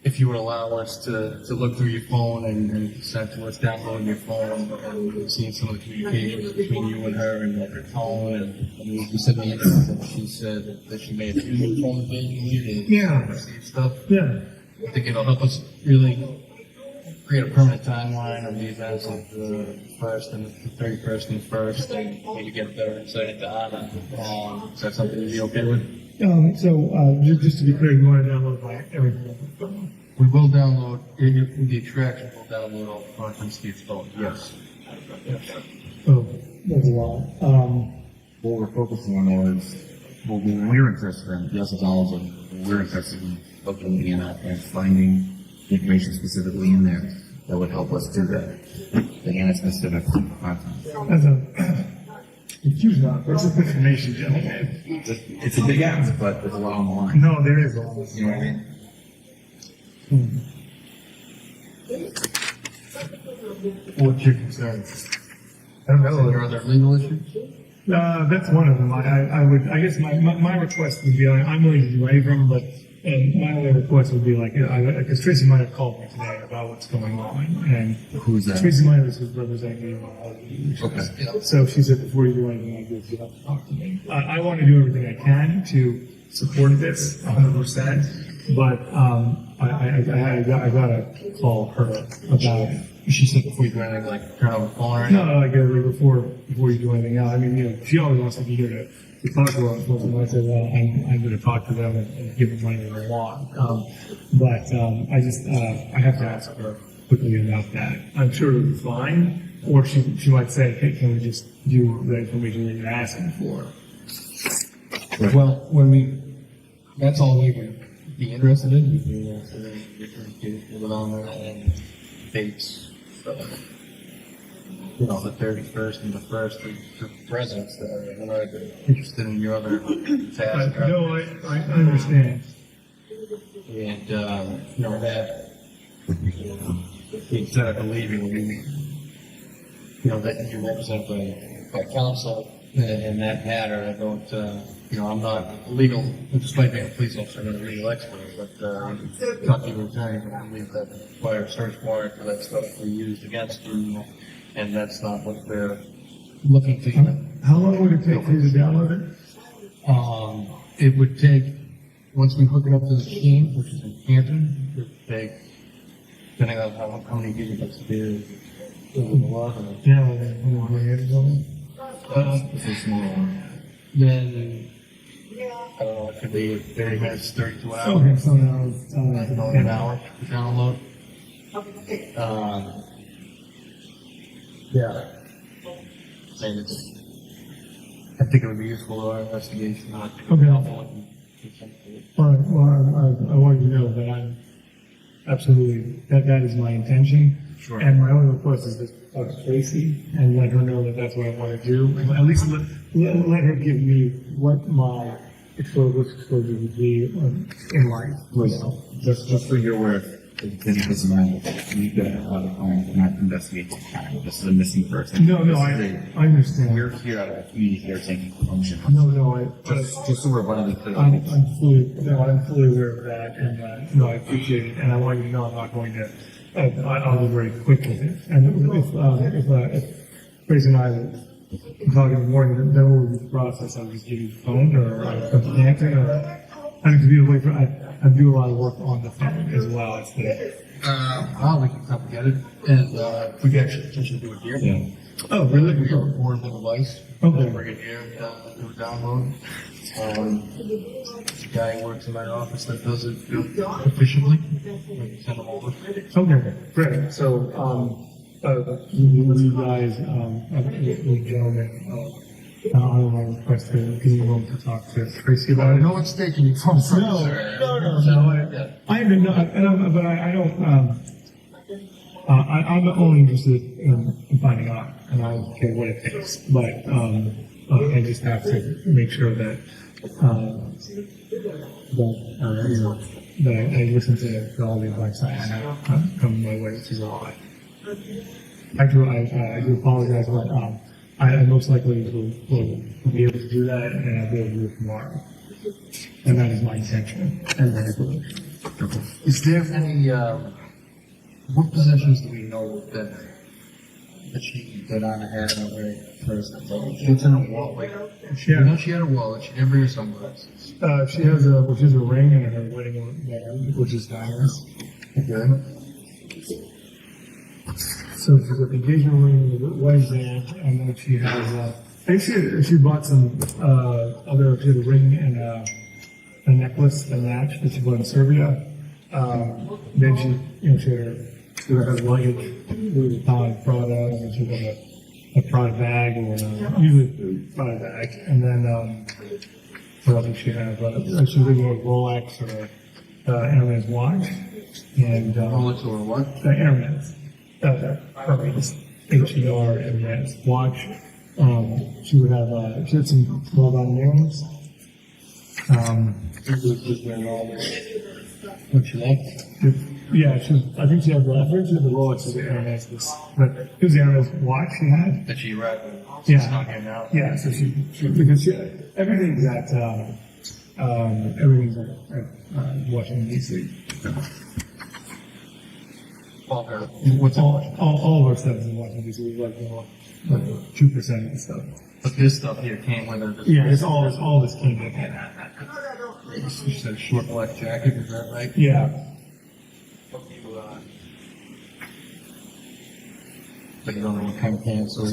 if you would allow us to look through your phone and send to us, downloading your phone and seeing some of the communications between you and her and her tone. And I mean, you said in the interview that she said that she may have used your phone occasionally to receive stuff. Yeah. I think it'll help us really create a permanent timeline of the events of the 1st and the 31st and 1st, and maybe get a better insight into Ana. Is that something you'd be okay with? Just to be clear, you want to download everything? We will download, in the attraction, we'll download all the content Steve's phone, yes. Oh, that's a lot. What we're focusing on is what we're interested in, yes, it's all of them. We're interested in looking in and finding information specifically in there that would help us do that. The Ana specific content. That's a huge amount of information, gentlemen. It's a big ask, but there's a lot on the line. No, there is a lot. You know what I mean? What's your concern? I don't know. Are there other legal issues? That's one of them. I guess my request would be, I'm willing to do any of them, but and my only request would be like, because Tracy might have called me today about what's going on, and Who's that? Tracy might have representing me. Okay. So she said, before you do anything like this, you have to talk to me. I want to do everything I can to support this 100%, but I gotta call her about it. She said before you do anything, like turn on the phone or anything? No, like before you do anything else. I mean, you know, she always wants to be here to talk to us. And I said, well, I'm going to talk to them and give them money they want. I have to ask her quickly about that. I'm sure it'll be fine. Or she might say, hey, can we just do the information that you're asking for? Right. Well, that's all we would be interested in. We'd be interested in different cases with on there and dates. You know, the 31st and the 1st for residents that are interested in your other tasks. No, I understand. And, you know, that instead of leaving, you know, that you represent by counsel, in that matter. I don't, I'm not legal, despite being a police officer, I'm not a legal expert, but, talking to your attorney, I believe that requires search warrant for that stuff to be used against you, and that's not what they're looking to. How long would it take for you to download it? It would take, once we hook it up to the machine, which is in Canton, it would take, depending on how many gigabytes it is, a lot of it. Yeah, how many years ago? Then, I don't know, it could be 30 minutes, 32 hours. Okay, so now it's, About an hour to download. Yeah. And I think it would be useful to our investigation. Okay. All right, well, I want you to know that I'm absolutely, that is my intention. Sure. And my only request is to talk to Tracy and let her know that that's what I want to do. And at least let her give me what my exposure would be in life. Just so you're aware, this is mine. We've got a lot of clients and not investigate the crime. This is a missing person. No, I understand. We're here at a community care taking function. No, Just so we're abundantly clear. I'm fully aware of that, and no, I appreciate it, and I want you to know I'm not going to. I'll be very quick with it. And if Tracy and I were talking in the morning, then what would be the process? I would just give you the phone, or I come to Hampton, or I have to be away from. I do a lot of work on the phone as well as the. We can come get it, and we can actually potentially do it here. Yeah. Oh, really? We have a portable device. Okay. Bring it here, do a download. The guy who works in my office that does it efficiently. We can send him over. Okay, great. So, you guys, the gentleman, I don't request to give you a moment to talk to Tracy about it. No one's taking you from sir. No. I know, but I don't. I'm only interested in finding out, and I don't care what it takes. But I just have to make sure that that I listen to all the advice I have come my way, which is a lot. I do apologize, but I most likely will be able to do that, and I'll be able to do it tomorrow. And that is my intention. Is there any, what possessions do we know that she did on had already first? What's in a wallet? Yeah. You know she had a wallet, she didn't bring her sunglasses. She has a ring and her wedding band, which is diamonds. Okay. So she's got the engagement ring, the wedding band, and then she has, I think she bought some, she had a ring and a necklace that matched that she bought in Serbia. Then she had her luggage, Louis Vuitton, Prada, and then she had a Prada bag, or usually a Prada bag. And then, what else did she have? She was a Rolex or Hermes watch. And, Rolex or what? Hermes. Hermes. H-E-R Hermes watch. She would have, she had some well-done nails. It was just wearing all this. What she liked? Yeah, I think she had the Rolex of the Hermes, but it was the Hermes watch she had. That she read with. Yeah. It's not here now. Yeah, so because everything's at Washington D.C. All her. What's All of our stuff is in Washington D.C. Like 2% of the stuff. But this stuff here came with her. Yeah, it's all this came with it. She said short black jacket, is that right? Yeah. But you don't know what kind of pants or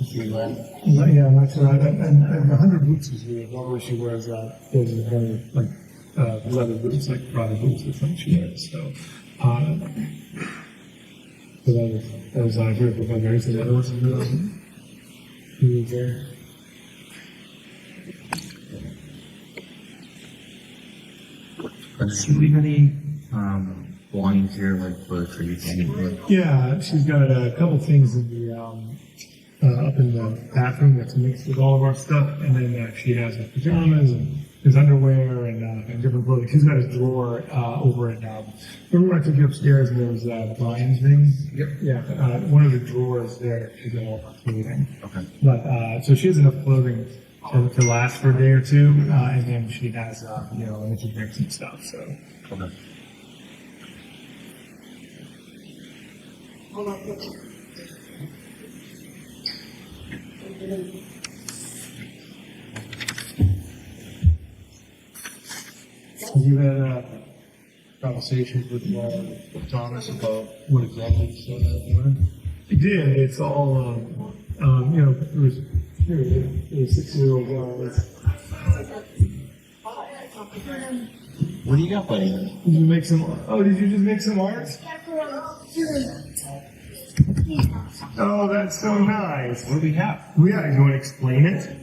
she wear. Yeah, I'm not sure. And 100 boots is weird. Normally she wears those very leather boots, like Prada boots or something she wears. So, that was very familiar. So that wasn't really there. Does she leave any belongings here, like books or anything? Yeah, she's got a couple things in the up in the bathroom that's mixed with all of our stuff, and then she has her pajamas and his underwear and different clothing. He's got his drawer over at. Remember when I took you upstairs and there was Brian's thing? Yep. Yeah. One of the drawers there is all clothing. Okay. But so she has enough clothing to last for a day or two, and then she has energy drinks and stuff. So. Okay. Have you had conversations with Thomas about what exactly you said that? He did. It's all, it was 6-year-old guys. What do you got, buddy? Did you make some? Oh, did you just make some art? Oh, that's so nice. What do we have? Yeah, you want to explain it?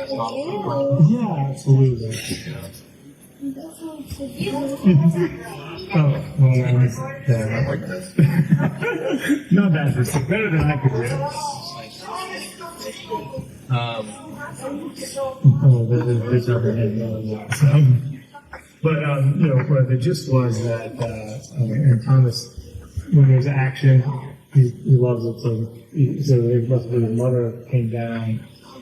Yeah, absolutely. Oh, well, that was Like this. not bad for some, better than I could do. Oh, there's other head. But the gist was that, and Thomas, when there's action, he loves it. So his mother came down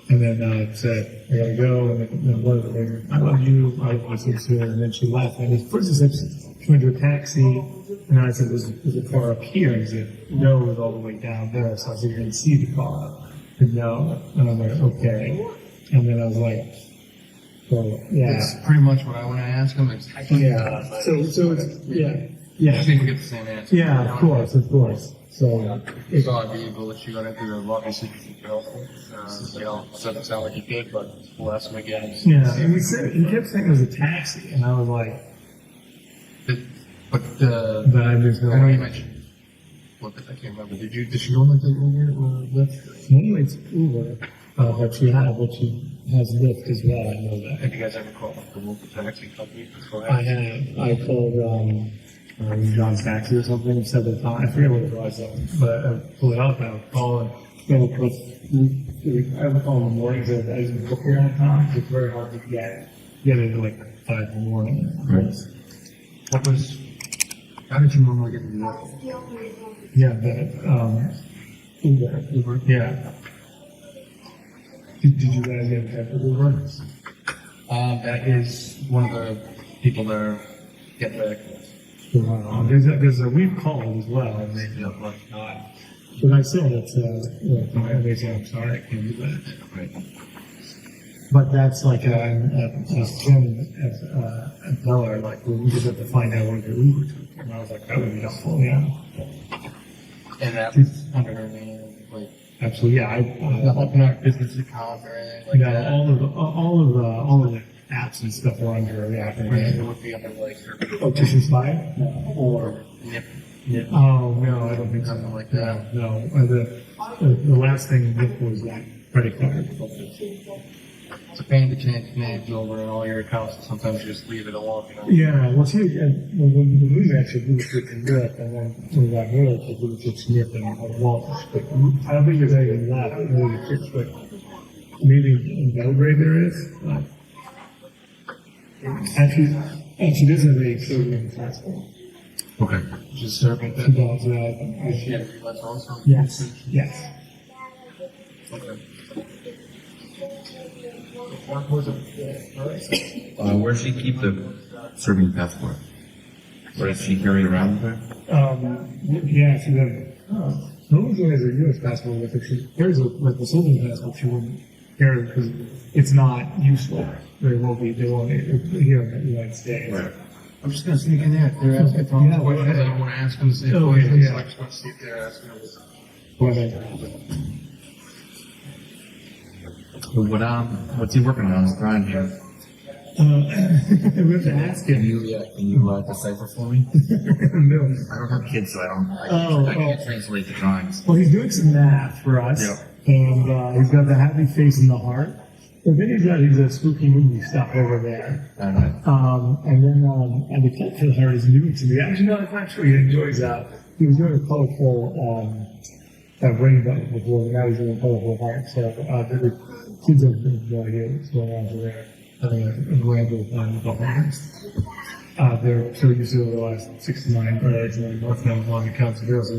and then said, "I gotta go." And then one of the things, "I love you. I love my sister." And then she left. And first he said she went to a taxi, and I said, "Was the car up here?" And he said, "No, it was all the way down there." So I said, "You didn't see the car?" He said, "No." And I'm like, "Okay." And then I was like, "Well, yeah." It's pretty much what I want to ask him. Yeah. So it's, yeah. I Yeah. think we get the same answer. Yeah, of course. So, It's all vehicle that you got into the obviously helpful. Doesn't sound like you did, but we'll ask him again. yeah, and he kept saying it was a taxi, and I was like, But but I just I know you mentioned. What I can't remember. Did she normally take Uber or Lyft? normally it's Uber, but she has Lyft as well, I know that. Have you guys ever called like the local taxi company? I called, John's Taxi or something several times. I forget what it was, but I pull it up and I would call and go across. I would call in the mornings. I didn't book here on time. It's very hard to get into like 5 in the morning. Right. How did you normally get into that? Yeah, but Uber. Yeah. Did you guys get in touch with Uber? That is one of the people that are getting back to us. There's we've called as well, and they not. But I said it's they say I'm sorry, I can't do that. Right. But that's like a Jim at Beller, like we just have to find out what the Uber took. And I was like, that would be helpful, yeah. And that's under her name, like Absolutely, yeah. open our business account or anything like that. All of the apps and stuff are under the app. It would be under like her Tissue Spy? or Nip. Oh, no, I don't think so. Something like that. No. The last thing Nick was that credit card. It's a pain to change names over in all your accounts, and sometimes you just leave it alone. Yeah, well, see, when we actually moved it to Europe, and then when we got married, we moved it to Nick and Walshe. But I don't think there's anything left, really, kids, but maybe in Belgrade there is. And she doesn't have any children, that's all. Okay. Just serving She that. does, She had to let also. yes. Okay. Where does she keep the Serbian passport? Or does she carry it around with her? Yeah, she does. No one has a U.S. passport with her. She carries with the Serbian passport. She wouldn't carry it because it's not useful. They won't here in the United States. Right. I'm just gonna sneak in there. If they're asking Thomas Yeah, questions, I don't want to ask them the same Oh, questions. yeah. I just want to see if they're asking them. What's he working on? Is Brian here? We have to ask Can him. you decipher for me? No. I don't have kids, so Oh, I can't translate the drawings. Well, he's doing some math for us, Yeah. and he's got the happy face and the heart. So then he's got his spooky movie stuff over there. And then, and the kid for her is new to me. Actually, no, it's not true. He enjoys that. He was doing a colorful, rainbow before, and now he's doing a colorful heart. So, the kids have no idea what's going on over there. Having a rainbow with the hearts. They're so used to the last 69 birds, and then both of them on the counts of girls.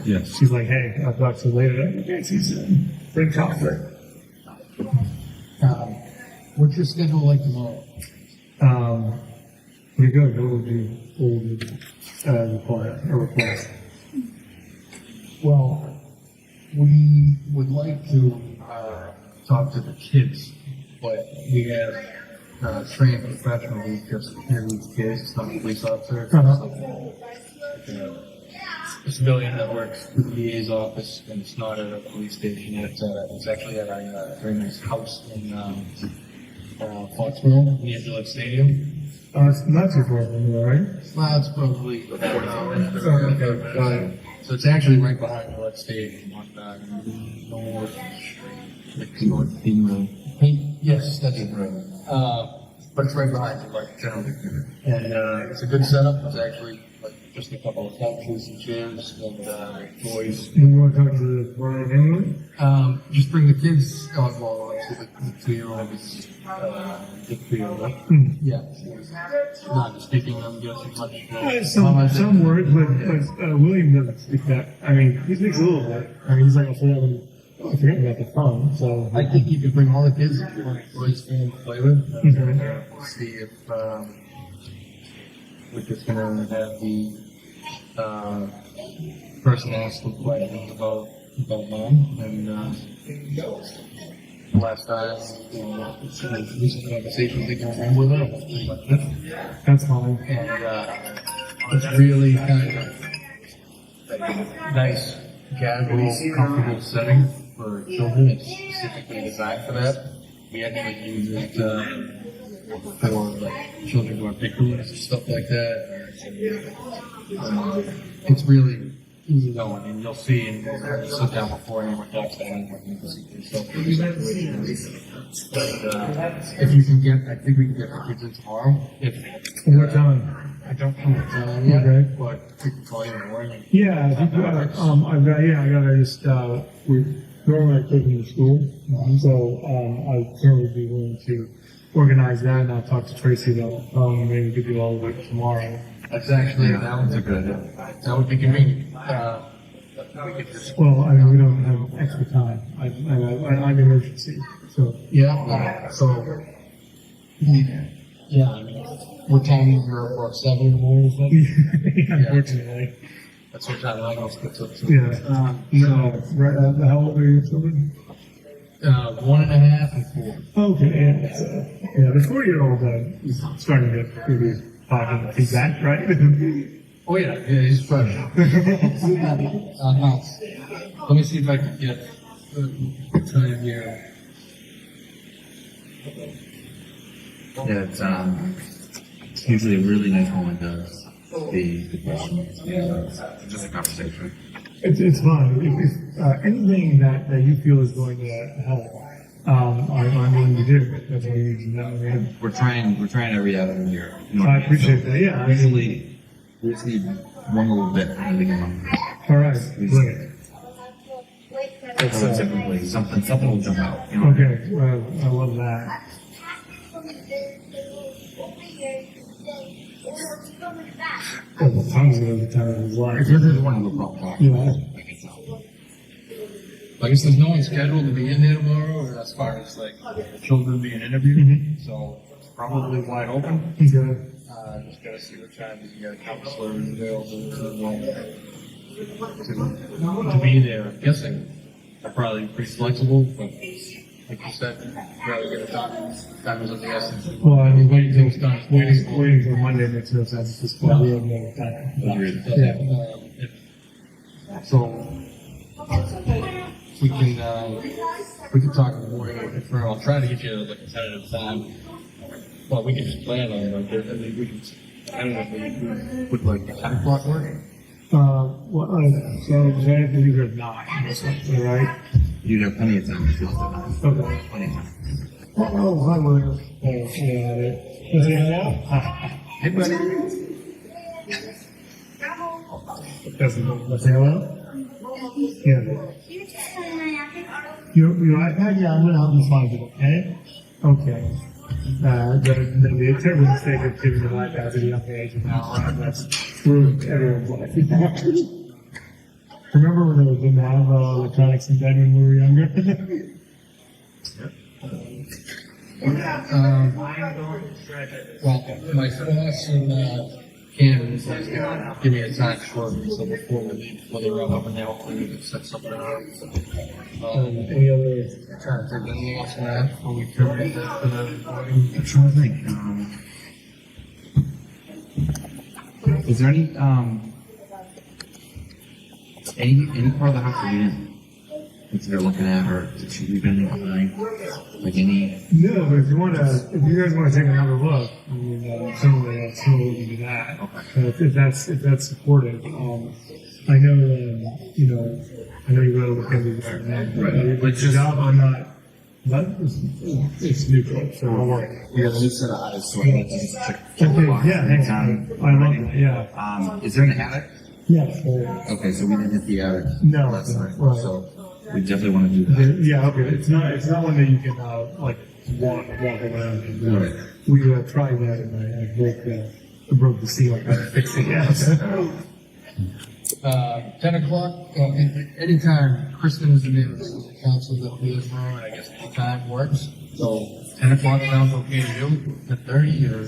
Yes. She's like, hey, I'll talk to you later. Okay, see you soon. Bring coffee. What's your schedule like tomorrow? Pretty good. What would you request? Well, we would like to talk to the kids, but we have trained professionals who just handle these kids. It's not a police officer. It's like a civilian that works for the DA's office, and it's not at a police station. It's actually at a very nice house in Foxborough, near Gillette Stadium. It's not too far from here, right? Well, it's probably 45 minutes. Okay. So it's actually right behind Gillette Stadium on North Street. Yes, that's it. But it's right behind it, like generally. And it's a good setup. It's actually like just a couple of couches and chairs and toys. You want to talk to the Brian anyway? Just bring the kids. Well, the 2-year-old is the 3-year-old. Yeah. Not speaking, I'm guessing much. Some words, but William doesn't speak that. I mean, he speaks a little bit. I mean, he's like, I forget about the phone, so. I think you can bring all the kids if you want toys for them to play with. We'll see if we're just going to have the person ask the questions about mom. And last time, recent conversations they can have with her. That's fine. And it's really kind of nice, casual, comfortable setting for children. It's specifically designed for that. We actually use it for like children who are pictures and stuff like that. It's really easy going, and you'll see, and sit down before anyone talks to anyone, you can see yourself. But if you can get, I think we can get the kids in tomorrow. What time? I don't know what time yet, Okay. but we can call you in the morning. Yeah, I gotta just, we're normally taking to school, so, I'd certainly be willing to organize that, and I'll talk to Tracy about, maybe we could do all of it tomorrow. That's actually, that one's a good, that would be convenient. We could just. Well, I mean, we don't have extra time. I'm emergency, so. Yeah, so. Yeah, I mean, what time is your about 7 in the morning, is that? Unfortunately. That's what time I almost gets up to. Yeah, no, right, how old are your children? 1.5 and 4. Okay, yeah, so, yeah, the 4-year-old, is starting to maybe talking feedback, right? Oh yeah, he's fresh. Let me see if I can get the time here. Yeah, it's usually a really nice moment to the questions. It's just a conversation. It's fun. If anything that you feel is going to help, I'm willing to do. That's what you need to know. Man. We're trying every avenue here. I appreciate that. Yeah. Usually, we just need one little bit and we can. All right. Brilliant. Typically, something will jump out. You know? Okay. I love that. Oh, the tongue's gonna be time of his life. This is one of the problems. Yeah. I guess there's no one scheduled to be in there tomorrow, or as far as like children being interviewed, so it's probably wide open. Okay. Just gotta see what time you get a counselor available to be there. I'm guessing they're probably pretty flexible, but like you said, rather get it done. Time is of the essence. Well, I mean, Waiting till it's done. waiting for Monday makes no sense. Just put the other time. Agreed. So we can talk in the morning if I'll try to get you like a tentative time. Well, we can just plan on it. I mean, we can. I don't know if we would like 10 o'clock work. So Janet, these are 9, right? You have plenty of time to fill it out. Okay. Plenty of time. Oh, hi, William. Hey, is it now? Hey, buddy. That's hello? Yeah. Your iPad? Yeah, I'm gonna help you find it, okay? Okay. The terrible mistake of giving the iPad to the young age of now, that's ruined everyone's life. Remember when they didn't have electronics in bed when we were younger? Well, my boss and Cam is like, give me a time shortly, so before we leave, before they wrap up, and now we can set something up. Any other? Trying to think, anything else on that before we terminate that for the recording? I'm trying to think. Is there any part of the house that we didn't consider looking at, or that should we been behind? Like any? No, but if you guys want to take another look, I mean, certainly we can do that. Okay. If that's supportive, I know, I know you want to look into that. Right. But your job, I'm not. But it's neutral, so don't worry. We got a new set of eyes, so I just check. Okay, yeah, hey, I love that. Yeah. Is there an attic? Yes. Okay, so we didn't hit the attic. No, Last time, right. so we definitely want to do that. Yeah, okay. It's not one that you can like walk around. And, Right. We tried that, and I broke the ceiling. I fixed it. Yes. 10 o'clock, anytime Kristen is in the council that we live on, I guess anytime works. So 10 o'clock sounds okay to you, 10:30 or?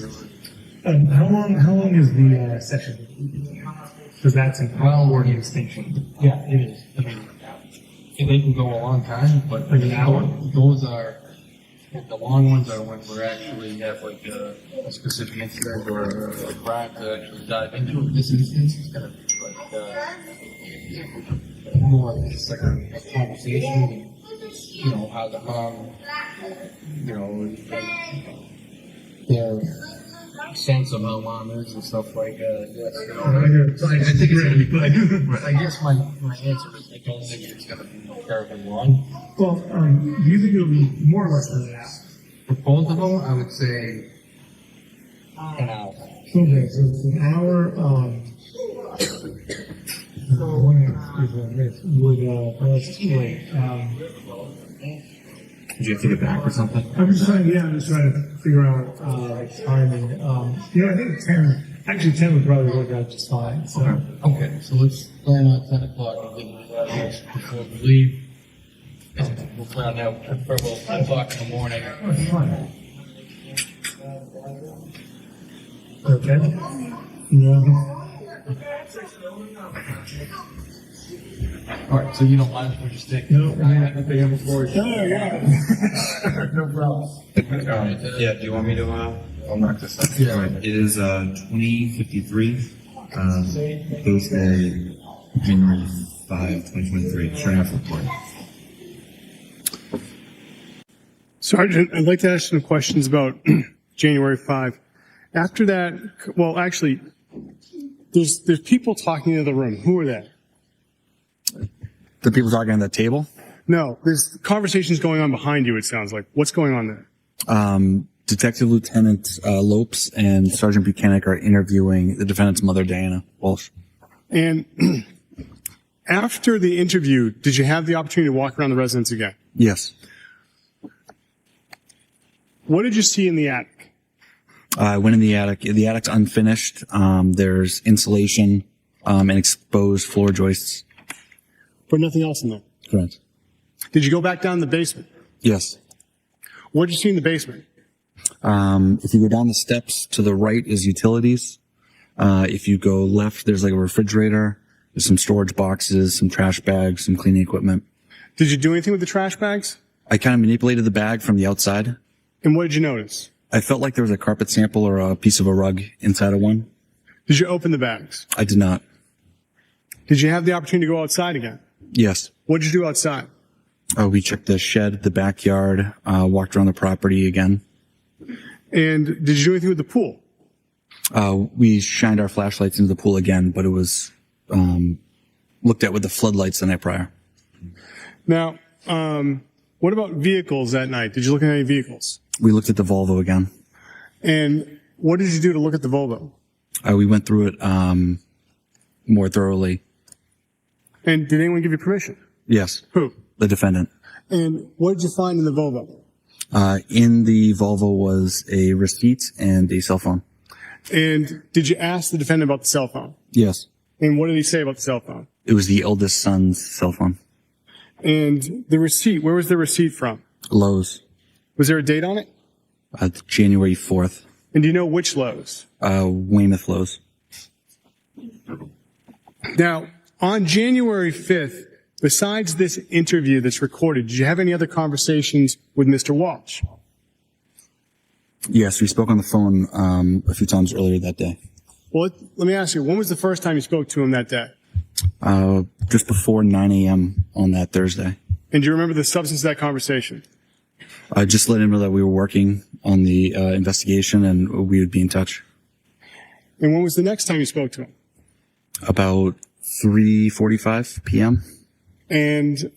How long is the session? Because that's an hour extinction. Yeah, it is. I mean, they can go a long time, but Like an hour? those are, the long ones are when we're actually have like a specific incident or a crime to actually dive into. This instance is gonna be like, more of just like a conversation, how the mom, their sense of how mom is and stuff like that. I think it's gonna be good. I guess my answer is I don't think it's gonna be terribly long. Well, do you think it'll be more or less than that? For both of them, I would say an hour. Okay, so it's an hour. Did you have to get back or something? I'm just trying to figure out timing. I think 10 would probably work out just fine. So. Okay, so let's plan on 10 o'clock. Before we leave, we'll plan out for about 10 o'clock in the morning. Fine. Okay. Yeah. All right, so you don't mind if we just take? No, I have to pay him before. Yeah. No problem. Yeah, do you want me to, I'll mark this up. Yeah. All right, it is, 2053, Thursday, January 5, 2023, sheriff report. Sergeant, I'd like to ask some questions about January 5. After that, well, actually, there's people talking in the room. Who are they? The people talking on the table? No, there's conversations going on behind you, it sounds like. What's going on there? Detective Lieutenant Lopes and Sergeant Buchanan are interviewing the defendant's mother, Ana Walshe. And after the interview, did you have the opportunity to walk around the residence again? Yes. What did you see in the attic? I went in the attic. The attic's unfinished. There's insulation and exposed floor joists. But nothing else in there. Correct. Did you go back down the basement? Yes. What did you see in the basement? If you go down the steps, to the right is utilities. If you go left, there's like a refrigerator. There's some storage boxes, some trash bags, some cleaning equipment. Did you do anything with the trash bags? I kind of manipulated the bag from the outside. And what did you notice? I felt like there was a carpet sample or a piece of a rug inside of one. Did you open the bags? I did not. Did you have the opportunity to go outside again? Yes. What did you do outside? We checked the shed, the backyard, walked around the property again. And did you do anything with the pool? We shined our flashlights into the pool again, but it was looked at with the floodlights the night prior. Now, what about vehicles that night? Did you look at any vehicles? We looked at the Volvo again. And what did you do to look at the Volvo? We went through it more thoroughly. And did anyone give you permission? Yes. Who? The defendant. And what did you find in the Volvo? In the Volvo was a receipt and a cell phone. And did you ask the defendant about the cell phone? Yes. And what did he say about the cell phone? It was the eldest son's cell phone. And the receipt, where was the receipt from? Lowe's. Was there a date on it? January 4th. And do you know which Lowe's? Weymouth Lowe's. Now, on January 5th, besides this interview that's recorded, did you have any other conversations with Mr. Walsh? Yes, we spoke on the phone a few times earlier that day. Well, let me ask you, when was the first time you spoke to him that day? Just before 9 a.m. on that Thursday. And do you remember the substance of that conversation? I just let him know that we were working on the investigation and we would be in touch. And when was the next time you spoke to him? About 3:45 p.m. And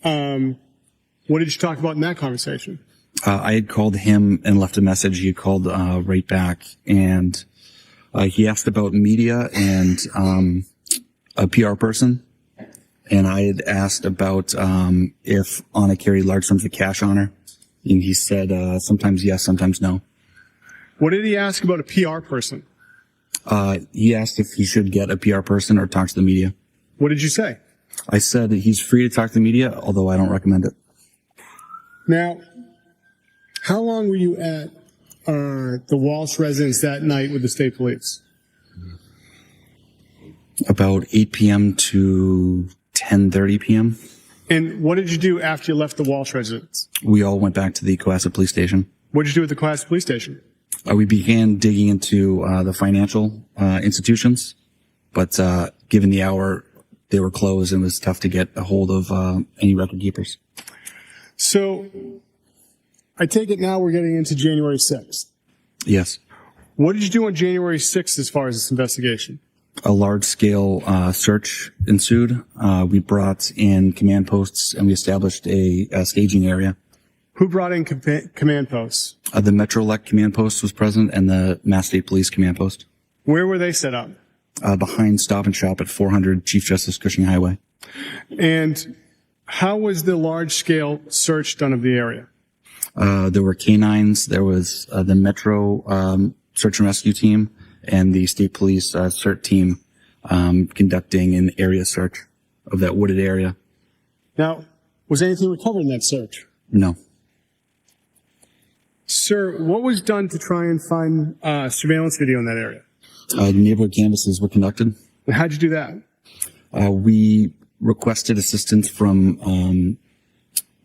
what did you talk about in that conversation? I had called him and left a message. He had called right back, and he asked about media and a PR person. And I had asked about if Ana carried large sums of cash on her. And he said sometimes yes, sometimes no. What did he ask about a PR person? He asked if he should get a PR person or talk to the media. What did you say? I said that he's free to talk to the media, although I don't recommend it. Now, how long were you at the Walsh residence that night with the state police? About 8 p.m. to 10:30 p.m. And what did you do after you left the Walsh residence? We all went back to the Cohasset police station. What did you do at the Cohasset police station? We began digging into the financial institutions, but given the hour, they were closed and it was tough to get a hold of any record keepers. So I take it now we're getting into January 6th. Yes. What did you do on January 6th as far as this investigation? A large-scale search ensued. We brought in command posts and we established a staging area. Who brought in command posts? The Metrolec command post was present and the Mass State Police command post. Where were they set up? Behind Stop and Shop at 400 Chief Justice Cushing Highway. And how was the large-scale search done of the area? There were canines. There was the Metro search and rescue team and the State Police CERT team conducting an area search of that wooded area. Now, was anything recovered in that search? No. Sir, what was done to try and find surveillance video in that area? Neighborhood canvases were conducted. And how'd you do that? We requested assistance from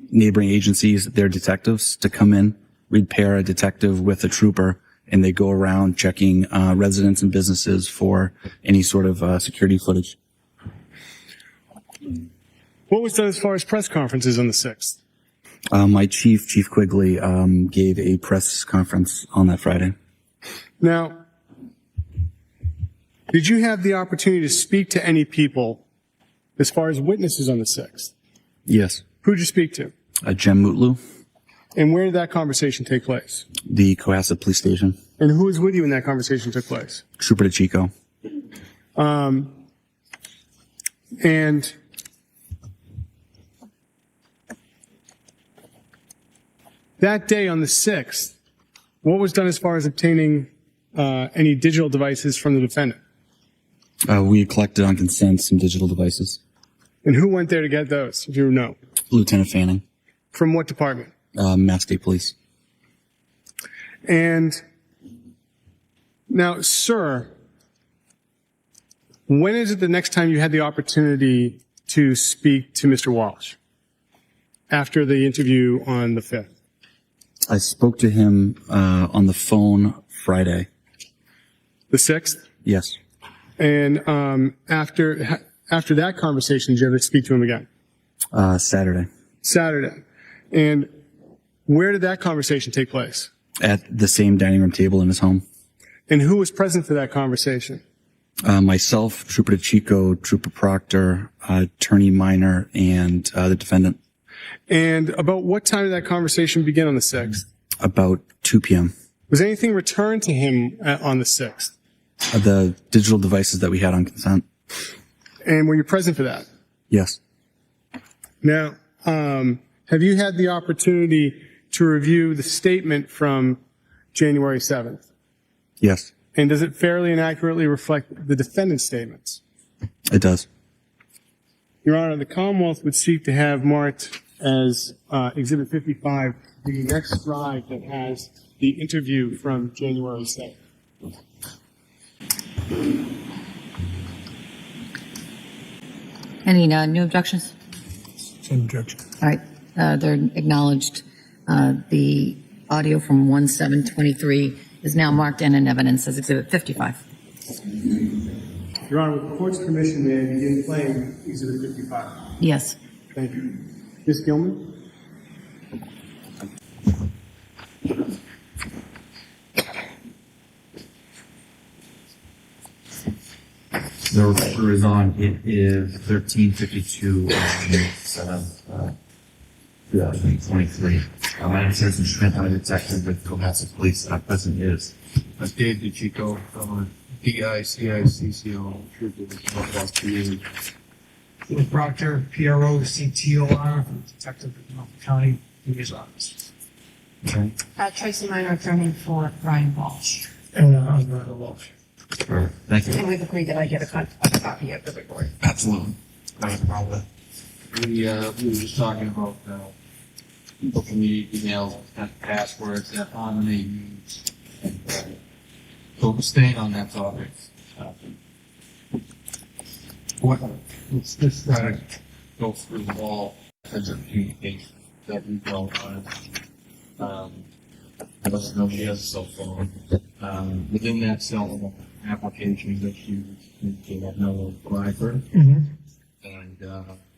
neighboring agencies, their detectives, to come in. We'd pair a detective with a trooper, and they go around checking residents and businesses for any sort of security footage. What was done as far as press conferences on the 6th? My Chief Quigley, gave a press conference on that Friday. Now, did you have the opportunity to speak to any people as far as witnesses on the 6th? Yes. Who'd you speak to? Jem Mutlu, And where did that conversation take place? the Cohasset Police Station. And who was with you when that conversation took place? Trooper DeChico. And that day on the 6th, what was done as far as obtaining any digital devices from the defendant? We collected on consent some digital devices. And who went there to get those, if you know? Lieutenant Fanning, From what department? Mass State Police. And now, sir, when is it the next time you had the opportunity to speak to Mr. Walsh? After the interview on the 5th? I spoke to him on the phone Friday. The 6th? Yes. And after that conversation, did you ever speak to him again? Saturday. Saturday. And where did that conversation take place? At the same dining room table in his home. And who was present for that conversation? Myself, Trooper DeChico, Trooper Proctor, Attorney Minor, and the defendant. And about what time did that conversation begin on the 6th? About 2 p.m. Was anything returned to him on the 6th? The digital devices that we had on consent. And were you present for that? Yes. Now, have you had the opportunity to review the statement from January 7th? Yes, And does it fairly and accurately reflect the defendant's statements? it does. Your Honor, the Commonwealth would seek to have marked as Exhibit 55 the next drive that has the interview from January 7th. Any new objections? Same objection. All right, they're acknowledged. The audio from 1/7/23 is now marked in evidence as Exhibit 55. Your Honor, with the court's permission, may I begin playing Exhibit 55? Yes. Thank you. Ms. Gilman? The recorder is on. It is 13:52 on 2023. My name is Harrison Schmidt. I'm a detective with Cohasset Police. Present is Dave DeChico from DICICCO. Proctor, PRO, CTOR, Detective of Norfolk County, Police Office. Tracy Minor, attorney for Brian Walshe. And I'm Ana Walshe. Thank you. And we've agreed that I get a copy of the report. Absolutely. No problem. We were just talking about booking the emails and passwords that Ana may use. And, so staying on that topic. Let's just try to go through all kinds of communication that we don't on. I don't know if she has a cell phone. Within that cell phone application that you have no driver. Mm-hmm. And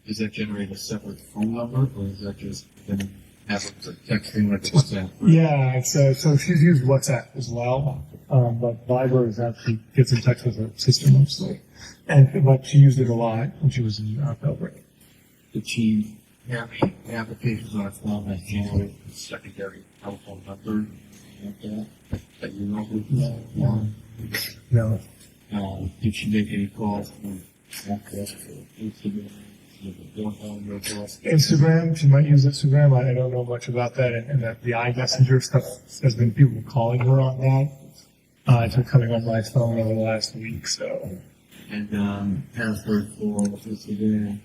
does that generate a separate phone number, or is that just then have texting like WhatsApp? Yeah, it's, so she's used WhatsApp as well, but Viber is actually gets in touch with her sister mostly. But she used it a lot when she was in Belgrade. Did she have any applications on her phone that generate a secondary telephone number like that you know who? No. Did she make any calls from Instagram? She might use Instagram. I don't know much about that. And that the iMessenger stuff has been people calling her on that. It's been coming on my phone over the last week, so. And password for Instagram.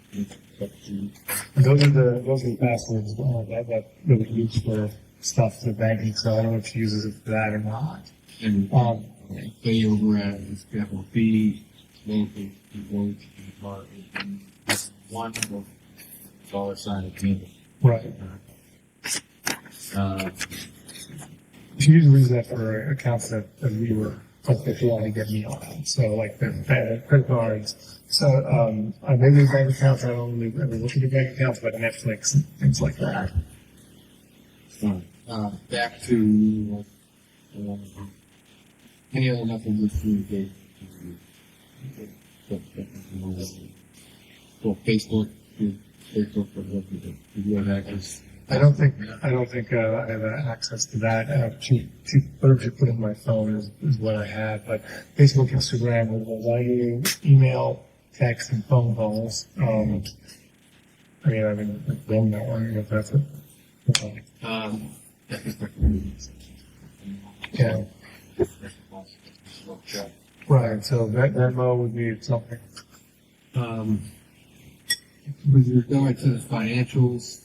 Those are the passwords that we use for stuff for banking. So I don't know if she uses it for that or not. And pay over at this capital B, local, $1 at the end. Right. She usually uses that for accounts that we were that she wanted to get me on. So like the credit cards. So maybe bank accounts. I don't really ever look at the bank accounts, but Netflix and things like that. Back to any other methods of communication. Well, Facebook for what you have access. I don't think I have access to that. Whatever she put in my phone is what I have. But Facebook, Instagram will allow you email, text, and phone calls. I mean, phone network, if that's it. Yeah. Right. So that mode would be something. With regard to the financials,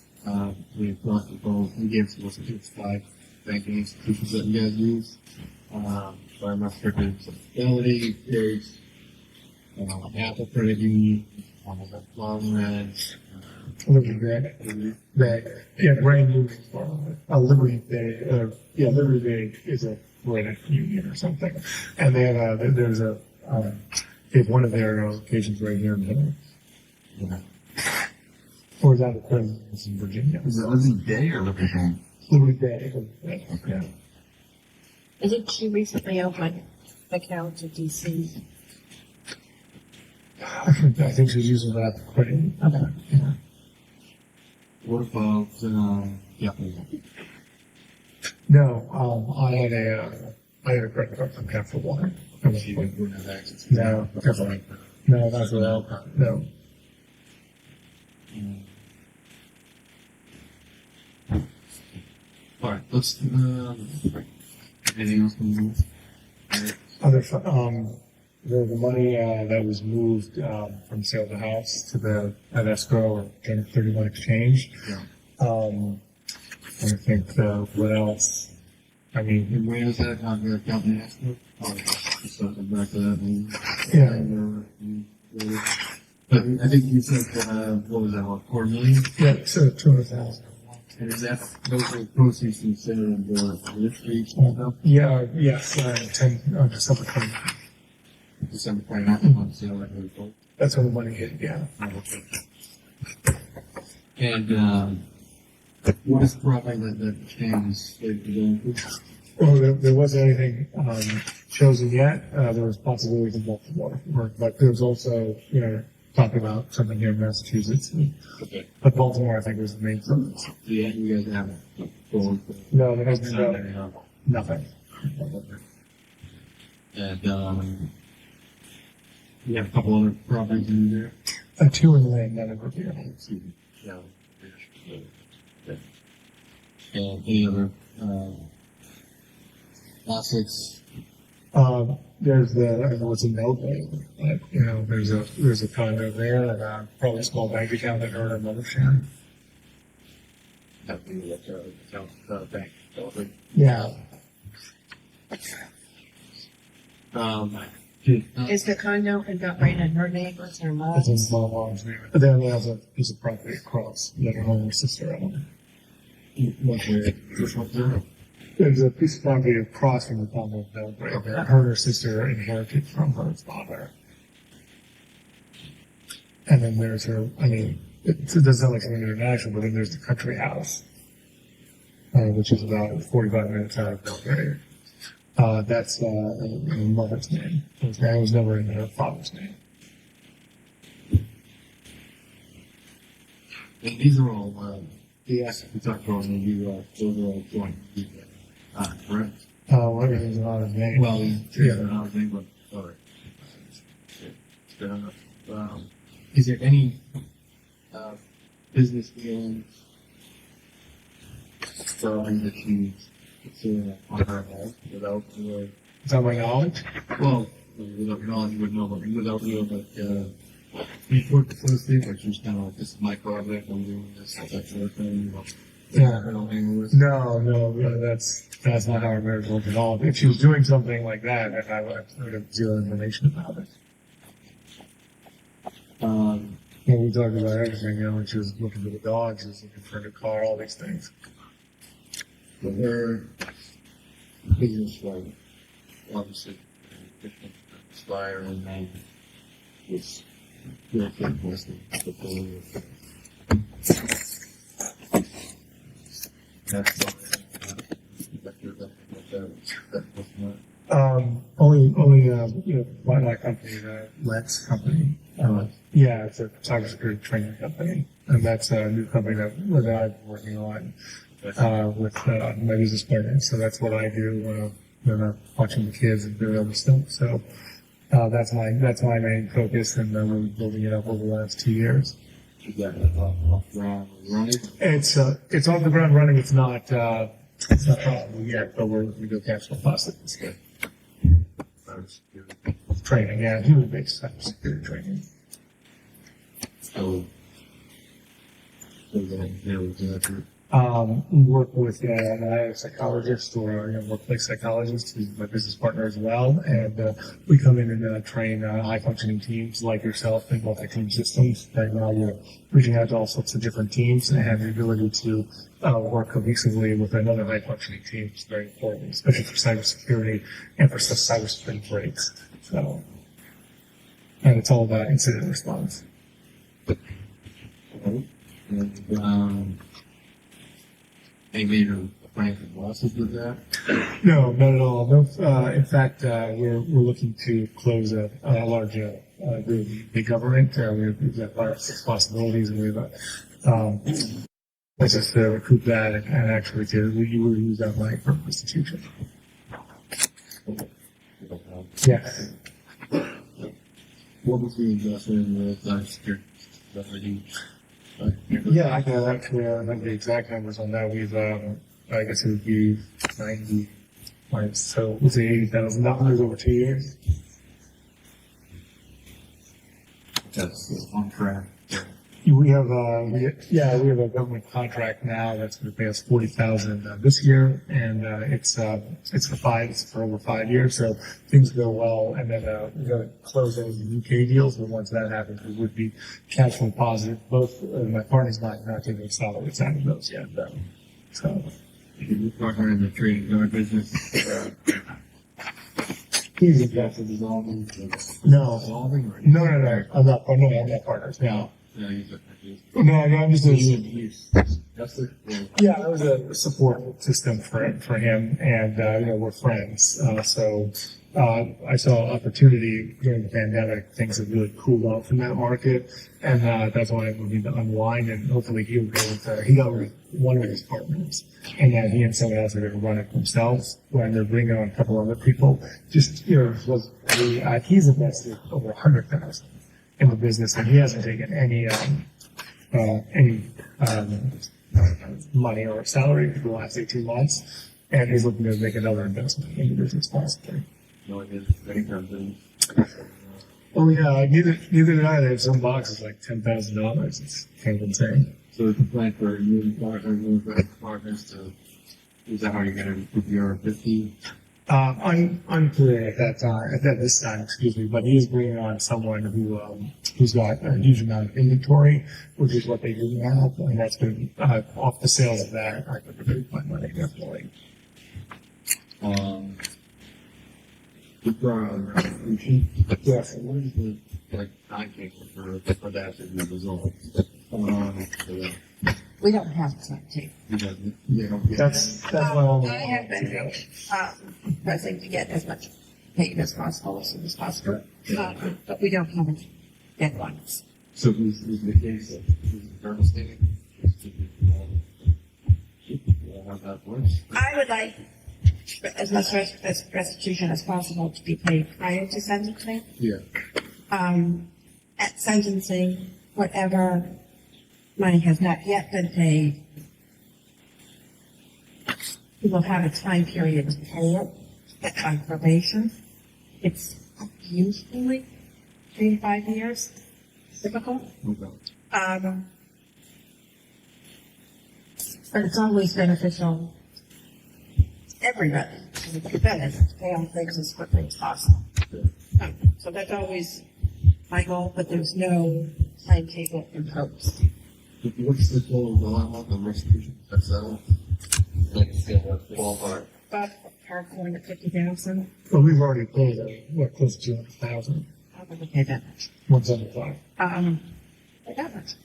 we talked about, we gave some lists of 5 banking institutions that you guys use. Biometric Fidelity, there's Apple Credit Union, Long Red, Liberty Bank. Yeah, brand new. Liberty Bank. Liberty Bank is a credit union or something, and they have they have one of their locations right here in Middle. Yeah. Or is that the president's in Virginia? Is it Liberty Day or Liberty Home? Liberty Day. Okay. Isn't she recently opened account in DC? I think she's using that credit. Okay. What about, yeah. No, I had a credit card from Capital One. You wouldn't have access to No, definitely. No, that's what I'll, no. All right, let's, anything else on move? The money, that was moved, from sale of the house to the, at escrow or 1031 exchange. Yeah. I think, what else? I mean, And where is that on your account in escrow? Oh, just back to that one. yeah, But I think you said, what was that, what, 4 million? yeah, so 200,000. And is that, those are proceeds from sale of the lift street? Yeah, yes, 10, December 20. December 29th on sale, like we told. That's when the money hit, yeah. And, what is the property that James slated to go into? Well, there wasn't anything, chosen yet. There was possibilities of multiple work, but there was also, talking about something here in Massachusetts. Okay. But Baltimore, I think, was the main focus. Yeah, you guys haven't going for No, there has been nothing. And, you have a couple other properties in there? A 2 in Lane, none of it here. Yeah. And any other, assets? There's I don't know what's in Melbourne, but, there's a condo there and, probably a small bank account that her and mother share. That would be like, bank, probably. Yeah. Is the condo right in her name or her It's in mom's? small mom's name. But then there's a piece of property across that her home sister owned. Which one's there? There's a piece of property across from the condo of Belgrade that her and her sister inherited from her father. And then there's her, it doesn't sound like something international, but then there's the country house, which is about 45 minutes out of Belgrade. That's in her mother's name. It was never in her father's name. And these are all, the assets we talked about when you, those are all joint. Correct? Well, everything's not his name. Well, yeah, they're not a thing, but, all right. Is there any, business dealings, firm that you consider on her own without your, Is that my knowledge? well, without your knowledge, you would know, but without your, like, report to those things, like just kind of like, this is my project, I'm doing this, that sort of thing, Yeah. I don't hang with. No, that's not how our marriage worked at all. If she was doing something like that, then I would have zero information about it. When we talked about everything, when she was looking for the dog, she was looking for a new car, all these things. But her business, like, obviously, Spire and then was real quick, was the full. That's Only, my company, the Lex company. Yeah, it's a cybersecurity training company. And that's a new company that I've been working on, with, my business partner. So that's what I do when I'm watching the kids and doing other stuff. So, that's my main focus, and we're building it up over the last 2 years. you got it off the ground running. It's off the ground running. It's not profitable yet, but we're looking to go cash flow positive this year. Training, yeah, human-based cybersecurity training. So there was that. Work with a psychologist or a workplace psychologist who's my business partner as well, and we come in and train high-functioning teams like yourself in multi-team systems. And we're reaching out to all sorts of different teams and have the ability to work cohesively with another high-functioning team. It's very important, especially for cybersecurity and for cybersecurity breaks. So, and it's all about incident response. And, any major financial losses with that? No, not at all. No, in fact, we're looking to close a large the government. We've got 5 or 6 possibilities, and we've let's just recoup that and actually to use that money for restitution. Yes. What was the investment in the cybersecurity? Yeah, I can actually remember the exact numbers on that. We've, I guess it would be 90, so let's say $80,000 over 2 years. That's on track. We have, we have a government contract now that's going to pay us $40,000 this year, and it's for over 5 years. So things go well, and then we're going to close those UK deals. But once that happens, we would be cash flow positive. Both my partner's not taking salaries out of those yet, though. So Your partner in the trading card business. he's invested in all these. No, no. I'm not partners. No. No, I'm just yeah, I was a support system for him, and we're friends. So I saw opportunity during the pandemic. Things have really cooled off from that market, and that's why I'm moving to Unwind, and hopefully he'll go with. He got with one of his partners, and then he and someone else are going to run it themselves. When they're bringing on a couple other people, just he's invested over $100,000 in the business, and he hasn't taken any money or salary for the last 18 months, and he's looking to make another investment in the business possibly. Oh yeah, neither did I. They have some boxes like $10,000. It's kind of insane. So it's a plan for new partners to, is that how you're going to keep your 50? Unclear at this time, excuse me, but he's bringing on someone who's got a huge amount of inventory, which is what they do now, and that's going to, off the sales of that, I could make my money definitely. Yes. What is the timetable for that to be resolved? Going on. We don't have a timetable. That's my only. I have been pressing to get as much paid as possible as soon as possible, but we don't have any deadlines. So is the case of devastating? How that works? I would like as much restitution as possible to be paid prior to sentencing. Yeah. At sentencing, whatever money has not yet been paid, we will have a time period to pay it on probation. It's usually 3 to 5 years, typical. Okay. But it's always beneficial to everybody, to the defendant, to pay on things as quickly as possible. So that's always my goal, but there's no timetable imposed. What's the total amount of the restitution that's settled? Like, ballpark. But are going to 50,000. Well, we've already paid close to 200,000. I'm going to pay that much. 175. I got much.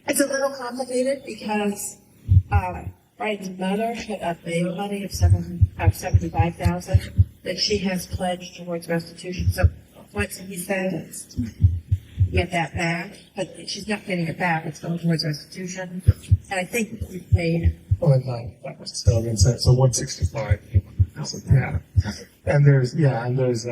It's a little complicated because Brian's mother had a bail money of 75,000 that she has pledged towards restitution. So once he's sentenced, get that back, but she's not getting it back. It's going towards restitution, and I think we paid. So 165. Yeah, and there's there's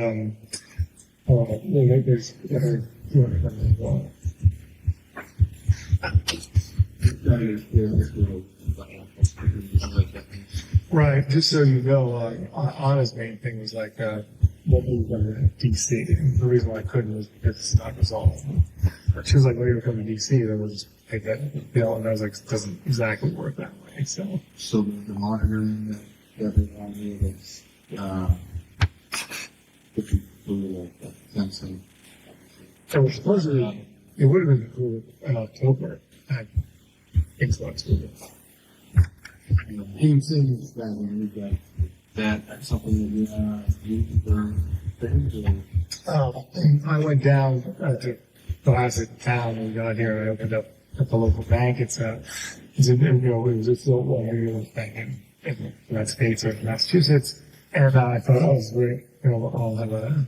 right. Just so you know, Anna's main thing was like what we were going to DC. And the reason why I couldn't was because it's not resolved. She was like, "When you come to DC, then we'll just pay that bill." And I was like, "It doesn't exactly work that way." So the monitoring that everyone is sensing. So we're supposedly it would have been cool in October. Things like school. He says that when you get that something that you for I went down to Cohasset town and got here and I opened up at the local bank. It was a still bank in the United States or Massachusetts. And I thought, oh, it's great. I'll have a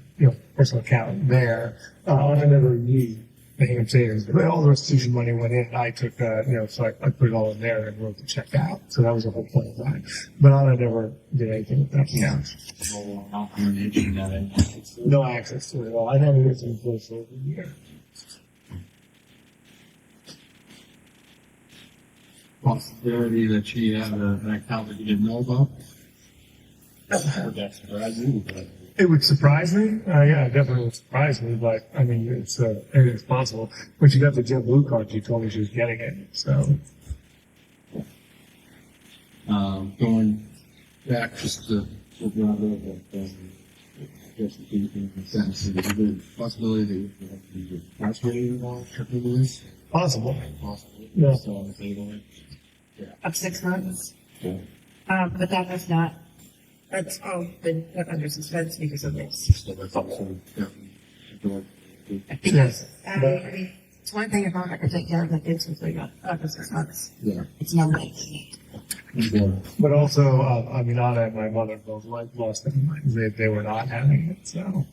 personal account there. I never used Hingham Savings. But all the restitution money went in. I took, so I put it all in there and wrote the check out. So that was the whole point of that. But Ana never did anything with that. Yeah. No access to it at all. I never was in place over a year. Possibility that she had an account that you didn't know about? Would that surprise you? It would surprise me. Yeah, it definitely would surprise me. But I mean, it's possible. When she got the JetBlue card, she told me she was getting it. So Going back just to what the other just the sentence, is the possibility that you could be incarcerated while tripping this? possible. Possibly. Yeah. So on the table. Of 6 months. Yeah. But that was not, that's all been put under suspense because of this. So that's also definitely. Because, But- I mean, it's one thing if I'm not gonna take care of the kids until you got, for 6 months. Yeah. It's no way. Yeah. But also, I mean, Ana and my mother both lost their minds. They were not having it. So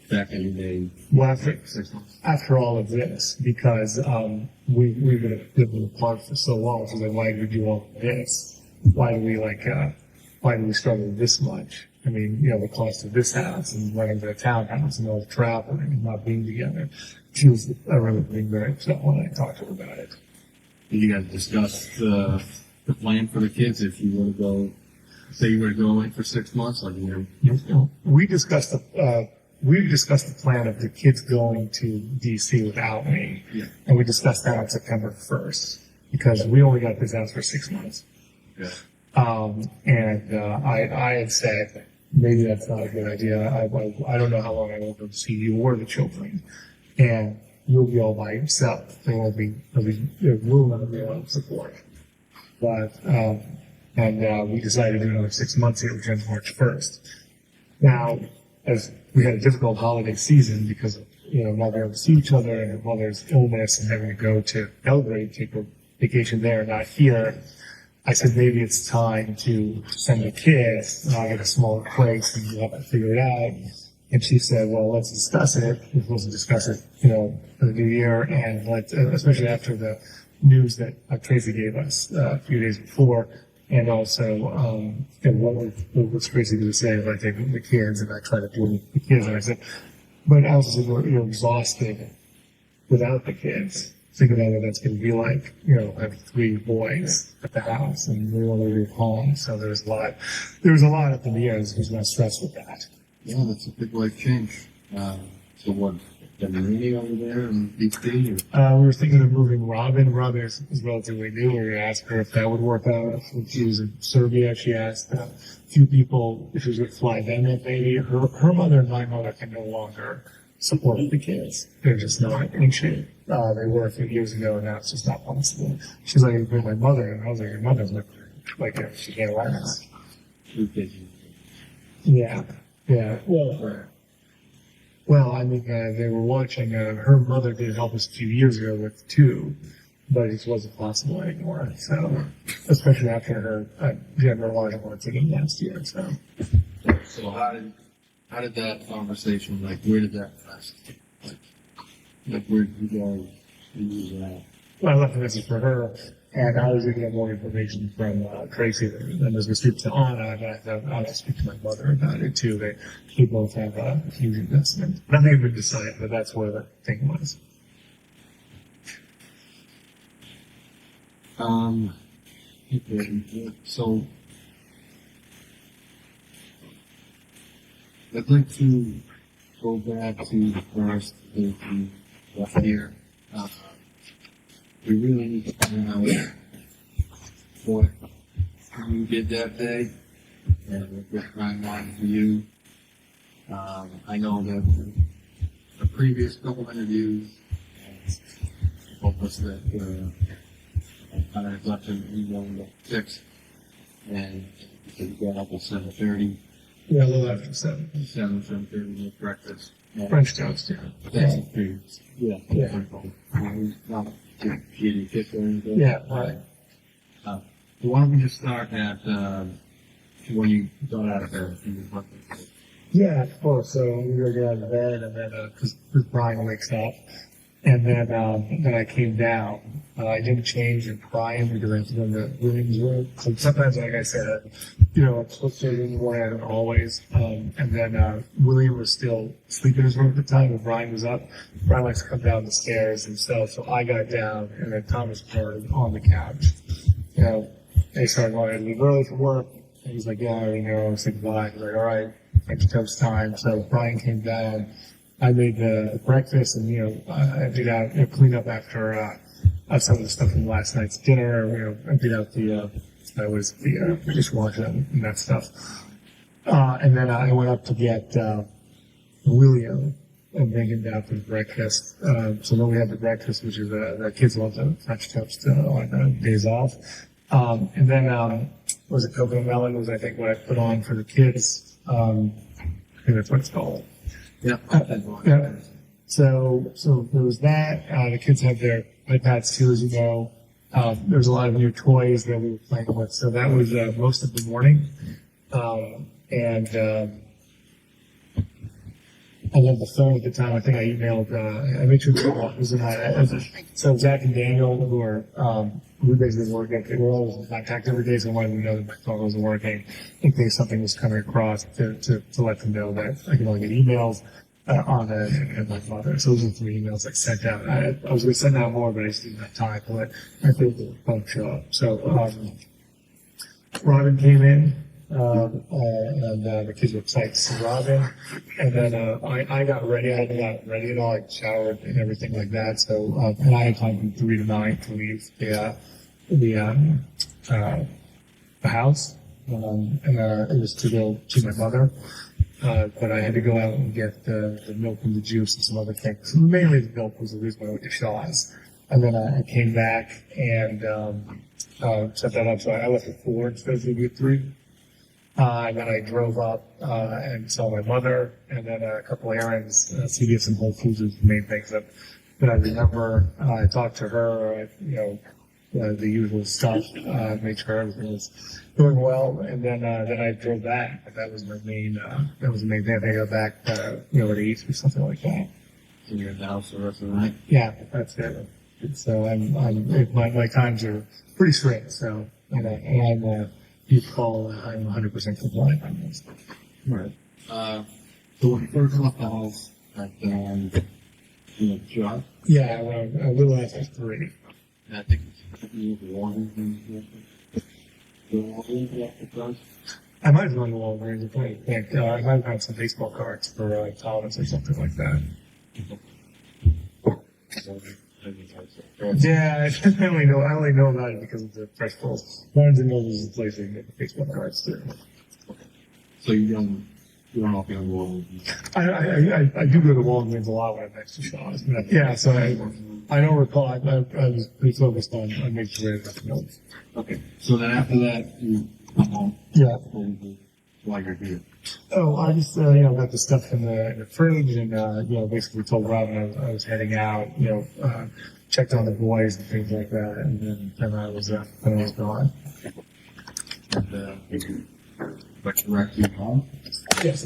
Back in the day, well, after 6 months. all of this, because we've been living apart for so long, so then why did we do all of this? Why do we struggle this much? I mean, the cost of this house and running to a townhouse and all the traveling and not being together. She was really being very upset when I talked to her about it. Did you guys discuss the plan for the kids if you were to go, say you were to go in for 6 months, like We discussed the plan of the kids going to DC without me. Yeah. And we discussed that on September 1st because we only got this house for 6 months. Yeah. I had said, maybe that's not a good idea. I don't know how long I won't go to see you or the children. And you'll be all by yourself. There will be room on the of support. But, we decided to do another 6 months here, which ends March 1st. Now, as we had a difficult holiday season because of, not being able to see each other and her mother's illness and having to go to Belgrade, take a vacation there, not here, I said maybe it's time to send the kids, get a smaller place and we'll have to figure it out. And she said, well, let's discuss it. We're supposed to discuss it, for the new year and especially after the news that Tracy gave us a few days before. And also, what's Tracy going to say if I take the kids and I try to deal with the kids? And I said, but I also said, you're exhausted without the kids. Think about what that's going to be like, having 3 boys at the house and we want to leave home. So there was a lot up in the air. There's a lot of stress with that. Yeah, that's a big life change. So what, Dominique over there in DC? We were thinking of moving Robin. Robin is relatively new. We were going to ask her if that would work out. When she was in Serbia, she asked a few people if she was going to fly them in maybe. Her mother and my mother can no longer support the kids. They're just not in shape. They were a few years ago, and now it's just not possible. She's like, "You bring my mother," and I was like, "Your mother's like she can't last." Yeah. Well, I mean, they were watching. Her mother did help us a few years ago with 2, but it just wasn't possible anymore. So, especially after her general large ticket last year. So How did that conversation, where did that rest? Where did you guys, well, I left a message for her, and I was going to get more information from Tracy. And as we going to speak to Ana, and I thought I'll speak to my mother about it too. They both have a huge investment. Nothing had been decided, but that's where the thing was. okay, so I'd like to go back to the first last year. We really need to find out what you did that day and what timeline for you. I know that the previous couple interviews told us that I had left him at 6 and he got up at 7:30. Yeah, a little after 7. 7:30 with breakfast. French toast, yeah. That's the previous. Yeah. Yeah. Not to get any kick or anything. Yeah, right. Why don't we just start at when you got out of bed? Yeah, of course. So we were getting out of bed, and then because Brian wakes up, then I came down. I didn't change in Brian because I was in the Williams room. So sometimes, like I said, I'm supposed to in the morning, I don't always. And then William was still asleep in his room at the time, and Brian was up. Brian likes to come down the stairs himself, so I got down, and then Thomas was on the couch. They started wanting to leave early for work. And he's like, yeah, I already know. I said goodbye. He's like, all right, French toast time. So Brian came down. I made the breakfast and, I emptied out, cleaned up after some of the stuff from last night's dinner, emptied out the dishwasher and that stuff. And then I went up to get William and bring him down for breakfast. So then we had the breakfast, which is the kids love the French toast on days off. And then was it coconut melon was I think what I put on for the kids. I think that's what it's called. Yeah. Yeah. So there was that. The kids had their iPads too, as you know. There was a lot of new toys that we were playing with. So that was most of the morning. And then the phone at the time, I think I emailed, I made sure it was in so Zach and Daniel, who are, we basically work at the world in contact every day, so I wanted to know that my phone wasn't working in case something was coming across to let them know that I can only get emails on it and my mother. So those are 3 emails I sent out. I was going to send out more, but I just didn't have time. But I think the phone show up. So Robin came in. And the kids were excited to see Robin. And then I got ready. I hadn't gotten ready at all. I showered and everything like that. So and I had time from 3 to 9 to leave the house. And it was to go to my mother. But I had to go out and get the milk and the juice and some other things. Mainly the milk was the reason why I went to Shaw's. And then I came back and set that up. So I left at 4 instead of leaving at 3. And then I drove up and saw my mother, and then a couple errands, CVS and Whole Foods was the main things that I remember. I talked to her, the usual stuff, made sure everything was going well, and then I drove back. That was my main. That was the main thing. I got back, at 8 or something like that. In your house the rest of the night? Yeah, that's it. So my times are pretty strict. So I'm. You call, I'm 100% compliant on this. Right. So when you first left the house at, July? Yeah, around a little after 3. I think you were warning I might have gone to Walgreens. I might have had some baseball cards for Thomas or something like that. Yeah, I only know about it because of the fresh balls. Barnes and Noble is the place they get the baseball cards too. So you don't off the wall. I do go to Walgreens a lot when I'm next to Shaw's. Yeah, so I don't recall. I was pretty focused on making sure I had notes. Okay. So then after that, you Yeah. while you're here. Oh, I just got the stuff in the fridge and basically told Robin I was heading out. Checked on the boys and things like that, and then I was gone. And but directly home. Yes.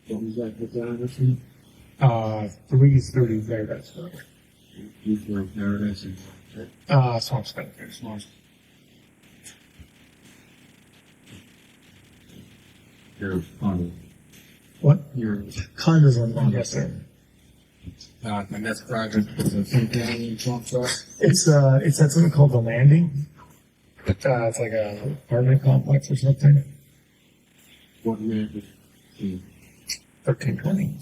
What was that with that issue? 330 there. That's right. You were Paradise and Swamp Center. your condo. What? Your Condos on one, yes, sir. and that's project is a St. County Swamp Truck. It's at something called the Landing. It's like a apartment complex or something. What year is it? 1320.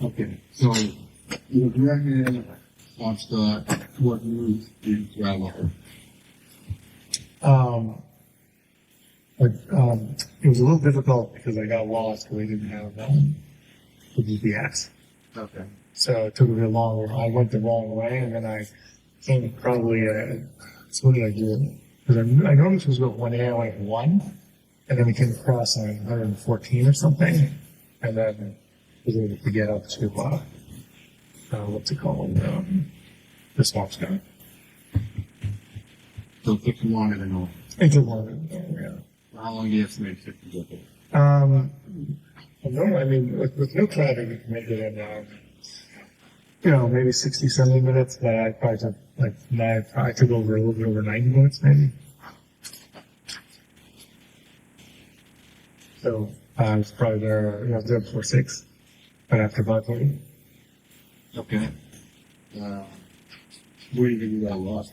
Okay, so you were directed on what route you travel? It was a little difficult because I got lost because I didn't have the GPS. Okay. So it took a bit longer. I went the wrong way, and then I came probably. So what did I do? Because I noticed it was about 1 a.m. like 1, and then we came across on 114 or something, and then was able to get up to what's it called? The swamp sky. So it took you longer than normal. It took longer than that, yeah. How long do you estimate it took to get there? A no, I mean, with no traffic, you can make it in, maybe 60, 70 minutes, but I probably took I took over a little bit over 90 minutes, maybe. So I was probably there, I was there before 6, but after 5:30. Okay. Where did you get lost?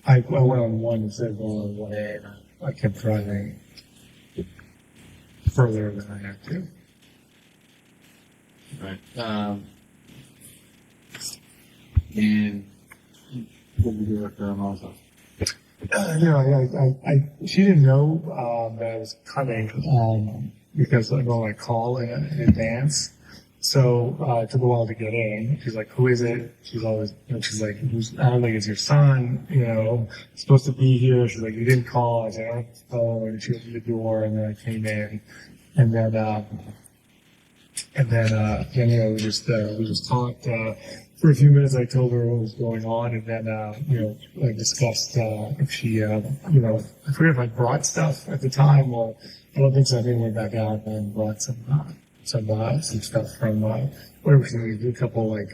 I went on one instead of going on 1A, and I kept driving further than I had to. Right. And what did you do at the also? She didn't know that I was coming because I go on call in advance. So it took a while to get in. She's like, "Who is it?" She's always, she's like, I don't think it's your son. Supposed to be here. She's like, "You didn't call." I said, "I don't know." And she opened the door, and then I came in, and then we just talked for a few minutes. I told her what was going on, and then I discussed if she I forget if I brought stuff at the time, or I don't think so. I think I went back out and brought some stuff from whatever she needed. A couple I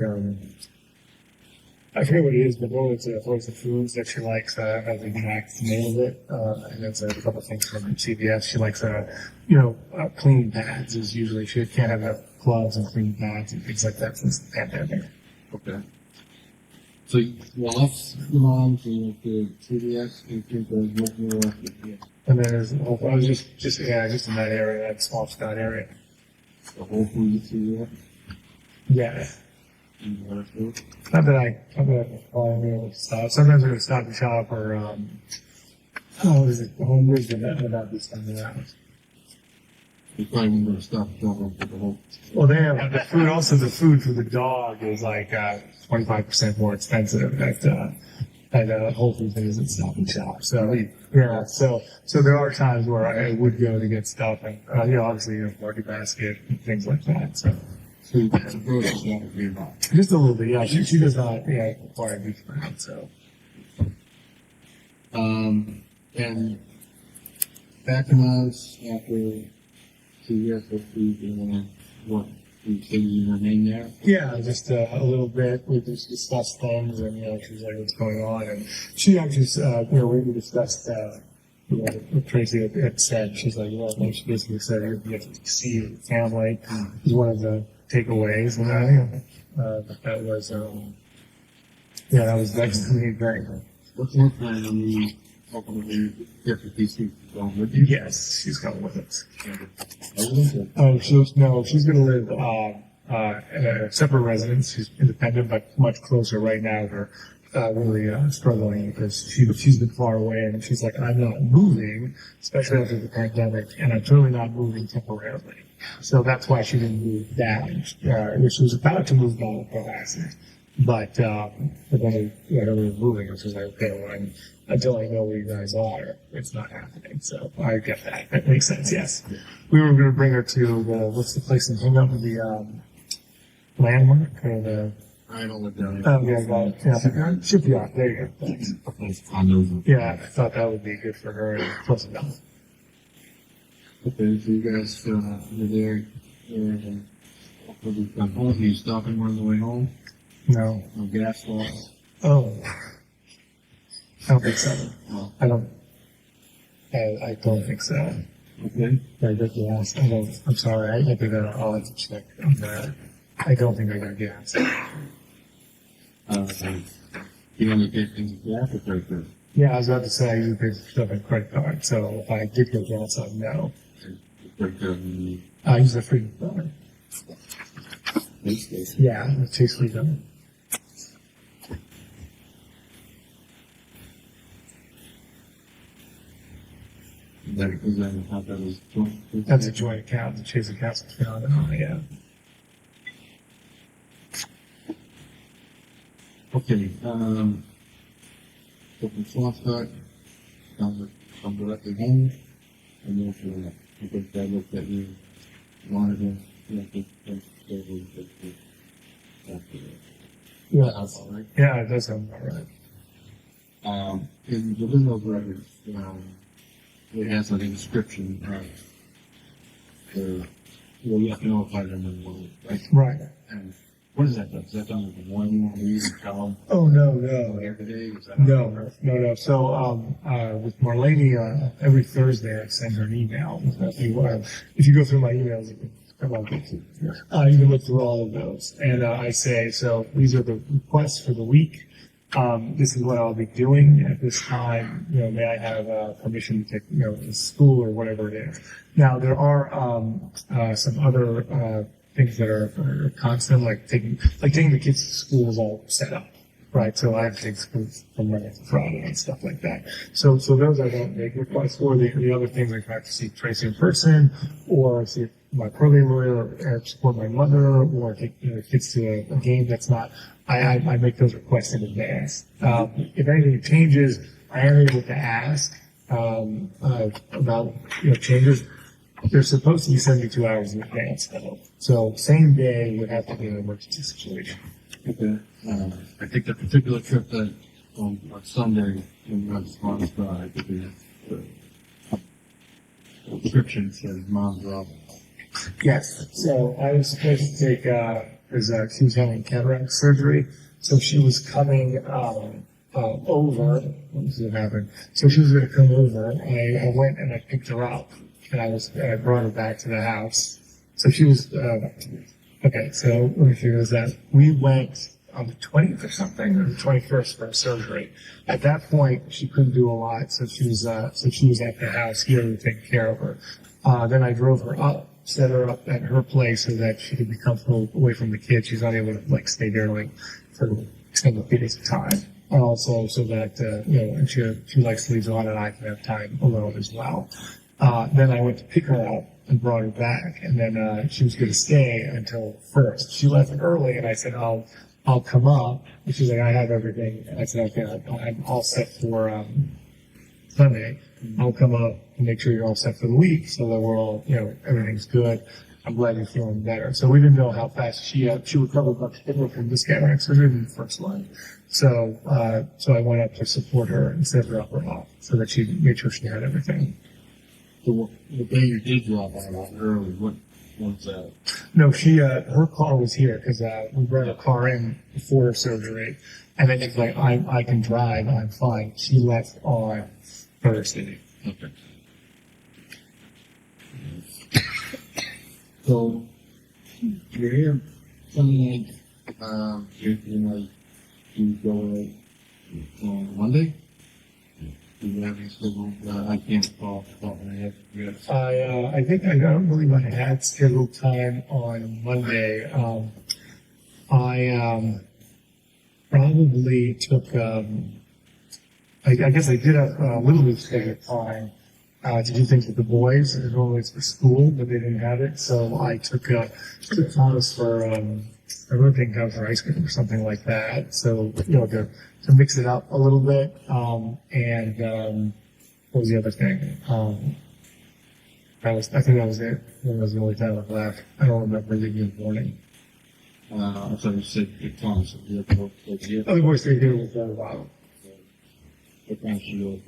forget what it is, but one of the foods that she likes. I have the exact name of it, and it's a couple things from CVS. She likes cleaning pads. Is usually she can't have enough gloves and cleaning pads and things like that since the pandemic. Okay. So you left your mom to CVS and think there's what more left here. And then I was just in that area, that small Scott area. The whole food CVS. Yeah. And what else? Not that I able to stop. Sometimes I would stop and shop or what is it? Home goods, but not this time around. You probably wouldn't have stopped going for the whole. Well, they have the food. Also, the food for the dog is 25% more expensive at Whole Foods than it is at Stop and Shop. So yeah, so there are times where I would go to get stuff, and obviously Market Basket and things like that. So So you got some produce not to be involved. just a little bit, yeah. She does not require beef for that. So And back in us after 2 years of food and what you said you remain there. yeah, just a little bit. We just discussed things, and she was like, "What's going on?" And she actually, we discussed. What Tracy had said. She's like, she basically said you have to see the family is one of the takeaways, and that was that was next to me very good. What's your plan on the ultimately get the PC going with you? Yes, she's coming with us. Okay. Oh, she's going to live in a separate residence. She's independent, but much closer right now. We're really struggling because she's been far away, and she's like, I'm not moving, especially after the pandemic, and I'm certainly not moving temporarily. So that's why she didn't move down. She was about to move down to Tallahassee, but then we were moving, and she was like, okay, well, until I know where you guys are, it's not happening. So I get that. That makes sense. Yes, we were going to bring her to what's the place in Hingham, the Landmark or the. I don't live down there. Yeah, Shipyard. There you go. Thanks. Yeah, I thought that would be good for her and close enough. Okay, so you guys, you're there, and when you come home, you stop anywhere on the way home? No. No gas loss? Oh. I don't think so. No. I don't think so. Okay. I got gas. I'm sorry. I think I'll have to check on that. I don't think I got gas. You only get things with gas or credit card? Yeah, I was about to say I usually pay for stuff in credit card, so if I did get gas, I'd know. Credit card and I use a free card. the Yeah, the Chase free card. that because then how that was joint. That's a joint account. The Chase account's on it. Yeah. Okay, so from Swampscott, come directly home, and then for that, because I looked at you, wanted to, Yeah. that's all right. Yeah, it does sound about right. In the Windows records, it has like a description of the Well, you have to notify them in 1 week, right? Right. And what is that done? Is that done with one week, tell them Oh, no. every day? Is that No. So, with Marlene, every Thursday I send her an email. If you go through my emails, you can look through all of those. And I say, so these are the requests for the week. This is what I'll be doing at this time. May I have permission to take, to school or whatever it is. Now, there are some other things that are constant, like taking the kids to school is all set up, right? So I have to take school from Monday to Friday and stuff like that. So those I don't make requests for. The other things, like I have to see Tracy in person, or see my probate lawyer, or support my mother, or take kids to a game that's not. I make those requests in advance. If anything changes, I am able to ask about changes. They're supposed to be 72 hours in advance, though. So same day would have to be an emergency situation. Okay. I think that particular trip that on Sunday when we went to Swan's Drive, the description says mom's robbed. Yes. So I was supposed to take, because she was having cataract surgery. So she was coming over. What was it happen? So she was going to come over. I went and I picked her up, and I brought her back to the house. So she was okay. So let me figure this out. We went on the 20th or something, or the 21st for surgery. At that point, she couldn't do a lot, so she was at the house here to take care of her. Then I drove her up, set her up at her place so that she could be comfortable away from the kids. She's not able to stay there for extended periods of time. And also so that and she likes to leave on, and I can have time alone as well. Then I went to pick her up and brought her back, and then she was going to stay until first. She left early, and I said, I'll come up. And she's like, I have everything. And I said, okay, I'm all set for Sunday. I'll come up and make sure you're all set for the week, so that we're all, everything's good. I'm glad you're feeling better. So we didn't know how fast she recovered much quicker from this cataract surgery than the first one. So I went up to support her and set her up or off so that she made sure she had everything. So the day you did drop out early, what was that? No, her car was here because we brought her car in before her surgery, and then she's like, I can drive, I'm fine. She left on Thursday. Okay. So you're here Sunday night. You go on Monday. Do you have any scheduled? I can't call my head. I think I don't believe I had scheduled time on Monday. I probably took. I guess I did a little bit scheduled time to do things with the boys. As normally it's for school, but they didn't have it, so I took Thomas for. I really think Thomas for ice cream or something like that. So to mix it up a little bit. And what was the other thing? I think that was it. That was the only time I left. I don't remember leaving in the morning. I thought you said Thomas. Other boys stayed here with a while. What time should you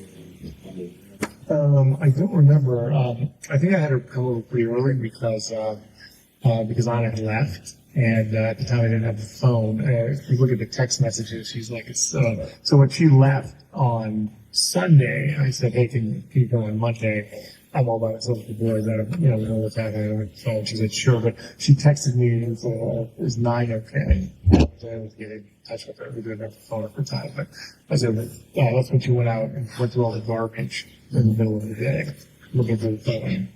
I don't remember. I think I had her come over pretty early because Ana had left. And at the time, I didn't have the phone. If you look at the text messages, she's like, so when she left on Sunday, I said, hey, can you go on Monday? I'm all by myself with the boys. I don't know what's happening on the phone. She said, sure. But she texted me and said, is 9 okay? So I was getting in touch with her. We didn't have the phone at the time. But I said, yeah, that's when she went out and went through all the garbage in the middle of the day, looking for the phone.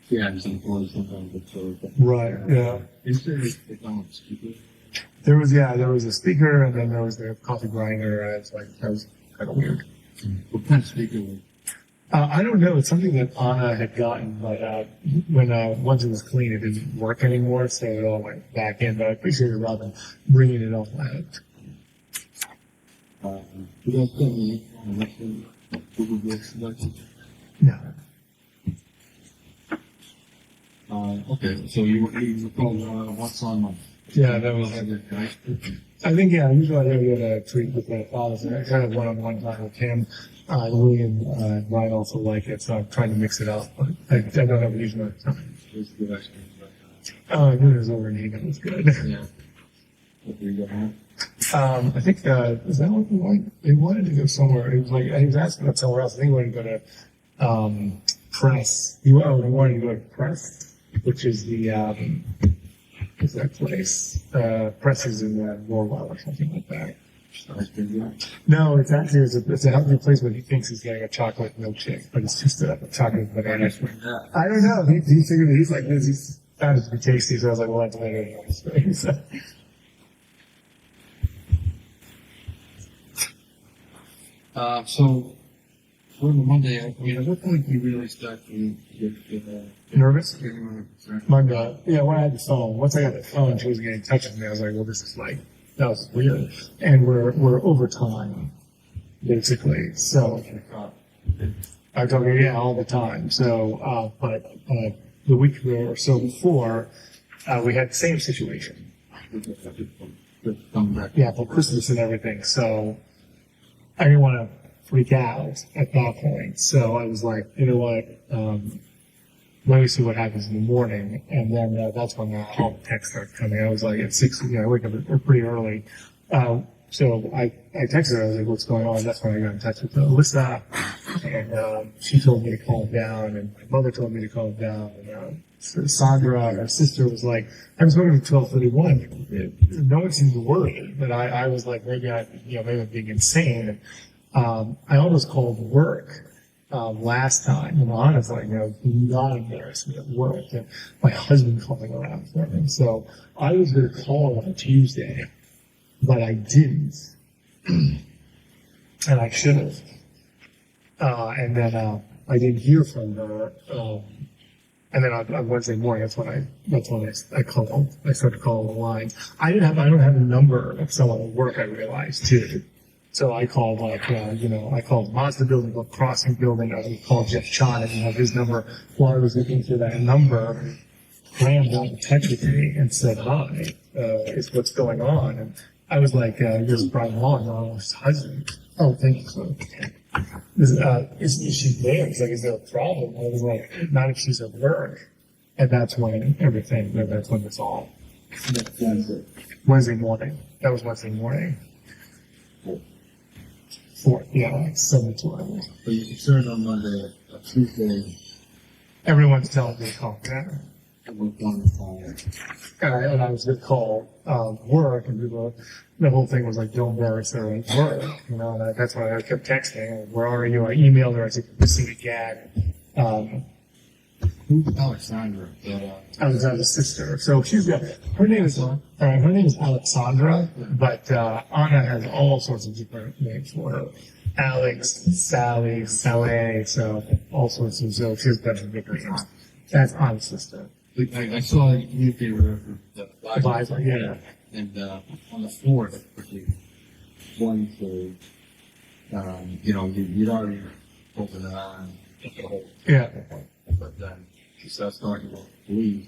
Yeah, just employees sometimes get so. Right, yeah. Is there a speaker? There was a speaker, and then there was the coffee grinder. That was kind of weird. What kind of speaker was it? I don't know. It's something that Ana had gotten, but when once it was clean, it didn't work anymore, so it all went back in. But I appreciate Robin bringing it all out. You guys send me on the Google Books selection? No. Okay, so you recall once on month. Yeah, that was. I think usually I get a treat with my father. So I kind of one-on-one time with him. Louis and Brian also like it, so I'm trying to mix it up. But I don't have a huge amount of time. Just the rest Oh, I knew it was over in Eagle. It was good. Yeah. What we got home? I think, is that what we wanted? They wanted to go somewhere. It was like, he was asking about somewhere else. I think he wanted to go to, Press. He wanted to go to Press, which is the, what's that place? Press is in, Norwell or something like that. No, it's actually, it's a healthy place where he thinks he's getting a chocolate milkshake, but it's just a chocolate banana. I don't know. He figured that he's like, he's found it to be tasty, so I was like, well, that's what it is. So, So, for the Monday, I mean, at what point do you really start to get nervous? concerned? Monday. Yeah, when I had the phone, once I got the phone, she was getting in touch with me. I was like, well, this is like, that was weird. And we're over time, basically. So, I told her, yeah, all the time. So, but the week or so before, we had the same situation. Yeah, for Christmas and everything. So, I didn't want to freak out at that point. So I was like, you know what, let me see what happens in the morning. And then that's when all the texts started coming. I was like, at 6, I wake up pretty early. So I texted her, I was like, what's going on? That's when I got in touch with Alyssa. And she told me to calm down, and my mother told me to calm down. And Sandra, her sister, was like, I was working at 12:31. No one seemed to worry, but I was like, maybe maybe I'm being insane. And I almost called work last time. And Anna's like, do not embarrass me at work. And my husband calling around for me. So I was going to call on Tuesday, but I didn't. And I should have. And then I didn't hear from her. And then on Wednesday morning, that's when I called. I started calling the line. I don't have a number of someone at work, I realized too. So I called I called Mazda building, called Crossing building. I called Jeff Chon, and have his number. While I was looking for that number, Graham got in touch with me and said, hi, is what's going on? And I was like, this is Brian Walshe, his husband. Oh, thank you, sir. Is she there? He's like, is there a problem? And I was like, not if she's at work. And that's when it's all. Wednesday morning. That was Wednesday morning. 4, yeah, like 72 hours. So you're concerned on Monday, Tuesday, Everyone's telling me to calm down. and we're on the phone. And I was going to call work, and the whole thing was like, don't embarrass her at work. And that's why I kept texting. Where are you? I emailed her. I said, this is again. Who's Alexandra? Alexandra's sister. So her name is Alexandra, but Anna has all sorts of different names for her. Alex, Sally, Sally, so all sorts of, so she has a bunch of different names. That's Anna's sister. I saw you gave her the Advisor, yeah. And on the 4th, which is Wednesday, you'd already opened it on the whole. Yeah. But then she starts talking about police.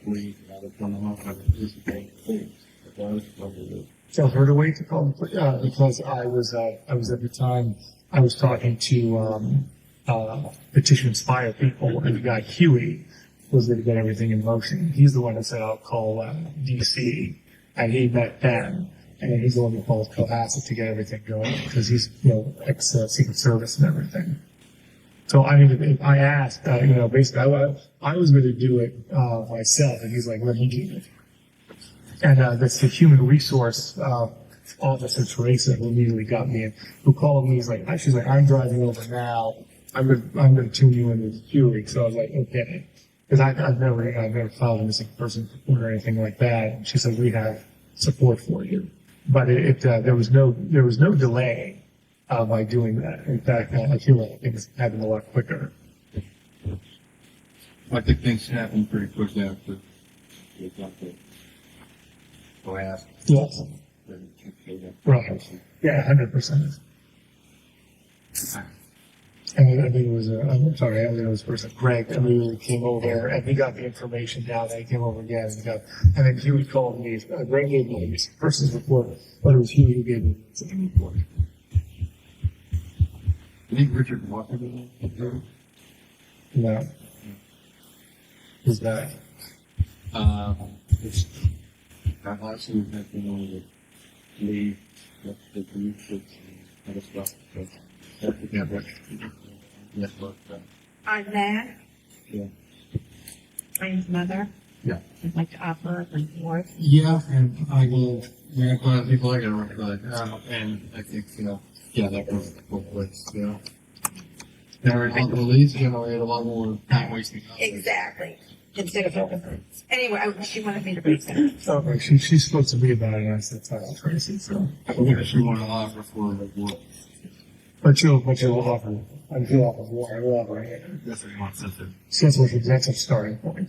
Police, and other criminal, Tell her to wait to call the police, because I was at the time, I was talking to, Petition Inspire people, and the guy Huey was going to get everything in motion. He's the one that said, I'll call, DC, and he met them, and he's the one who calls Cohasset to get everything going, because he's, ex-Secret Service and everything. So I asked, basically, I was going to do it, myself, and he's like, let me do it. And that's the human resource officer, Teresa, who immediately got me in, who called me. She's like, I'm driving over now. I'm going to tune you in with Huey. So I was like, okay. Because I've never filed a missing person report or anything like that. And she said, we have support for you. But there was no delay by doing that. In fact, I feel like things happened a lot quicker. I think things happen pretty quickly after we got the blast. Yes. Right. Yeah, 100%. And I think it was I'm sorry, I think it was person Greg immediately came over, and he got the information down. Then he came over again, and then Huey called me. Greg gave me the person's report, but it was Huey who gave me the report. You think Richard Walker did that? No. Is that? It's, I honestly have been able to leave the group and other stuff. So that's the network. Network. On that, Yeah. Brian's mother. Yeah. Would like to offer a report. Yeah, and I will, rank one of the people I gotta work with, and I think, yeah, that goes both ways, And everything leads generate a lot more time wasting. Exactly. Instead of anyway, she wanted me to bring that. Okay, she spoke to me about it, and I said, "Sorry, Tracy." So, She wanted to offer for the work. but you'll offer. I feel offer more. I will offer it. That's what he wants us to. So that's a starting point.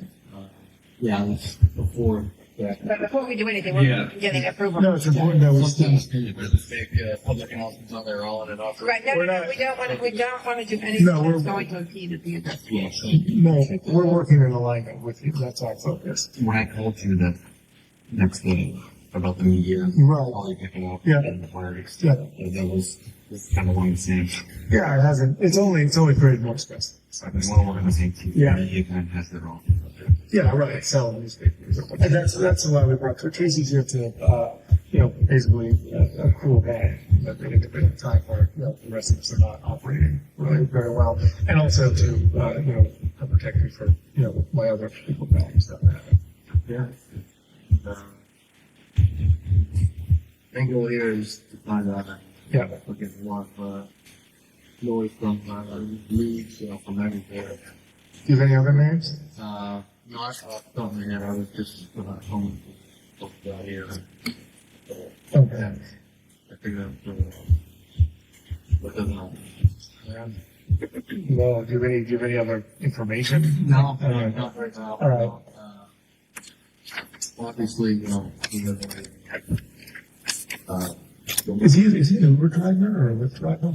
Yeah, that's before that. But before we do anything, we're getting approval. No, it's important that we still. Sometimes big public announcements on there all in and off. Right, no, We're no, not- we don't want to do anything No, we're- that's going to impede the investigation. No, we're working in alignment with you. That's our focus. When I told you that next thing about the media, Right. all you picking up Yeah. and the words, Yeah. that was kind of one of the same. Yeah, it hasn't. It's only created more stress. I want to work on the same team. Yeah. The media kind of has their own. Yeah, right. Sell newspapers. And that's why we brought Tracy's here to, basically a cool guy that they get a bit of time where the rest of us are not operating really very well, and also to protect me for my other people and stuff. Yeah. Angle here is to find out. Yeah. We're getting a lot of noise from leads, from everywhere. Do you have any other names? Not something that I was just home here. Okay. I figured what doesn't know. No. Do you have any other information? No, Alright. not right now. All right. Obviously, he doesn't. Is he an Uber driver or a Lyft driver?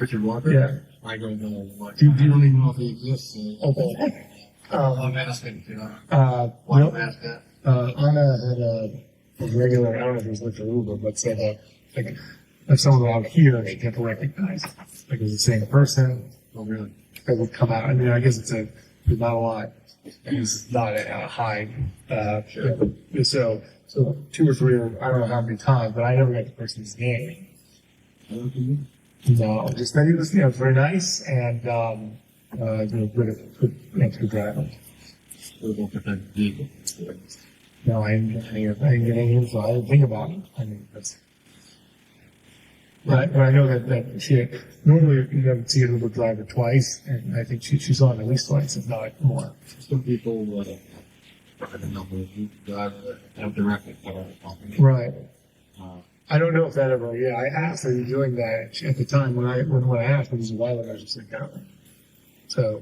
Richard Walker? Yeah. I don't know. Do you don't even know if he exists. Okay. I'm asking, Why don't ask that? Ana had a regular, I don't know if it was Lyft or Uber, but said that, if someone out here, they can't recognize, it was the same person, Oh, really? they would come out. I mean, I guess there's not a lot, it's not a high, so 2 or 3, or I don't know how many times, but I never got the person's name. No, just that he was, very nice and, good driver. No, I didn't get any info. I didn't think about it. I mean, but I know that she normally you don't see an Uber driver twice, and I think she saw him at least twice, if not more. Some people, I don't know, have directed for the company. Right. I don't know if that ever. Yeah, I asked, "Are you doing that?" At the time when I asked, it was a while ago. She said no. So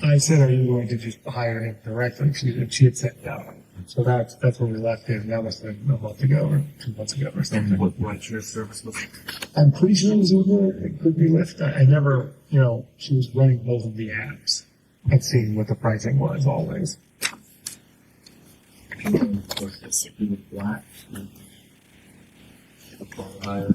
I said, "Are you going to just hire him directly?" She had said no. So that's where we left it. That must have been a month ago or 2 months ago or something. And what's your service look like? I'm pretty sure it was Uber. It could be Lyft. I never, she was running both of the apps and seeing what the pricing was always. Black. I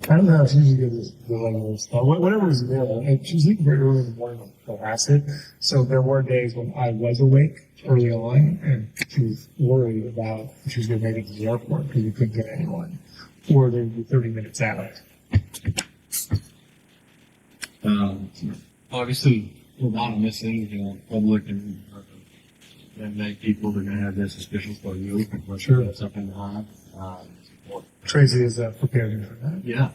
don't know. She usually gives us the regular stuff. Whatever was available. And she was leaving very early in the morning to harass it. So there were days when I was awake early on, and she was worried about if she was going to make it to the airport because we couldn't get anyone, or they would be 30 minutes out. Obviously, a lot of missing, public and many people are going to have their suspicions for you. Sure. That's something to hide. Tracy is prepared for that. Yeah.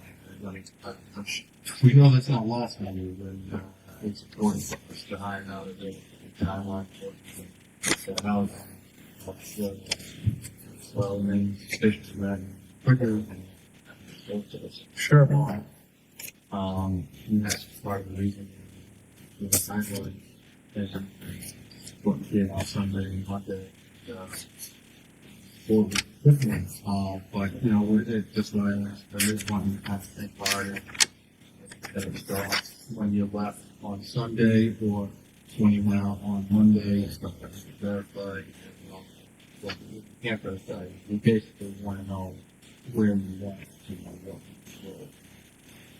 We know that's not lost on you, but it's important for us to hide out of the timeline for the house. Well, and then suspicions ran quicker and so forth. Sure. And that's part of the reason for the timeline is what did on Sunday and Monday. For the equipment, but it's just what there is one you have to think harder. When you left on Sunday or when you went out on Monday, stuff that you can verify. You can't verify. You basically want to know where you went to what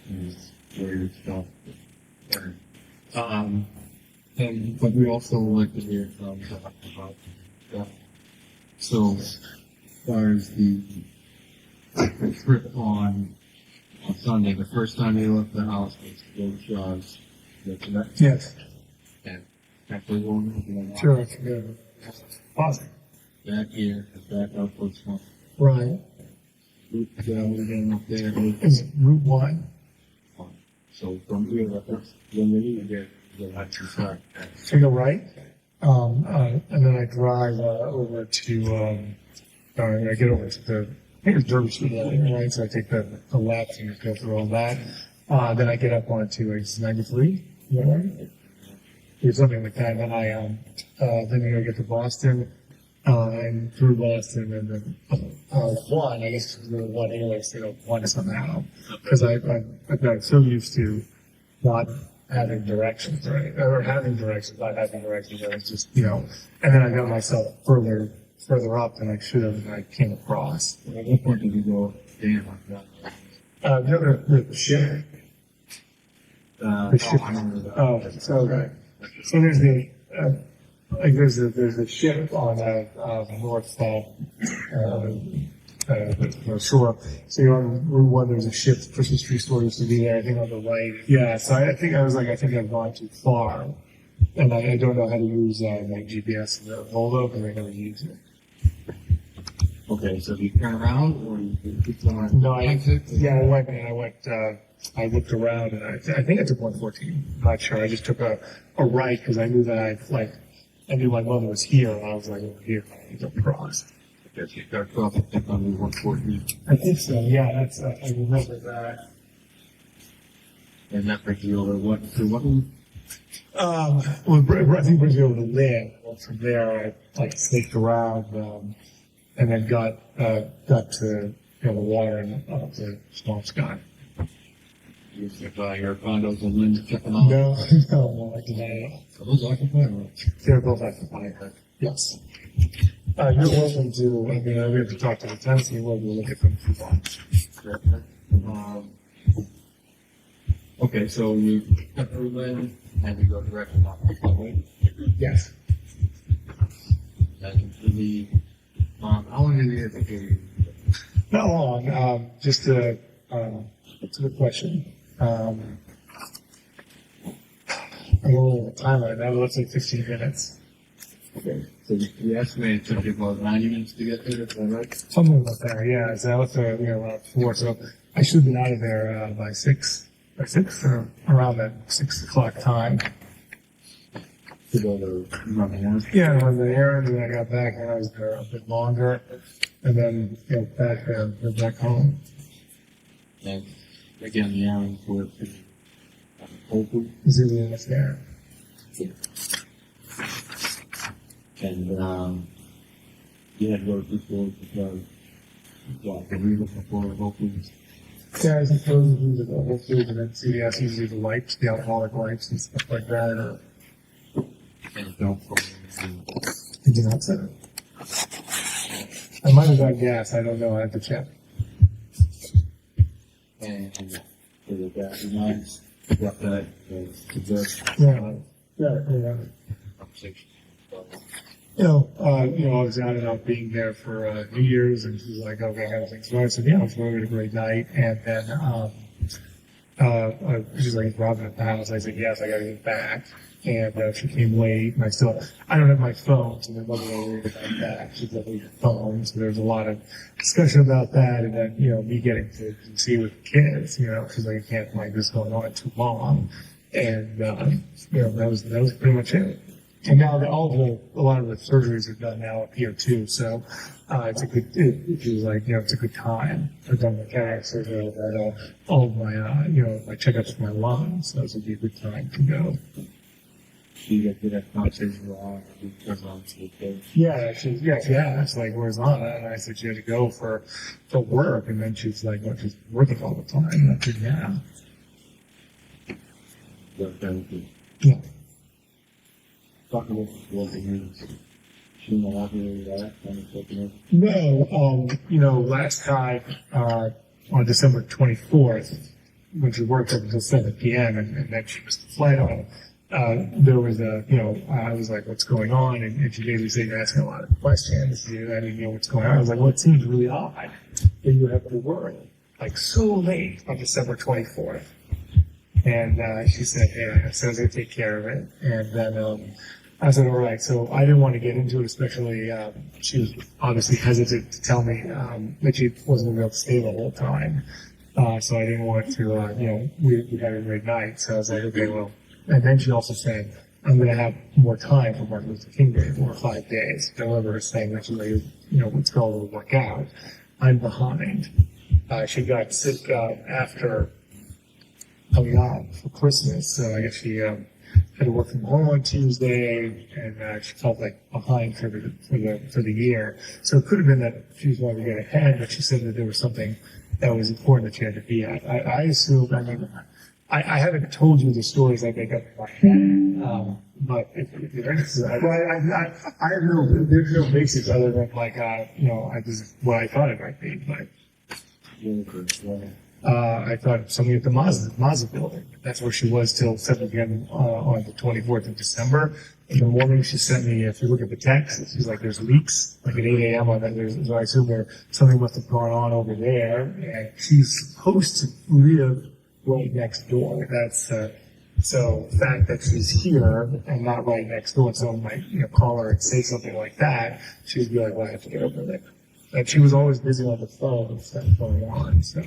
and where your stuff. And, but we also like to hear from about that. So, as far as the trip on Sunday, the first time you left the house was to go to Shaw's. Yes. And after going, Sure, I forget it. Awesome. back here, back up towards one. Right. Route down again up there. Is it Route 1? So from here, that's when we need to get right to start. So you go right, and then I drive over to, I get over to the, I think it's Derby Street, right? So I take the left and go through all that. Then I get up onto 93, is that right? Or something like that. And then then I get to Boston, and through Boston, and then one, I guess it's really one anyway, so one somehow. Because I've got so used to not having directions, right? Or having directions, not having directions. It's just, and then I got myself further up than I should have, and I came across. At what point did you go down like that? The ship. The ship. I remember that. So there's there's a ship on the north shore. So you're on Route 1, there's a ship, Christmas tree store used to be there, I think on the right. Yeah, so I think I've gone too far. And I don't know how to use my GPS in the Volvo, because I never use it. Okay, so you turn around or you keep going? No, I looked around, and I think I took 114. I'm not sure. I just took a right because I knew that I knew my mother was here, and I was like over here. I need to cross. I guess you got off and took on 114. I think so. Yeah, that's. I remember that. And that brings you over what to what? Well, I think it brings me over to Lynn. And from there, I snaked around, and then got to the water and up to Swampscott. You took your condos and Lynn checking out? No, I did not. So those occupied, right? They're both occupied. Yes. You're welcome to. I mean, we have to talk to the tenants. You're welcome to look at them if you want. Okay, so you cut through Lynn and you go directly off the highway. Yes. And to the, how long did you have to do? Not long. Just a good question. I'm only on the timer now, but let's say 15 minutes. Okay, so you estimated it took you about 90 minutes to get there, is that right? Something like that, yeah. So I left around 4, so I should have been out of there by 6. By 6 or around that 6 o'clock time. To go to run the errands? Yeah, I run the errand, and I got back, and I was there a bit longer, and then back home. And again, the errands were pretty open. Zillion was there. And you had to go to the store because the reason before Whole Foods. Yeah, I suppose we use the Whole Foods, and then CVS uses the wipes, the alcoholic wipes and stuff like that. And don't go I did not say it. I might have got gas, I don't know, I have to check. and for the gas lines, what that is the Yeah. conversation. I was out and out being there for New Year's, and she was like, "Okay, how things going?" I said, "Yeah, it was really a great night." And then she's like, "Is Robin at the house?" I said, "Yes, I got to get back." And she came late, and I don't have my phone, so my mother was worried about that. She's like, "Leave your phone." So there's a lot of discussion about that, and then me getting to see with the kids, she's like, "I can't like this going on too long," and that was pretty much it. And now a lot of the surgeries are done now up here too, so it's a good. It was like it's a good time. I've done the cataract surgery. I've had all of my my checkups for my lungs, so it's a good time to go. You get to that conversation because on to Yeah, she asked like, "Where's Ana?" And I said she had to go for work, and then she's like, "Well, she's working all the time." And I said, "Yeah." Yeah. Talking about working years. She not happy with that. No, last time on December 24th, when she worked up until 7 p.m. and then she missed the flight on there was I was like, what's going on? And she basically said, you're asking a lot of questions. I didn't know what's going on. I was like, well, it seems really odd that you have to work like so late on December 24th. And she said, hey, I said I was going to take care of it. And then I said, all right. So I didn't want to get into it, especially she was obviously hesitant to tell me that she wasn't going to be able to stay the whole time. So I didn't want to, we had a great night. So I was like, okay, well. And then she also said, I'm going to have more time for Martin Luther King Day, 4 or 5 days. I remember her saying that she's like, let's go to work out. I'm behind. She got sick after coming out for Christmas. So I guess she had to work from home on Tuesday, and she felt like behind for the year. So it could have been that she was wanting to get ahead, but she said that there was something that was important that she had to be at. I assumed, I haven't told you the stories I make up in my head, but if you're interested, I have there's no basis other than what I thought it might be, but I thought something at the Mazda building. That's where she was till 7 p.m. On the 24th of December. In the morning, she sent me, if you look at the text, she's like, there's leaks, like at 8 a.m. on that. So I assume something must have gone on over there, and she's supposed to live right next door. That's so the fact that she's here and not right next door, and someone might call her and say something like that, she'd be like, well, I have to get over there. And she was always busy on the phone and stuff going on. So,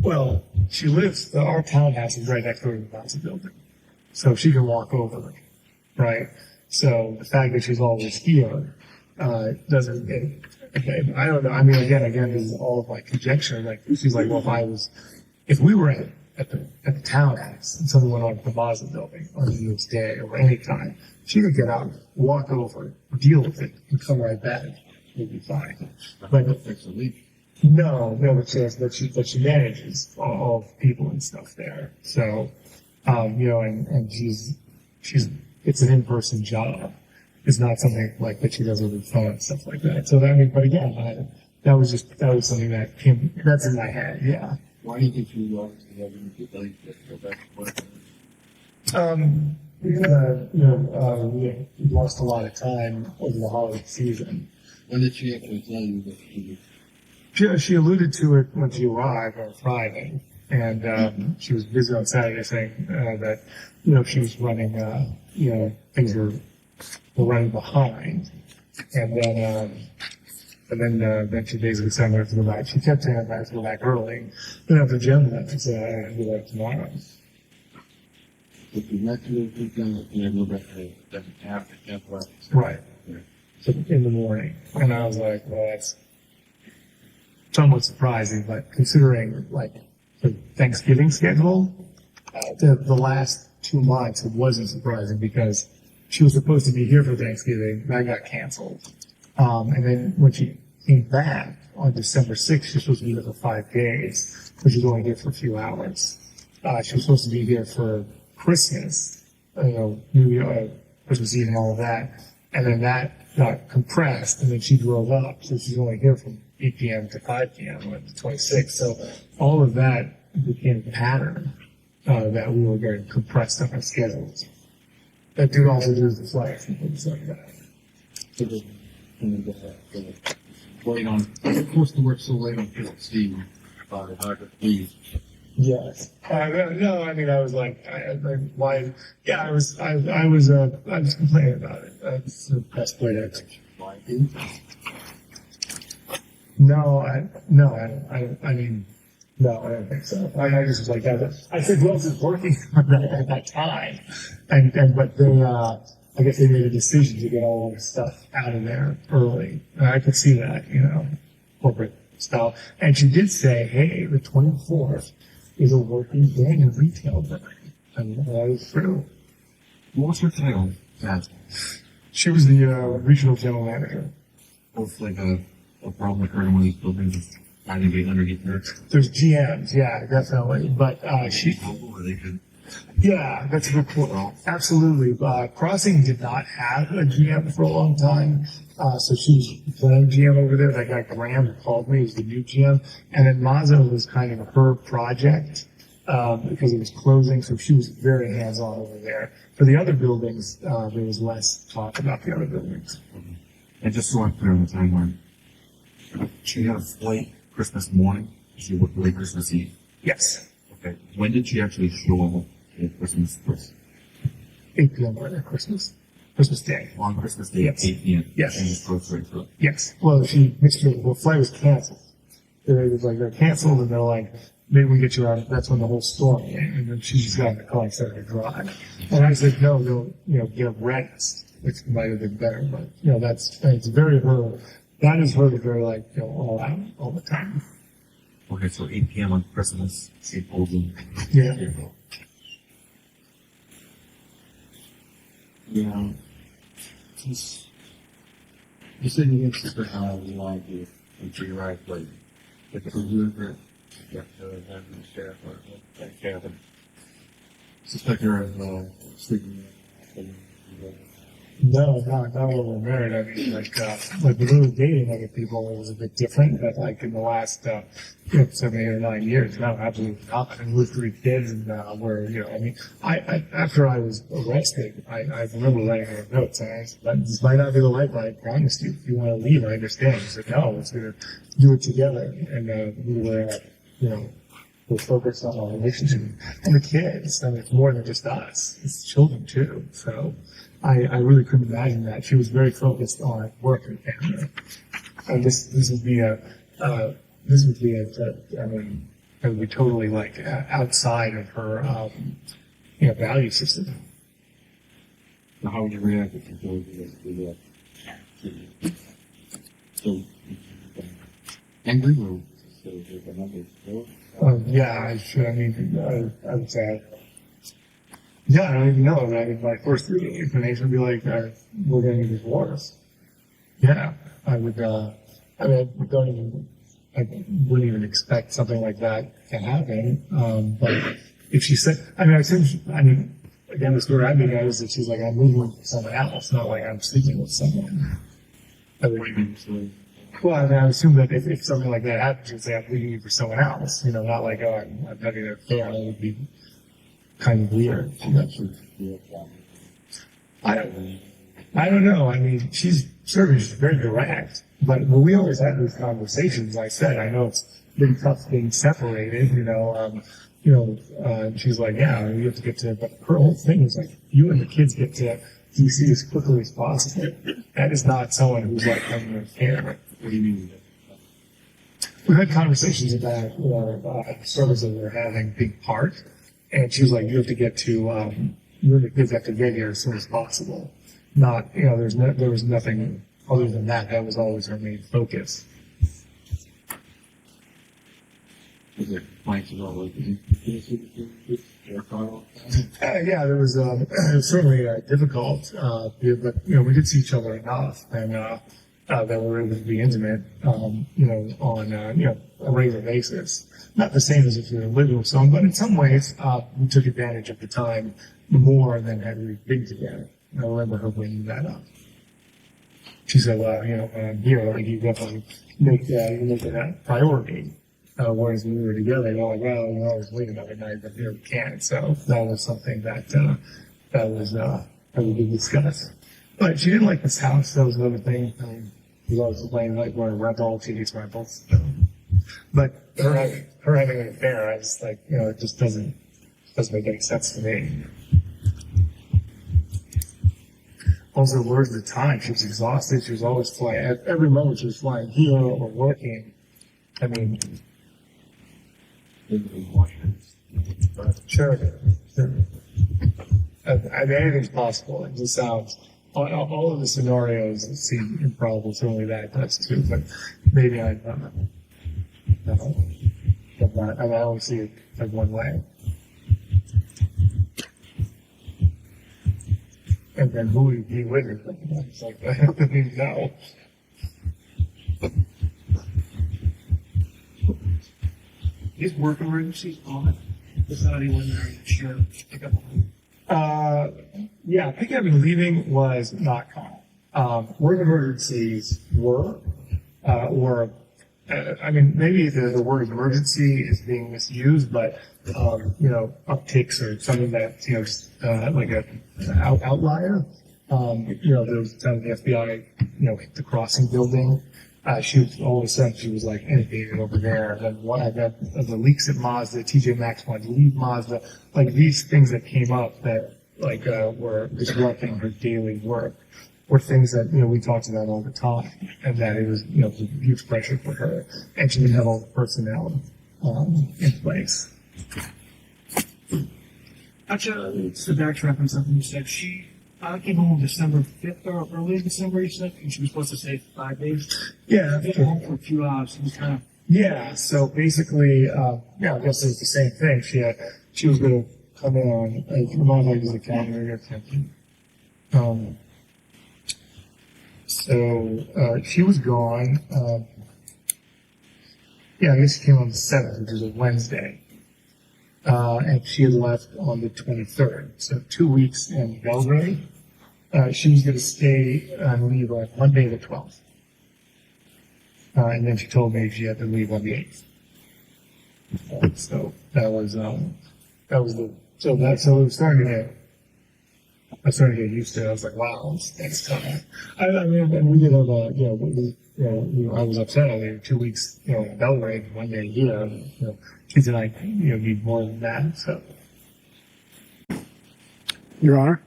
well, she lives. Our townhouse is right next door to the Mazda building, so she can walk over, right? So the fact that she's always here doesn't. Okay, I don't know. I mean, again, this is all of my conjecture. Like, she's like, well, if we were at the townhouse and something went on at the Mazda building on New Year's Day or any time, she could get out, walk over, deal with it, and come right back. It'd be fine. But no, but she manages all the people and stuff there. So, and she's it's an in-person job. It's not something like that she does over the phone and stuff like that. So but again, that was something that that's in my head. Yeah. Why do you think you have to go back to work? Because we lost a lot of time over the holiday season. When did she actually tell you that She alluded to it when she arrived on Friday, and she was busy on Saturday saying that she was running, things were running behind, and then she basically said I have to go back. She kept saying I have to go back early. Then after Jim left, she said I have to go back tomorrow. If you met you, go back after Right. So in the morning, and I was like, well, that's somewhat surprising, but considering the Thanksgiving schedule, the last 2 months, it wasn't surprising because she was supposed to be here for Thanksgiving. That got canceled. And then when she came back on December 6th, she was supposed to be here for 5 days, but she was only here for a few hours. She was supposed to be here for Christmas, New Year, Christmas Eve and all of that. And then that got compressed, and then she drove up, so she's only here from 8 p.m. to 5 p.m. on the 26th. So all of that became a pattern that we were getting compressed on our schedules. That did also do the flights and things like that. Late on, you're supposed to work so late on Christmas Eve. Hard to leave. Yes. No, I mean, I was like, why? Yeah, I was complaining about it. That's the best way to execute. No, I mean, no, I don't think so. I just was like that. I said, who else is working on that at that time? But they, I guess they made a decision to get all of the stuff out of there early. I could see that, corporate style. And she did say, hey, the 24th is a working day in retail day. And that is true. What's her title? She was the regional general manager. Hopefully a problem occurred in one of these buildings. I didn't get underneath her. There's GMs, yeah, definitely. But she... They could. Yeah, that's a good point. Absolutely. Crossing did not have a GM for a long time. So she was playing GM over there. That guy Graham who called me, he's the new GM. And then Mazda was kind of her project. because it was closing, so she was very hands-on over there. For the other buildings, there was less talk about the other buildings. And just so I'm clear on the timeline, she had a flight Christmas morning. She worked late Christmas Eve. Yes, Okay. When did she actually show up at Christmas 8 p.m. on Christmas Day. on Christmas Day Yes. at 8 p.m.? Yes. And just goes straight through. Yes. Well, she mixed her. The flight was canceled. It was like they're canceled, and they're like, maybe we get you out. That's when the whole storm came, and then she just got in the car and started to drive. And I said, no, get rest, which might have been better, but it's very her. That is her. Very like all out all the time. Okay, so 8 p.m. on Christmas, disposing. Yeah. Yeah. You said you didn't sister how you wanted to into your right place. But the deliver, you have to have the sheriff or take care of them. Suspect her of sleeping. No, not when we're married. I mean, like when we were dating other people, it was a bit different. But like in the last 7, 8, or 9 years, no, absolutely not. I mean, with 3 kids, and I after I was arrested, I remember writing her a note saying, "This might not be the life, but I promised you. If you want to leave, I understand." She said, "No, let's do it together." And we were, we're focused on our relationship and the kids. I mean, it's more than just us; it's children too. So. I really couldn't imagine that. She was very focused on work and family. And this would be it would be totally like outside of her, value system. So how would you react if you told you to do that? So, angry or so there's another story? Yeah, I should. I mean, I would say. Yeah, I don't even know. I mean, my first inclination would be like, we're getting a divorce. Yeah, I would. I wouldn't even expect something like that to happen. But if she said, again, the story I made out is that she's like, I'm moving with someone else, not like I'm sleeping with someone. What do you mean? So, Well, I mean, I assume that if something like that happens, she'd say, I'm leaving you for someone else. Not like, oh, I'm having an affair. That would be kind of weird. I don't know. I mean, she's very direct, but when we always have these conversations, I said, I know it's been tough being separated, and she's like, yeah, you have to get to, but her whole thing is like, you and the kids get to DC as quickly as possible. That is not someone who's like having an affair. what do you mean? We've had conversations about, struggles that we're having being apart. And she was like, you have to get to, you and the kids have to get here as soon as possible. Not, there was nothing other than that. That was always her main focus. Is it planks as well? Yeah, there was, it was certainly difficult, but, we did see each other enough and, that we were able to be intimate, on, a regular basis. Not the same as if we were living with someone, but in some ways, we took advantage of the time more than had we been together. I remember her bringing that up. She said, well, when I'm here, like, you definitely make it a priority. Whereas when we were together, you're like, well, we always wait another night, but here we can't. So that was something that we did discuss. But she didn't like this house. That was another thing. She was always complaining like we're a rental. She hates rentals. So. But her having an affair, I just like, it just doesn't make any sense to me. Also, where's the time? She was exhausted. She was always flying. At every moment, she was flying here or working. I mean, sure. Anything's possible. It just sounds. All of the scenarios seem improbable. Certainly that does too. But maybe I only see it like one way. And then who would be with her? It's like, I don't even know. Is work emergencies on? Without anyone there, sure, pick up on. Yeah, picking up and leaving was not common. Work emergencies were I mean, maybe the word emergency is being misused, but, upticks or something that, just, like outlier. There was a time the FBI, hit the crossing building. She was, all of a sudden, she was like inundated over there. Then the leaks at Mazda, TJ Maxx wanted to leave Mazda. Like these things that came up that were disrupting her daily work were things that, we talked about all the time, and that it was, was a huge pressure for her, and she didn't have all the personnel in place. Actually, it's to backtrack on something you said. She came home December 5th or early December, you said, and she was supposed to stay for 5 days. Yeah. She came home for a few hours. It was kind of. Yeah, so basically, I guess it was the same thing. She was going to come in on, remind me of the calendar or something. So she was gone. I guess she came on the 7th, which was a Wednesday. And she had left on the 23rd. So 2 weeks in Belgrade. She was going to stay and leave on Monday the 12th. And then she told me she had to leave on the 8th. So it was starting to get used to it. I was like, wow, that's tough. I mean, and we did have I was upset. I mean, 2 weeks, in Belgrade, 1 day here. Kids and I, need more than that. So, Your Honor.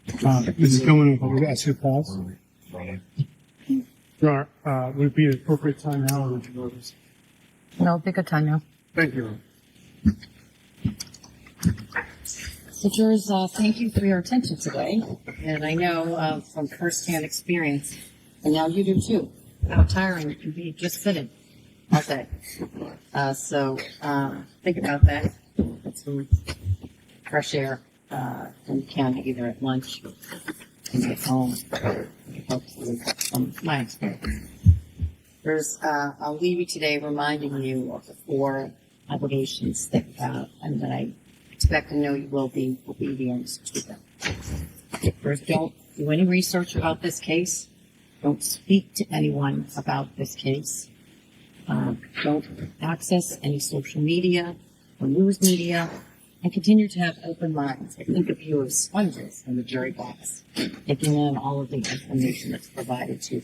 Mrs. Gilman, if I could ask you to pause. Your Honor, would it be an appropriate time now, or would you notice? No, pick a time now. Thank you. So jurors, thank you for your attention today. And I know from firsthand experience, and now you do too, how tiring it can be just sitting all day. So think about that. Get some fresh air when you can, either at lunch and get home. Hopefully, from my experience. I'll leave you today reminding you of the 4 obligations that you have and that I expect to know you will be obedient to them. First, don't do any research about this case. Don't speak to anyone about this case. Don't access any social media or news media, and continue to have open minds. Think of you as sponges in the jury box, taking in all of the information that's provided to you.